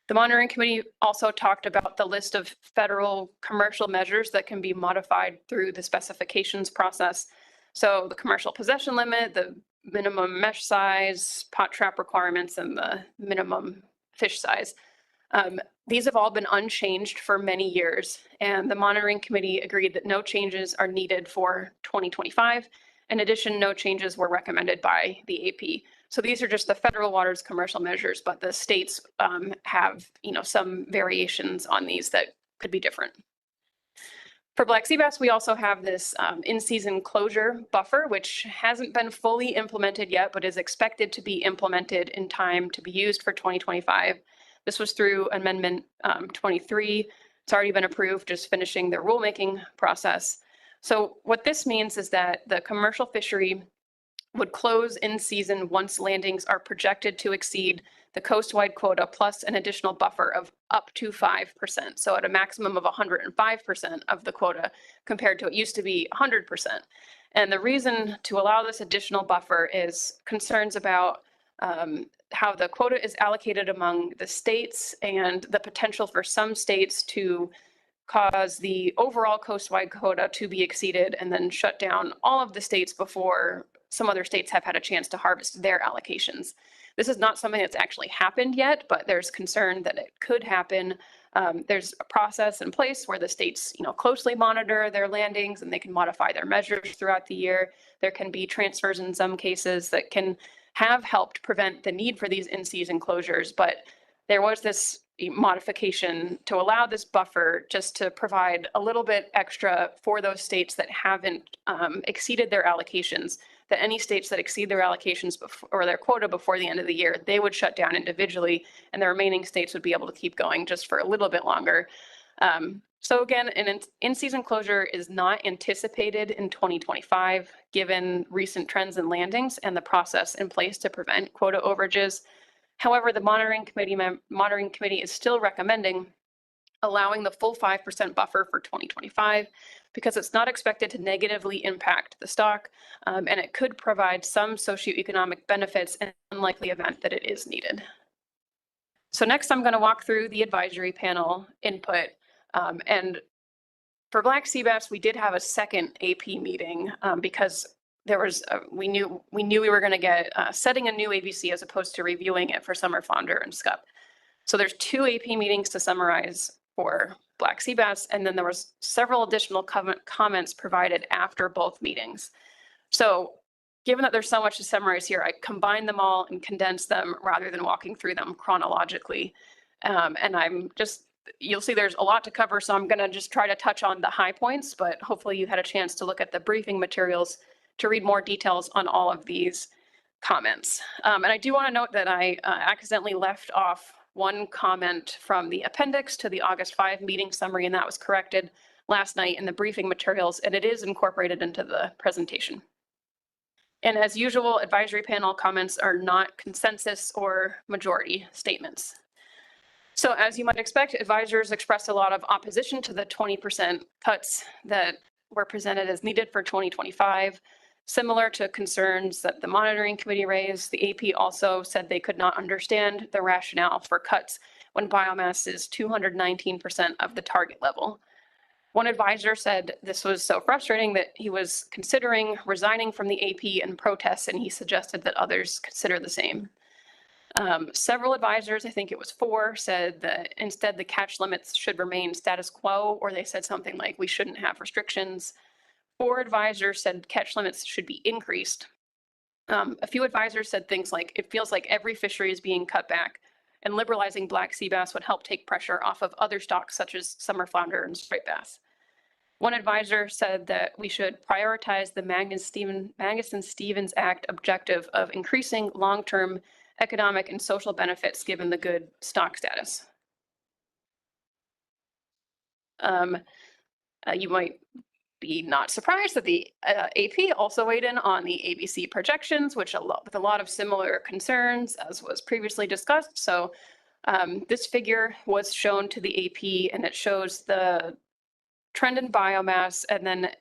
The monitoring committee also talked about the list of federal commercial measures that can be modified through the specifications process. So the commercial possession limit, the minimum mesh size, pot trap requirements, and the minimum fish size. These have all been unchanged for many years, and the monitoring committee agreed that no changes are needed for 2025. In addition, no changes were recommended by the AP. So these are just the federal waters commercial measures, but the states have, some variations on these that could be different. For black sea bass, we also have this in-season closure buffer, which hasn't been fully implemented yet, but is expected to be implemented in time to be used for 2025. This was through Amendment 23. It's already been approved, just finishing the rulemaking process. So what this means is that the commercial fishery would close in season once landings are projected to exceed the coast-wide quota plus an additional buffer of up to 5%. So at a maximum of 105% of the quota, compared to it used to be 100%. And the reason to allow this additional buffer is concerns about how the quota is allocated among the states and the potential for some states to cause the overall coast-wide quota to be exceeded and then shut down all of the states before some other states have had a chance to harvest their allocations. This is not something that's actually happened yet, but there's concern that it could happen. There's a process in place where the states, closely monitor their landings and they can modify their measures throughout the year. There can be transfers in some cases that can have helped prevent the need for these in-season closures, but there was this modification to allow this buffer just to provide a little bit extra for those states that haven't exceeded their allocations, that any states that exceed their allocations or their quota before the end of the year, they would shut down individually, and the remaining states would be able to keep going just for a little bit longer. So again, an in-season closure is not anticipated in 2025, given recent trends in landings and the process in place to prevent quota overages. However, the monitoring committee is still recommending allowing the full 5% buffer for 2025 because it's not expected to negatively impact the stock, and it could provide some socioeconomic benefits in the unlikely event that it is needed. So next, I'm going to walk through the advisory panel input. And for black sea bass, we did have a second AP meeting because there was we knew we were going to get setting a new ABC as opposed to reviewing it for summer flounder and scup. So there's 2 AP meetings to summarize for black sea bass, and then there was several additional comments provided after both meetings. So given that there's so much to summarize here, I combined them all and condensed them rather than walking through them chronologically. And you'll see there's a lot to cover, so I'm going to just try to touch on the high points, but hopefully you had a chance to look at the briefing materials to read more details on all of these comments. And I do want to note that I accidentally left off one comment from the appendix to the August 5 meeting summary, and that was corrected last night in the briefing materials, and it is incorporated into the presentation. And as usual, advisory panel comments are not consensus or majority statements. So as you might expect, advisors expressed a lot of opposition to the 20% cuts that were presented as needed for 2025. Similar to concerns that the monitoring committee raised, the AP also said they could not understand the rationale for cuts when biomass is 219% of the target level. One advisor said this was so frustrating that he was considering resigning from the AP in protest, and he suggested that others consider the same. Several advisors, I think it was 4, said that instead the catch limits should remain status quo, or they said something like we shouldn't have restrictions. 4 advisors said catch limits should be increased. A few advisors said things like, it feels like every fishery is being cut back. and liberalizing black sea bass would help take pressure off of other stocks such as summer flounder and striped bass. One advisor said that we should prioritize the Magnuson-Stevens Act objective of increasing long-term economic and social benefits given the good stock status. You might be not surprised that the AP also weighed in on the ABC projections, with a lot of similar concerns as was previously discussed. So this figure was shown to the AP, and it shows the trend in biomass, and then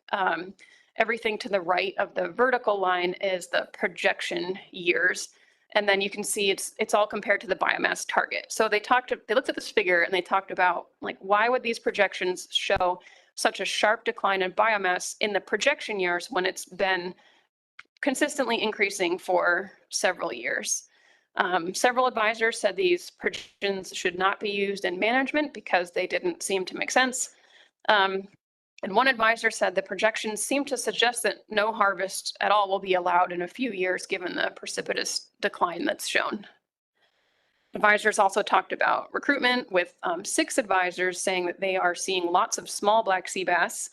everything to the right of the vertical line is the projection years. And then you can see it's all compared to the biomass target. So they looked at this figure and they talked about, like, why would these projections show such a sharp decline in biomass in the projection years when it's been consistently increasing for several years. Several advisors said these projections should not be used in management because they didn't seem to make sense. And one advisor said the projections seem to suggest that no harvest at all will be allowed in a few years given the precipitous decline that's shown. Advisors also talked about recruitment, with 6 advisors saying that they are seeing lots of small black sea bass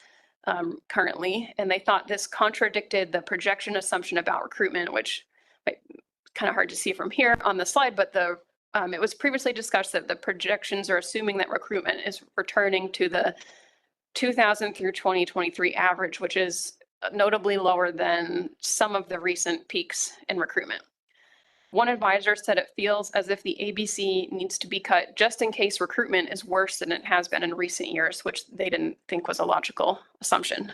currently, and they thought this contradicted the projection assumption about recruitment, which kind of hard to see from here on the slide, but it was previously discussed that the projections are assuming that recruitment is returning to the 2000 through 2023 average, which is notably lower than some of the recent peaks in recruitment. One advisor said it feels as if the ABC needs to be cut just in case recruitment is worse than it has been in recent years, which they didn't think was a logical assumption.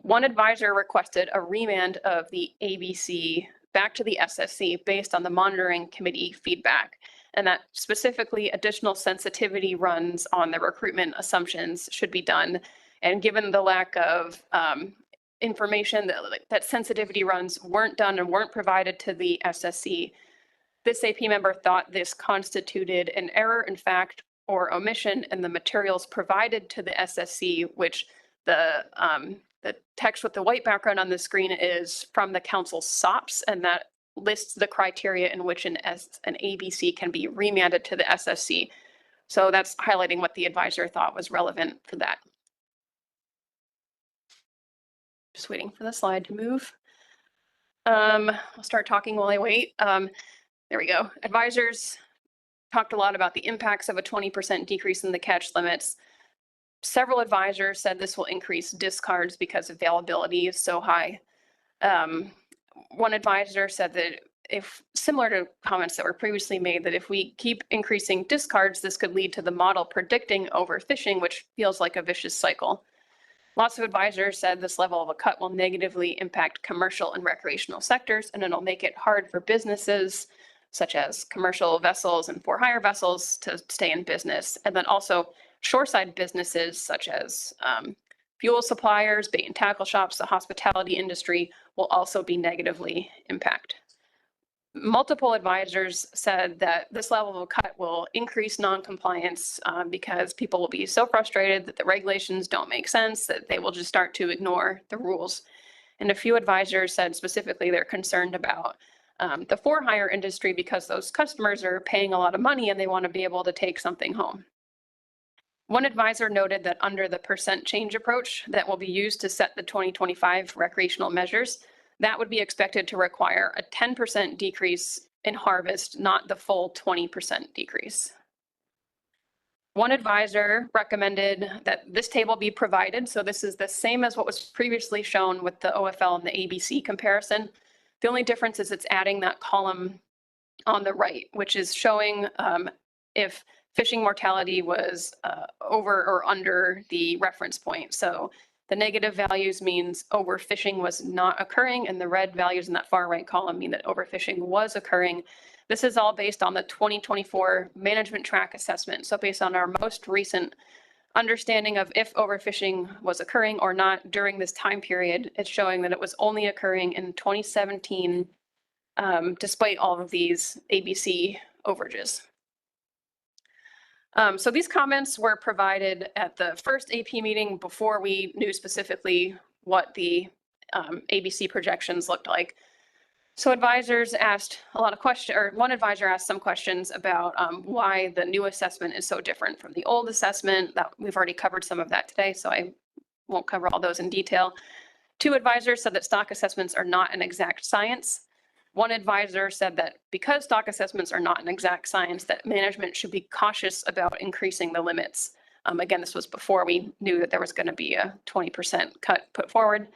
One advisor requested a remand of the ABC back to the SSC based on the monitoring committee feedback, and that specifically additional sensitivity runs on the recruitment assumptions should be done. And given the lack of information that sensitivity runs weren't done and weren't provided to the SSC, this AP member thought this constituted an error in fact or omission in the materials provided to the SSC, which the text with the white background on the screen is from the council's SOPs, and that lists the criteria in which an ABC can be remanded to the SSC. So that's highlighting what the advisor thought was relevant for that. Just waiting for the slide to move. I'll start talking while I wait. There we go. Advisors talked a lot about the impacts of a 20% decrease in the catch limits. Several advisors said this will increase discards because availability is so high. One advisor said that if, similar to comments that were previously made, that if we keep increasing discards, this could lead to the model predicting overfishing, which feels like a vicious cycle. Lots of advisors said this level of a cut will negatively impact commercial and recreational sectors, and it'll make it hard for businesses such as commercial vessels and for-hire vessels to stay in business. And then also shoreside businesses such as fuel suppliers, bait and tackle shops, the hospitality industry will also be negatively impacted. Multiple advisors said that this level of a cut will increase non-compliance because people will be so frustrated that the regulations don't make sense that they will just start to ignore the rules. And a few advisors said specifically they're concerned about the for-hire industry because those customers are paying a lot of money and they want to be able to take something home. One advisor noted that under the percent change approach that will be used to set the 2025 recreational measures, that would be expected to require a 10% decrease in harvest, not the full 20% decrease. One advisor recommended that this table be provided. So this is the same as what was previously shown with the OFL and the ABC comparison. The only difference is it's adding that column on the right, which is showing if fishing mortality was over or under the reference point. So the negative values means overfishing was not occurring, and the red values in that far right column mean that overfishing was occurring. This is all based on the 2024 management track assessment. So based on our most recent understanding of if overfishing was occurring or not during this time period, it's showing that it was only occurring in 2017, despite all of these ABC overages. So these comments were provided at the first AP meeting before we knew specifically what the ABC projections looked like. So advisors asked a lot of questions, or one advisor asked some questions about why the new assessment is so different from the old assessment. That we've already covered some of that today, so I won't cover all those in detail. 2 advisors said that stock assessments are not an exact science. 1 advisor said that because stock assessments are not an exact science, that management should be cautious about increasing the limits. Again, this was before we knew that there was going to be a 20% cut put forward.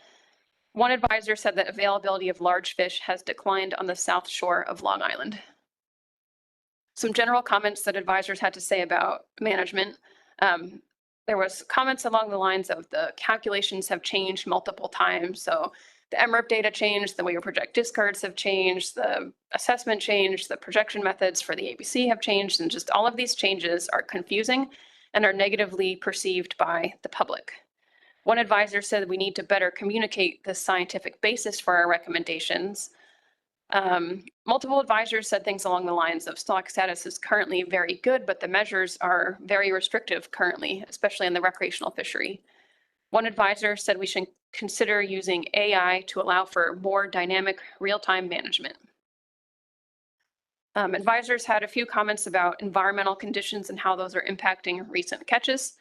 1 advisor said that availability of large fish has declined on the south shore of Long Island. Some general comments that advisors had to say about management. There was comments along the lines of the calculations have changed multiple times. So the MRIP data changed, the way we project discards have changed, the assessment changed, the projection methods for the ABC have changed, and just all of these changes are confusing and are negatively perceived by the public. 1 advisor said we need to better communicate the scientific basis for our recommendations. Multiple advisors said things along the lines of stock status is currently very good, but the measures are very restrictive currently, especially in the recreational fishery. 1 advisor said we should consider using AI to allow for more dynamic real-time management. Advisors had a few comments about environmental conditions and how those are impacting recent catches.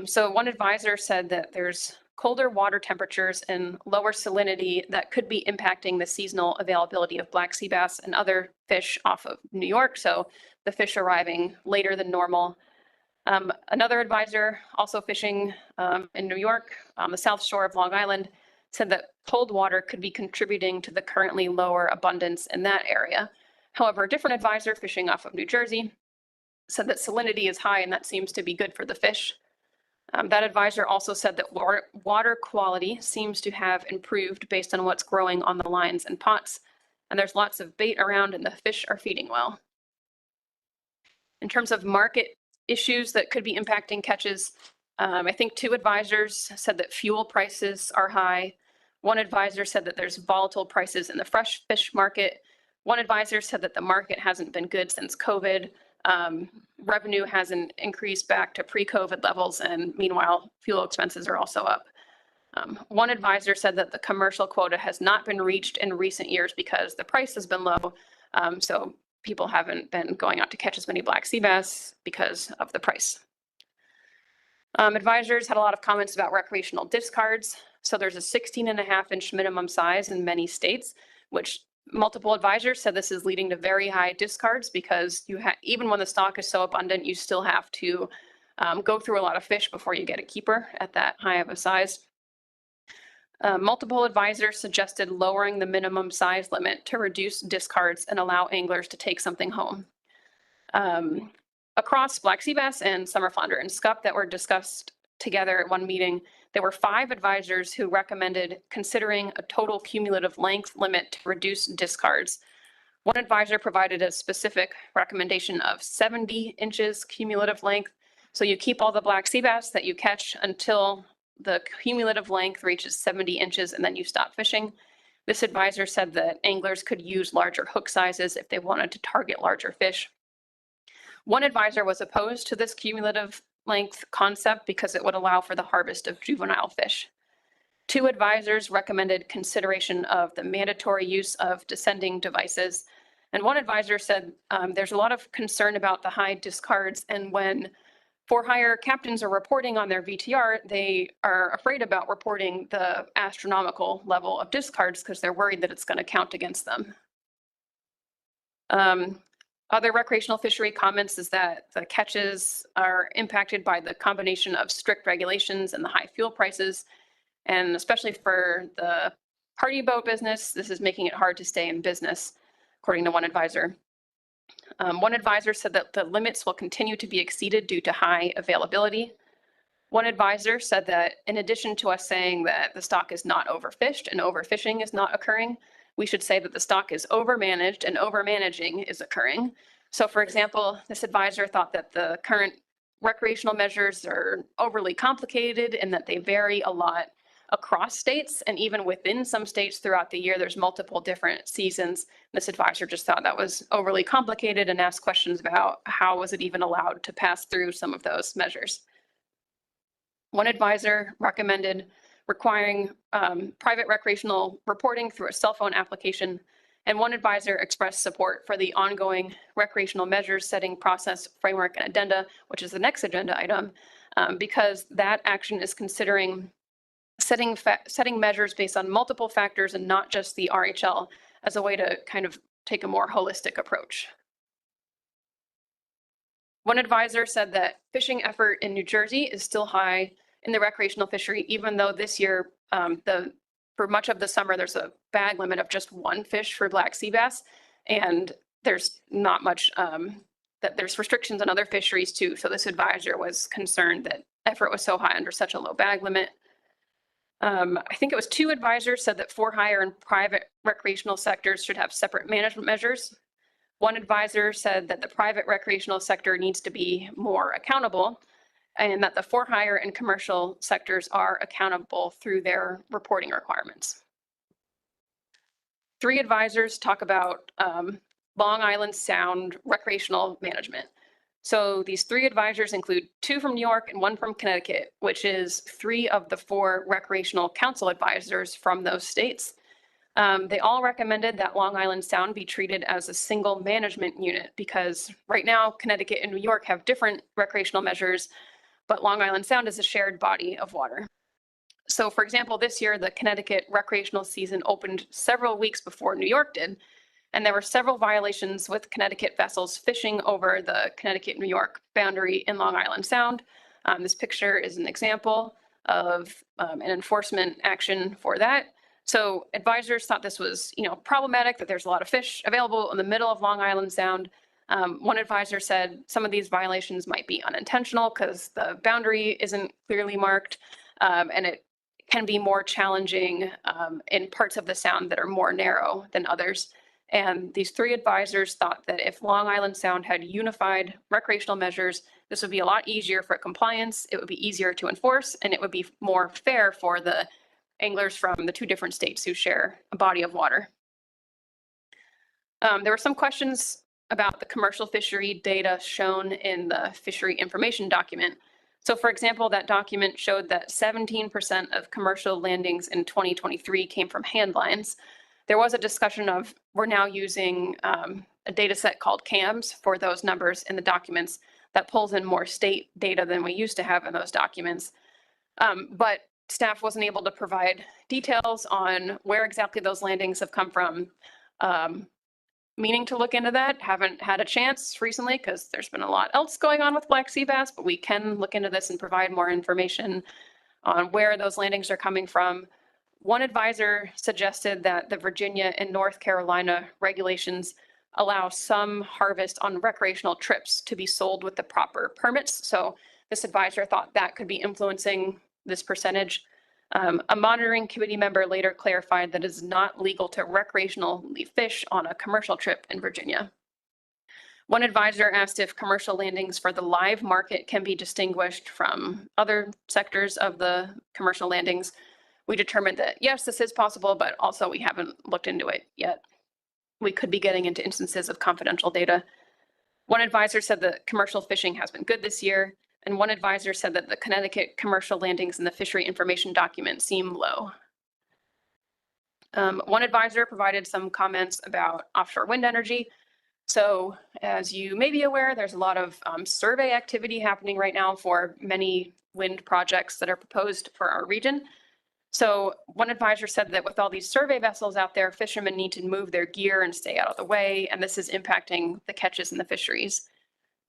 So 1 advisor said that there's colder water temperatures and lower salinity that could be impacting the seasonal availability of black sea bass and other fish off of New York. So the fish arriving later than normal. Another advisor, also fishing in New York on the south shore of Long Island, said that cold water could be contributing to the currently lower abundance in that area. However, a different advisor fishing off of New Jersey said that salinity is high and that seems to be good for the fish. That advisor also said that water quality seems to have improved based on what's growing on the lines and pots, and there's lots of bait around and the fish are feeding well. In terms of market issues that could be impacting catches, I think 2 advisors said that fuel prices are high. 1 advisor said that there's volatile prices in the fresh fish market. 1 advisor said that the market hasn't been good since COVID. Revenue hasn't increased back to pre-COVID levels, and meanwhile, fuel expenses are also up. 1 advisor said that the commercial quota has not been reached in recent years because the price has been low. So people haven't been going out to catch as many black sea bass because of the price. Advisors had a lot of comments about recreational discards. So there's a 16.5-inch minimum size in many states, which multiple advisors said this is leading to very high discards because even when the stock is so abundant, you still have to go through a lot of fish before you get a keeper at that high of a size. Multiple advisors suggested lowering the minimum size limit to reduce discards and allow anglers to take something home. Across black sea bass and summer flounder and scup that were discussed together at one meeting, there were 5 advisors who recommended considering a total cumulative length limit to reduce discards. 1 advisor provided a specific recommendation of 70 inches cumulative length. So you keep all the black sea bass that you catch until the cumulative length reaches 70 inches and then you stop fishing. This advisor said that anglers could use larger hook sizes if they wanted to target larger fish. 1 advisor was opposed to this cumulative length concept because it would allow for the harvest of juvenile fish. 2 advisors recommended consideration of the mandatory use of descending devices. And 1 advisor said there's a lot of concern about the high discards, and when for-hire captains are reporting on their VTR, they are afraid about reporting the astronomical level of discards because they're worried that it's going to count against them. Other recreational fishery comments is that the catches are impacted by the combination of strict regulations and the high fuel prices. And especially for the party boat business, this is making it hard to stay in business, according to 1 advisor. 1 advisor said that the limits will continue to be exceeded due to high availability. 1 advisor said that in addition to us saying that the stock is not overfished and overfishing is not occurring, we should say that the stock is overmanaged and overmanaging is occurring. So for example, this advisor thought that the current recreational measures are overly complicated and that they vary a lot across states, and even within some states throughout the year, there's multiple different seasons. This advisor just thought that was overly complicated and asked questions about how was it even allowed to pass through some of those measures. 1 advisor recommended requiring private recreational reporting through a cell phone application. And one advisor expressed support for the ongoing recreational measures setting process, framework, and addenda, which is the next agenda item, because that action is considering setting measures based on multiple factors and not just the RHL as a way to kind of take a more holistic approach. One advisor said that fishing effort in New Jersey is still high in the recreational fishery, even though this year, for much of the summer, there's a bag limit of just one fish for black sea bass, and there's not much, that there's restrictions on other fisheries too. So this advisor was concerned that effort was so high under such a low bag limit. I think it was 2 advisors said that for-hire and private recreational sectors should have separate management measures. One advisor said that the private recreational sector needs to be more accountable, and that the for-hire and commercial sectors are accountable through their reporting requirements. 3 advisors talk about Long Island Sound recreational management. So these 3 advisors include 2 from New York and 1 from Connecticut, which is 3 of the 4 recreational council advisors from those states. They all recommended that Long Island Sound be treated as a single management unit because right now Connecticut and New York have different recreational measures, but Long Island Sound is a shared body of water. So for example, this year, the Connecticut recreational season opened several weeks before New York did, and there were several violations with Connecticut vessels fishing over the Connecticut-New York boundary in Long Island Sound. This picture is an example of an enforcement action for that. So advisors thought this was, problematic, that there's a lot of fish available in the middle of Long Island Sound. One advisor said some of these violations might be unintentional because the boundary isn't clearly marked, and it can be more challenging in parts of the sound that are more narrow than others. And these 3 advisors thought that if Long Island Sound had unified recreational measures, this would be a lot easier for compliance, it would be easier to enforce, and it would be more fair for the anglers from the 2 different states who share a body of water. There were some questions about the commercial fishery data shown in the fishery information document. So for example, that document showed that 17% of commercial landings in 2023 came from hand lines. There was a discussion of we're now using a data set called CAMS for those numbers in the documents that pulls in more state data than we used to have in those documents. But staff wasn't able to provide details on where exactly those landings have come from. Meaning to look into that, haven't had a chance recently because there's been a lot else going on with black sea bass, but we can look into this and provide more information on where those landings are coming from. One advisor suggested that the Virginia and North Carolina regulations allow some harvest on recreational trips to be sold with the proper permits. So this advisor thought that could be influencing this percentage. A monitoring committee member later clarified that it is not legal to recreationally fish on a commercial trip in Virginia. One advisor asked if commercial landings for the live market can be distinguished from other sectors of the commercial landings. We determined that yes, this is possible, but also we haven't looked into it yet. We could be getting into instances of confidential data. One advisor said that commercial fishing has been good this year. And one advisor said that the Connecticut commercial landings in the fishery information document seem low. One advisor provided some comments about offshore wind energy. So as you may be aware, there's a lot of survey activity happening right now for many wind projects that are proposed for our region. So one advisor said that with all these survey vessels out there, fishermen need to move their gear and stay out of the way, and this is impacting the catches in the fisheries.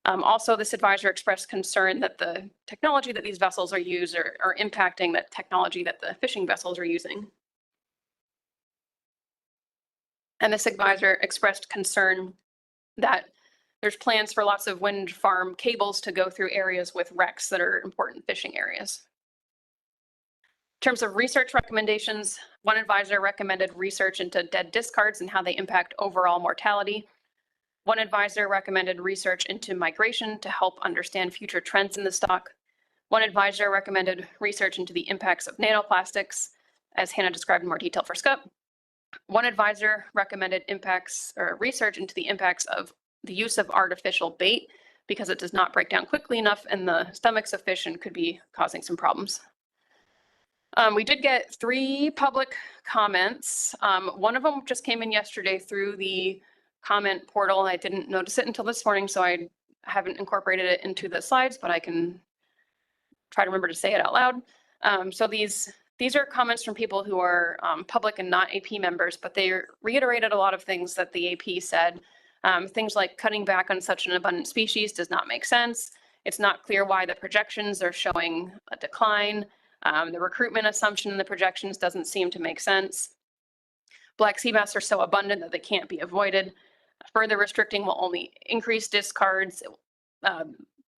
Also, this advisor expressed concern that the technology that these vessels are used are impacting the technology that the fishing vessels are using. And this advisor expressed concern that there's plans for lots of wind farm cables to go through areas with wrecks that are important fishing areas. In terms of research recommendations, one advisor recommended research into dead discards and how they impact overall mortality. One advisor recommended research into migration to help understand future trends in the stock. One advisor recommended research into the impacts of nanoplastics, as Hannah described in more detail for Scup. One advisor recommended research into the impacts of the use of artificial bait because it does not break down quickly enough in the stomachs of fish and could be causing some problems. We did get 3 public comments. One of them just came in yesterday through the comment portal. I didn't notice it until this morning, so I haven't incorporated it into the slides, but I can try to remember to say it out loud. So these are comments from people who are public and not AP members, but they reiterated a lot of things that the AP said. Things like cutting back on such an abundant species does not make sense. It's not clear why the projections are showing a decline. The recruitment assumption in the projections doesn't seem to make sense. Black sea bass are so abundant that they can't be avoided. Further restricting will only increase discards.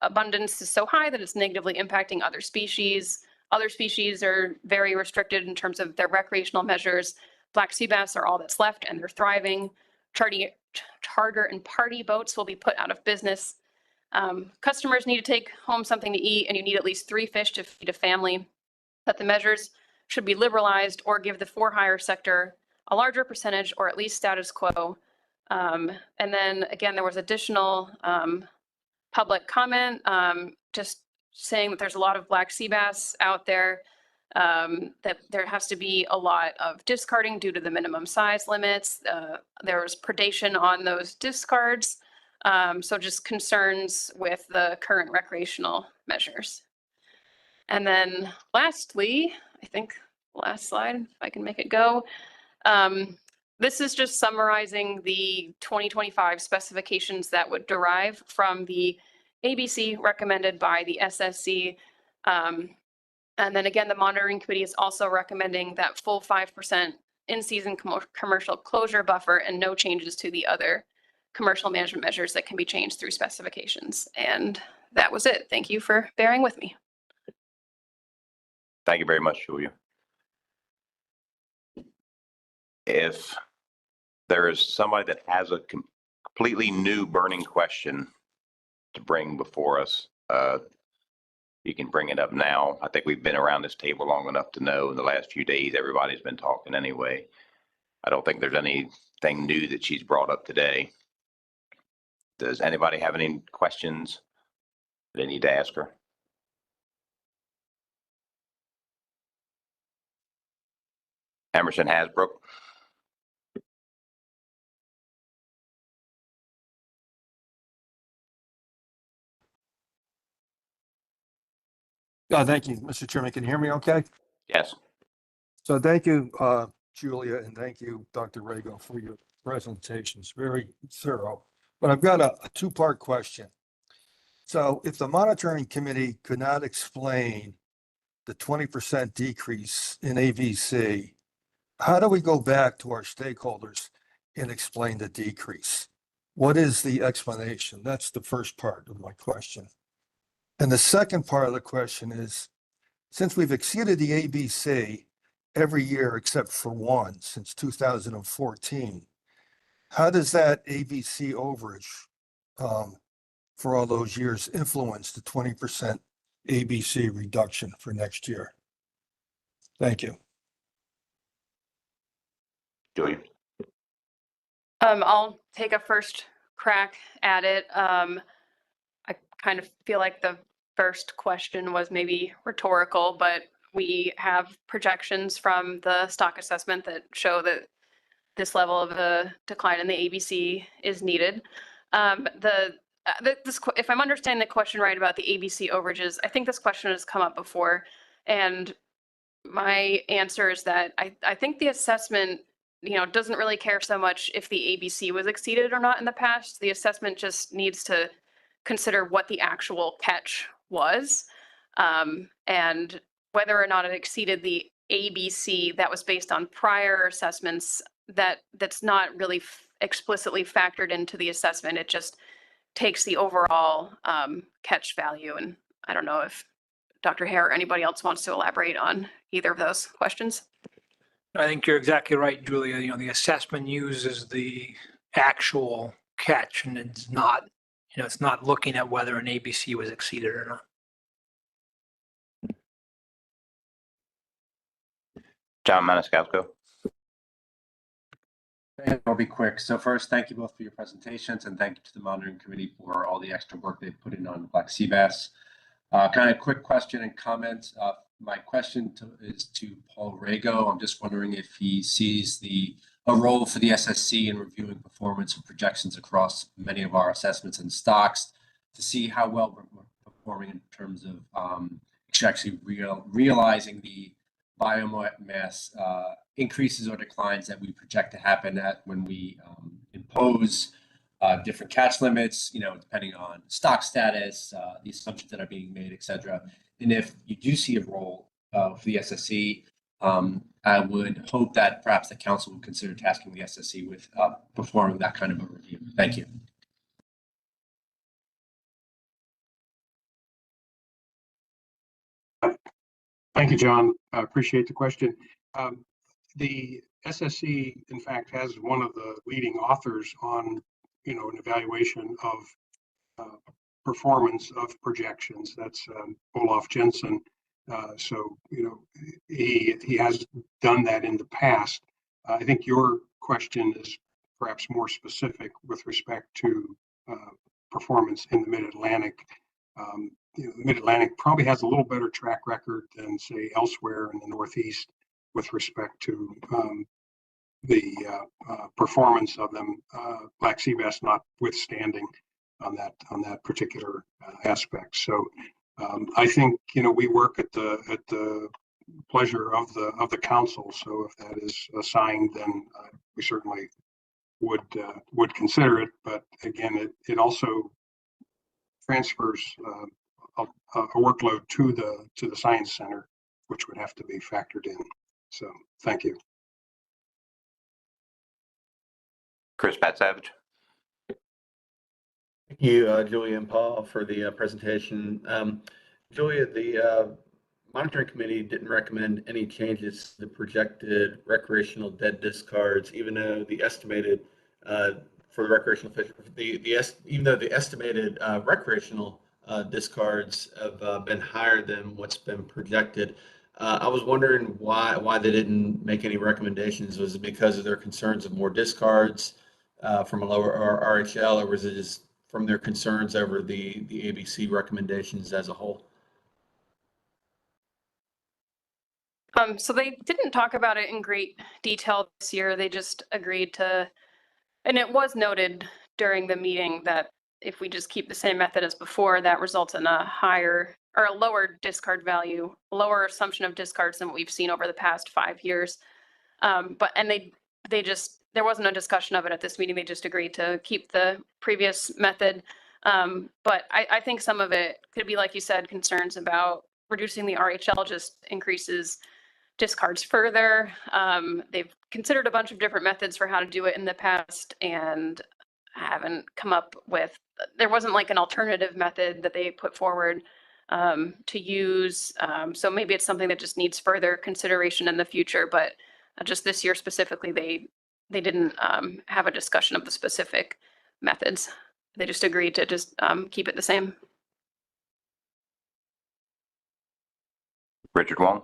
Abundance is so high that it's negatively impacting other species. Other species are very restricted in terms of their recreational measures. Black sea bass are all that's left and they're thriving. Charter and party boats will be put out of business. Customers need to take home something to eat, and you need at least 3 fish to feed a family. That the measures should be liberalized or give the for-hire sector a larger percentage or at least status quo. And then again, there was additional public comment just saying that there's a lot of black sea bass out there, that there has to be a lot of discarding due to the minimum size limits. There's predation on those discards. So just concerns with the current recreational measures. And then lastly, I think last slide, if I can make it go. This is just summarizing the 2025 specifications that would derive from the ABC recommended by the SSC. And then again, the monitoring committee is also recommending that full 5% in-season commercial closure buffer and no changes to the other commercial management measures that can be changed through specifications. And that was it. Thank you for bearing with me.
Thank you very much, Julia. If there is somebody that has a completely new burning question to bring before us, you can bring it up now. I think we've been around this table long enough to know in the last few days, everybody's been talking anyway. I don't think there's anything new that she's brought up today. Does anybody have any questions that they need to ask her? Emerson Hasbrook.
Thank you, Mr. Chairman. Can you hear me okay?
Yes.
So thank you, Julia, and thank you, Dr. Rago, for your presentations. Very thorough. But I've got a 2-part question. So if the monitoring committee could not explain the 20% decrease in AVC, how do we go back to our stakeholders and explain the decrease? What is the explanation? That's the first part of my question. And the second part of the question is, since we've exceeded the ABC every year except for one since 2014, how does that ABC overage for all those years influence the 20% ABC reduction for next year? Thank you.
Julia.
I'll take a first crack at it. I kind of feel like the first question was maybe rhetorical, but we have projections from the stock assessment that show that this level of a decline in the ABC is needed. If I'm understanding the question right about the ABC overages, I think this question has come up before, and my answer is that I think the assessment, doesn't really care so much if the ABC was exceeded or not in the past. The assessment just needs to consider what the actual catch was, and whether or not it exceeded the ABC that was based on prior assessments. That's not really explicitly factored into the assessment. It just takes the overall catch value. And I don't know if Dr. Hare or anybody else wants to elaborate on either of those questions.
I think you're exactly right, Julia. The assessment uses the actual catch, and it's not, it's not looking at whether an ABC was exceeded or not.
John Maniscalco.
I'll be quick. So first, thank you both for your presentations, and thank you to the monitoring committee for all the extra work they've put in on black sea bass. Kind of quick question and comment. My question is to Paul Rago. I'm just wondering if he sees a role for the SSC in reviewing performance and projections across many of our assessments and stocks to see how well we're performing in terms of actually realizing the biomass increases or declines that we project to happen when we impose different catch limits, depending on stock status, the assumptions that are being made, et cetera. And if you do see a role for the SSC, I would hope that perhaps the council would consider tasking the SSC with performing that kind of a review. Thank you.
Thank you, John. I appreciate the question. The SSC, in fact, has one of the leading authors on, an evaluation of performance of projections. That's Olaf Jensen. So, he has done that in the past. I think your question is perhaps more specific with respect to performance in the Mid-Atlantic. The Mid-Atlantic probably has a little better track record than, say, elsewhere in the Northeast with respect to the performance of them, black sea bass notwithstanding on that particular aspect. So I think we work at the pleasure of the council. So if that is assigned, then we certainly would consider it. But again, it also transfers a workload to the science center, which would have to be factored in. So thank you.
Chris Pat-Savage.
Thank you, Julia and Paul, for the presentation. Julia, the monitoring committee didn't recommend any changes to the projected recreational dead discards, even though the estimated for the recreational fish, even though the estimated recreational discards have been higher than what's been projected. I was wondering why they didn't make any recommendations. Was it because of their concerns of more discards from a lower RHL, or was it just from their concerns over the ABC recommendations as a whole?
So they didn't talk about it in great detail this year. They just agreed to, and it was noted during the meeting that if we just keep the same method as before, that results in a higher or a lower discard value, lower assumption of discards than what we've seen over the past 5 years. There wasn't a discussion of it at this meeting. They just agreed to keep the previous method. But I think some of it could be, like you said, concerns about reducing the RHL just increases discards further. They've considered a bunch of different methods for how to do it in the past and haven't come up with, there wasn't like an alternative method that they put forward to use. So maybe it's something that just needs further consideration in the future, but just this year specifically, they didn't have a discussion of the specific methods. They just agreed to just keep it the same.
Richard Wong.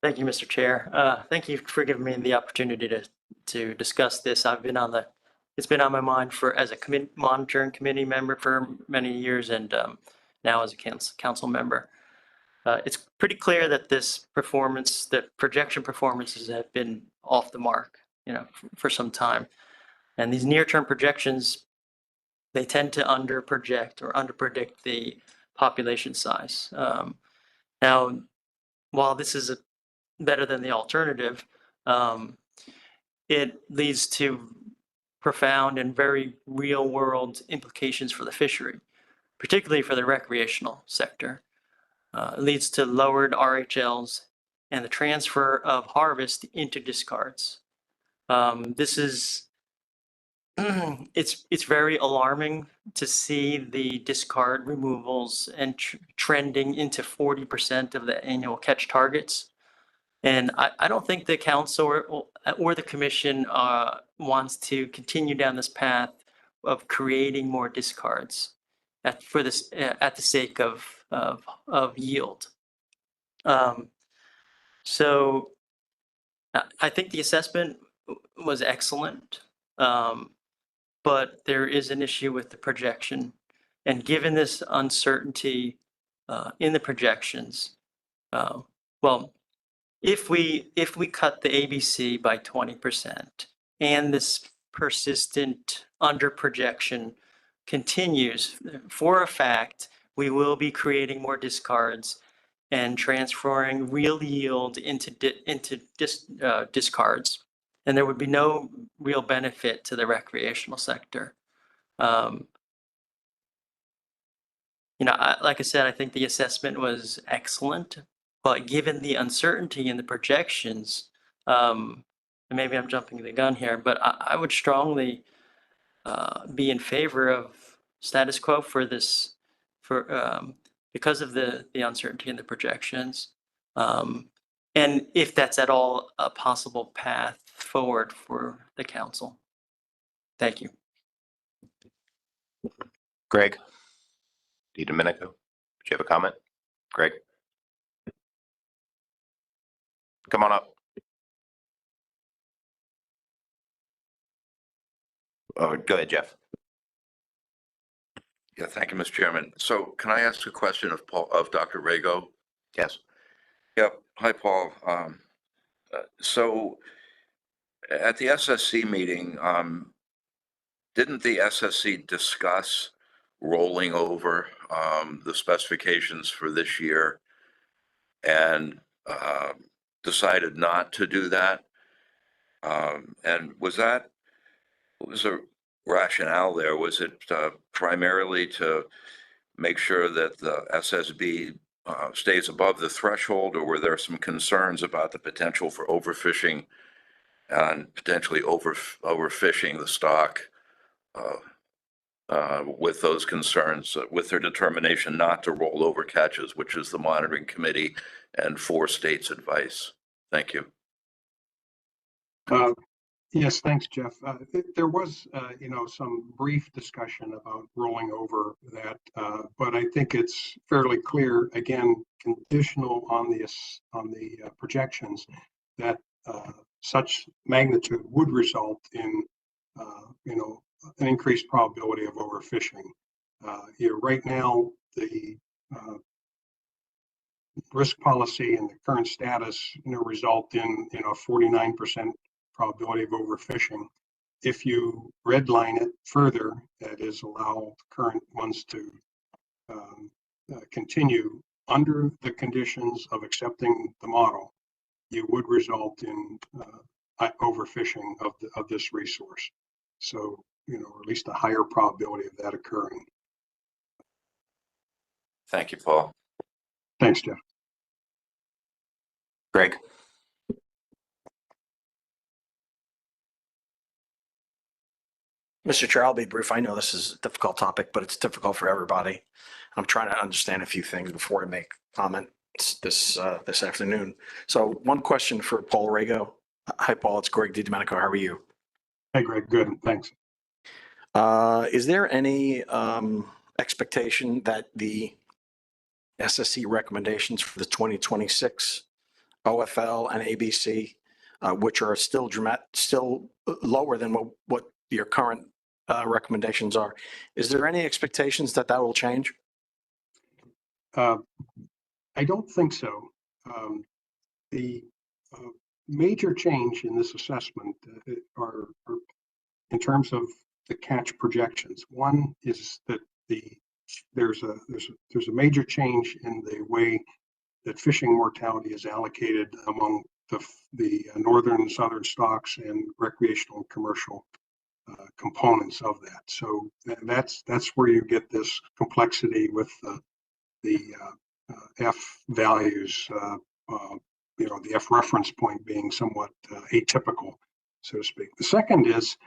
Thank you, Mr. Chair. Thank you for giving me the opportunity to discuss this. It's been on my mind as a monitoring committee member for many years, and now as a council member. It's pretty clear that the projection performances have been off the mark, for some time. And these near-term projections, they tend to underpredict the population size. Now, while this is better than the alternative, it leads to profound and very real-world implications for the fishery, particularly for the recreational sector. It leads to lowered RHLs and the transfer of harvest into discards. It's very alarming to see the discard removals and trending into 40% of the annual catch targets. And I don't think the council or the commission wants to continue down this path of creating more discards at the sake of yield. So I think the assessment was excellent. but there is an issue with the projection. And given this uncertainty in the projections, well, if we cut the ABC by 20% and this persistent under projection continues, for a fact, we will be creating more discards and transferring real yield into discards. And there would be no real benefit to the recreational sector. You know, like I said, I think the assessment was excellent, but given the uncertainty in the projections, and maybe I'm jumping the gun here, but I would strongly be in favor of status quo for this, because of the uncertainty in the projections. And if that's at all a possible path forward for the council. Thank you.
Greg? DiDomenico, do you have a comment? Greg? Come on up. Oh, go ahead, Jeff.
Yeah, thank you, Mr. Chairman. So can I ask a question of Dr. Rago?
Yes.
Yep. Hi, Paul. So at the SSC meeting, didn't the SSC discuss rolling over the specifications for this year and decided not to do that? And was the rationale there? Was it primarily to make sure that the SSB stays above the threshold, or were there some concerns about the potential for overfishing and potentially overfishing the stock with those concerns, with their determination not to roll over catches, which is the monitoring committee and 4 states' advice? Thank you.
Yes, thanks, Jeff. There was, you know, some brief discussion about rolling over that, but I think it's fairly clear, again, conditional on the projections, that such magnitude would result in, you know, an increased probability of overfishing. You know, right now, the risk policy and the current status, you know, result in, you know, 49% probability of overfishing. If you redline it further, that is, allow current ones to continue under the conditions of accepting the model, you would result in overfishing of this resource. So, you know, or at least a higher probability of that occurring.
Thank you, Paul.
Thanks, Jeff.
Greg?
Mr. Chair, I'll be brief. I know this is a difficult topic, but it's difficult for everybody. I'm trying to understand a few things before I make comments this afternoon. So one question for Paul Rago. Hi, Paul. It's Greg DiDomenico. How are you?
Hey, Greg. Good. Thanks.
Is there any expectation that the SSC recommendations for the 2026 OFL and ABC, which are still lower than what your current recommendations are, is there any expectations that will change?
I don't think so. The major change in this assessment are in terms of the catch projections. One is that there's a major change in the way that fishing mortality is allocated among the northern and southern stocks and recreational and commercial components of that. So that's where you get this complexity with the F values, you know, the F reference point being somewhat atypical, so to speak. The second is,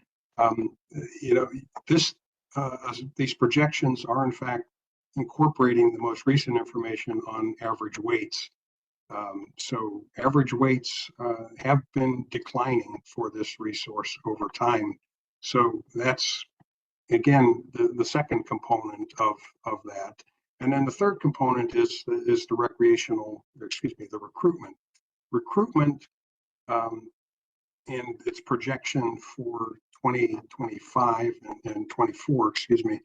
you know, these projections are in fact incorporating the most recent information on average weights. So average weights have been declining for this resource over time. So that's, again, the second component of that. And then the third component is the the recruitment. Recruitment and its projection for 2025 and 24, excuse me,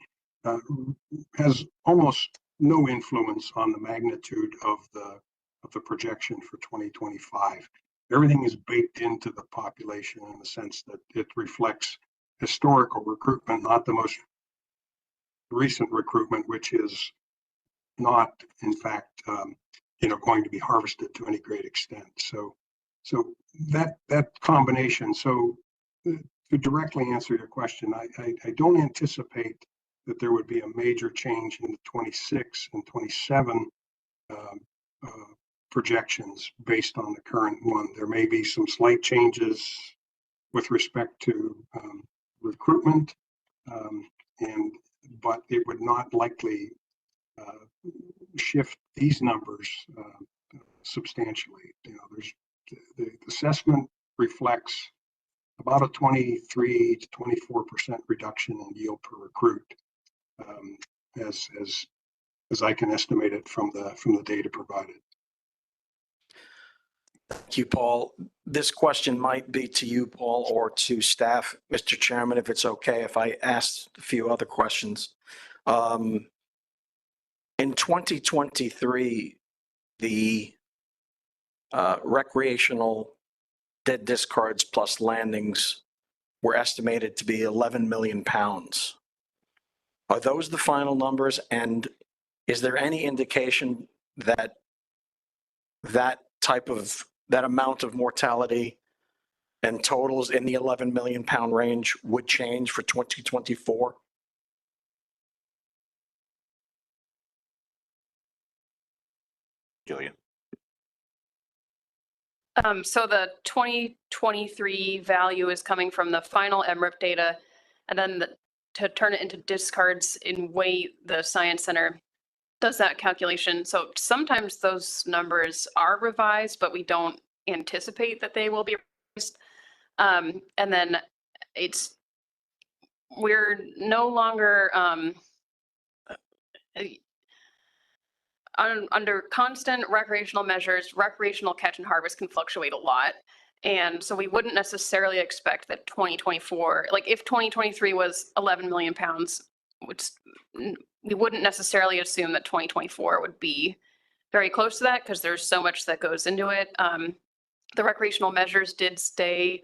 has almost no influence on the magnitude of the projection for 2025. Everything is baked into the population in the sense that it reflects historical recruitment, not the most recent recruitment, which is not, in fact, going to be harvested to any great extent. So that combination. So to directly answer your question, I don't anticipate that there would be a major change in the 26 and 27 projections based on the current one. There may be some slight changes with respect to recruitment, but it would not likely shift these numbers substantially. The assessment reflects about a 23 to 24% reduction in yield per recruit, as I can estimate it from the data provided.
Thank you, Paul. This question might be to you, Paul, or to staff. Mr. Chairman, if it's okay if I ask a few other questions. In 2023, the recreational dead discards plus landings were estimated to be 11 million pounds. Are those the final numbers? And is there any indication that that amount of mortality and totals in the 11 million pound range would change for 2024?
Julia.
So the 2023 value is coming from the final MRIP data, and then to turn it into discards in weight, the Science Center does that calculation. So sometimes those numbers are revised, but we don't anticipate that they will be revised. And then we're no longer under constant recreational measures. Recreational catch and harvest can fluctuate a lot. And so we wouldn't necessarily expect that 2024, like if 2023 was 11 million pounds, we wouldn't necessarily assume that 2024 would be very close to that because there's so much that goes into it. The recreational measures did stay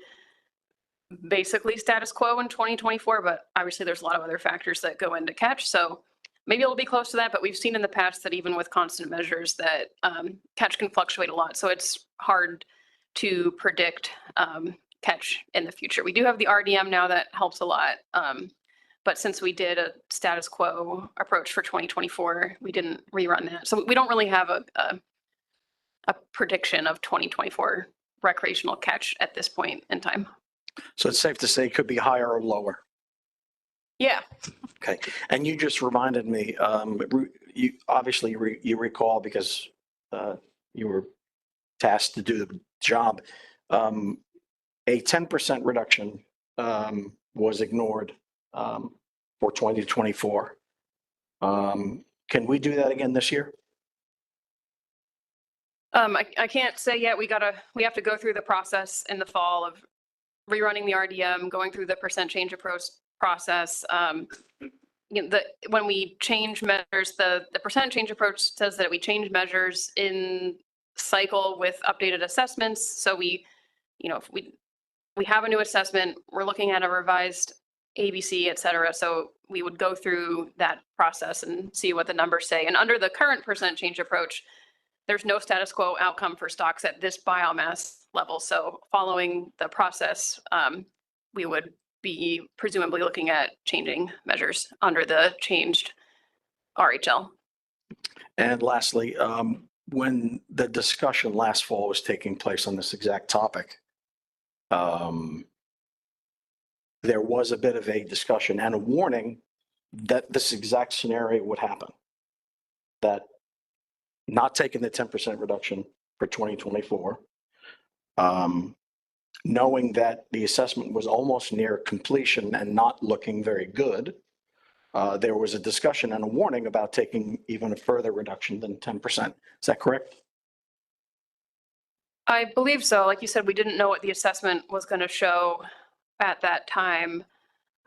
basically status quo in 2024, but obviously there's a lot of other factors that go into catch. So maybe it'll be close to that, but we've seen in the past that even with constant measures that catch can fluctuate a lot. So it's hard to predict catch in the future. We do have the RDM now that helps a lot. But since we did a status quo approach for 2024, we didn't rerun that. So we don't really have a prediction of 2024 recreational catch at this point in time.
So it's safe to say it could be higher or lower.
Yeah.
Okay. And you just reminded me, you obviously you recall because you were tasked to do the job. A 10% reduction was ignored for 2024. Can we do that again this year?
I can't say yet. We have to go through the process in the fall of rerunning the RDM, going through the percent change approach process. When we change measures, the percent change approach says that we change measures in cycle with updated assessments. So if we have a new assessment, we're looking at a revised ABC, et cetera. So we would go through that process and see what the numbers say. And under the current percent change approach, there's no status quo outcome for stocks at this biomass level. So following the process, we would be presumably looking at changing measures under the changed RHL.
And lastly, when the discussion last fall was taking place on this exact topic, there was a bit of a discussion and a warning that this exact scenario would happen, that not taking the 10% reduction for 2024, knowing that the assessment was almost near completion and not looking very good, there was a discussion and a warning about taking even a further reduction than 10%. Is that correct?
I believe so. Like you said, we didn't know what the assessment was going to show at that time,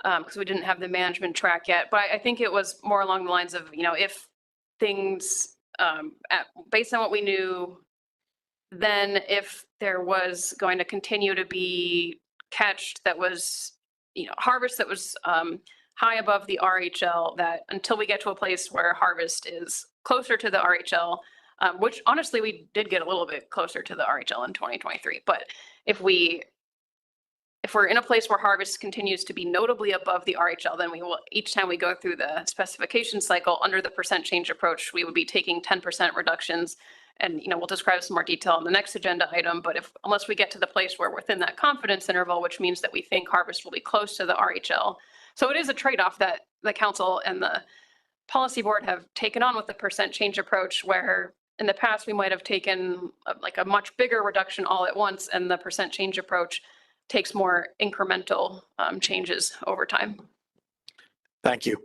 because we didn't have the management track yet. But I think it was more along the lines of, if things, based on what we knew, then if there was going to continue to be catch that was, harvest that was high above the RHL, that until we get to a place where harvest is closer to the RHL, which honestly, we did get a little bit closer to the RHL in 2023. But if we're in a place where harvest continues to be notably above the RHL, then we will, each time we go through the specification cycle under the percent change approach, we would be taking 10% reductions. And, we'll describe some more detail in the next agenda item, but unless we get to the place where within that confidence interval, which means that we think harvest will be close to the RHL. So it is a trade-off that the council and the policy board have taken on with the percent change approach, where in the past we might have taken like a much bigger reduction all at once, and the percent change approach takes more incremental changes over time.
Thank you.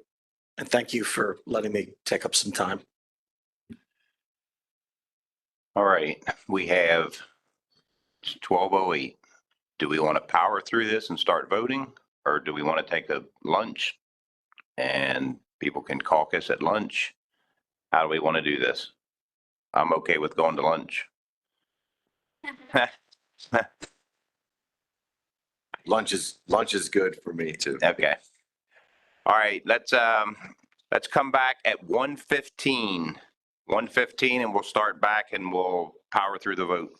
And thank you for letting me take up some time.
All right, we have 12:08. Do we want to power through this and start voting, or do we want to take a lunch and people can caucus at lunch? How do we want to do this? I'm okay with going to lunch.
Lunch is good for me too.
Okay. All right, let's come back at 1:15. 1:15, and we'll start back and we'll power through the vote.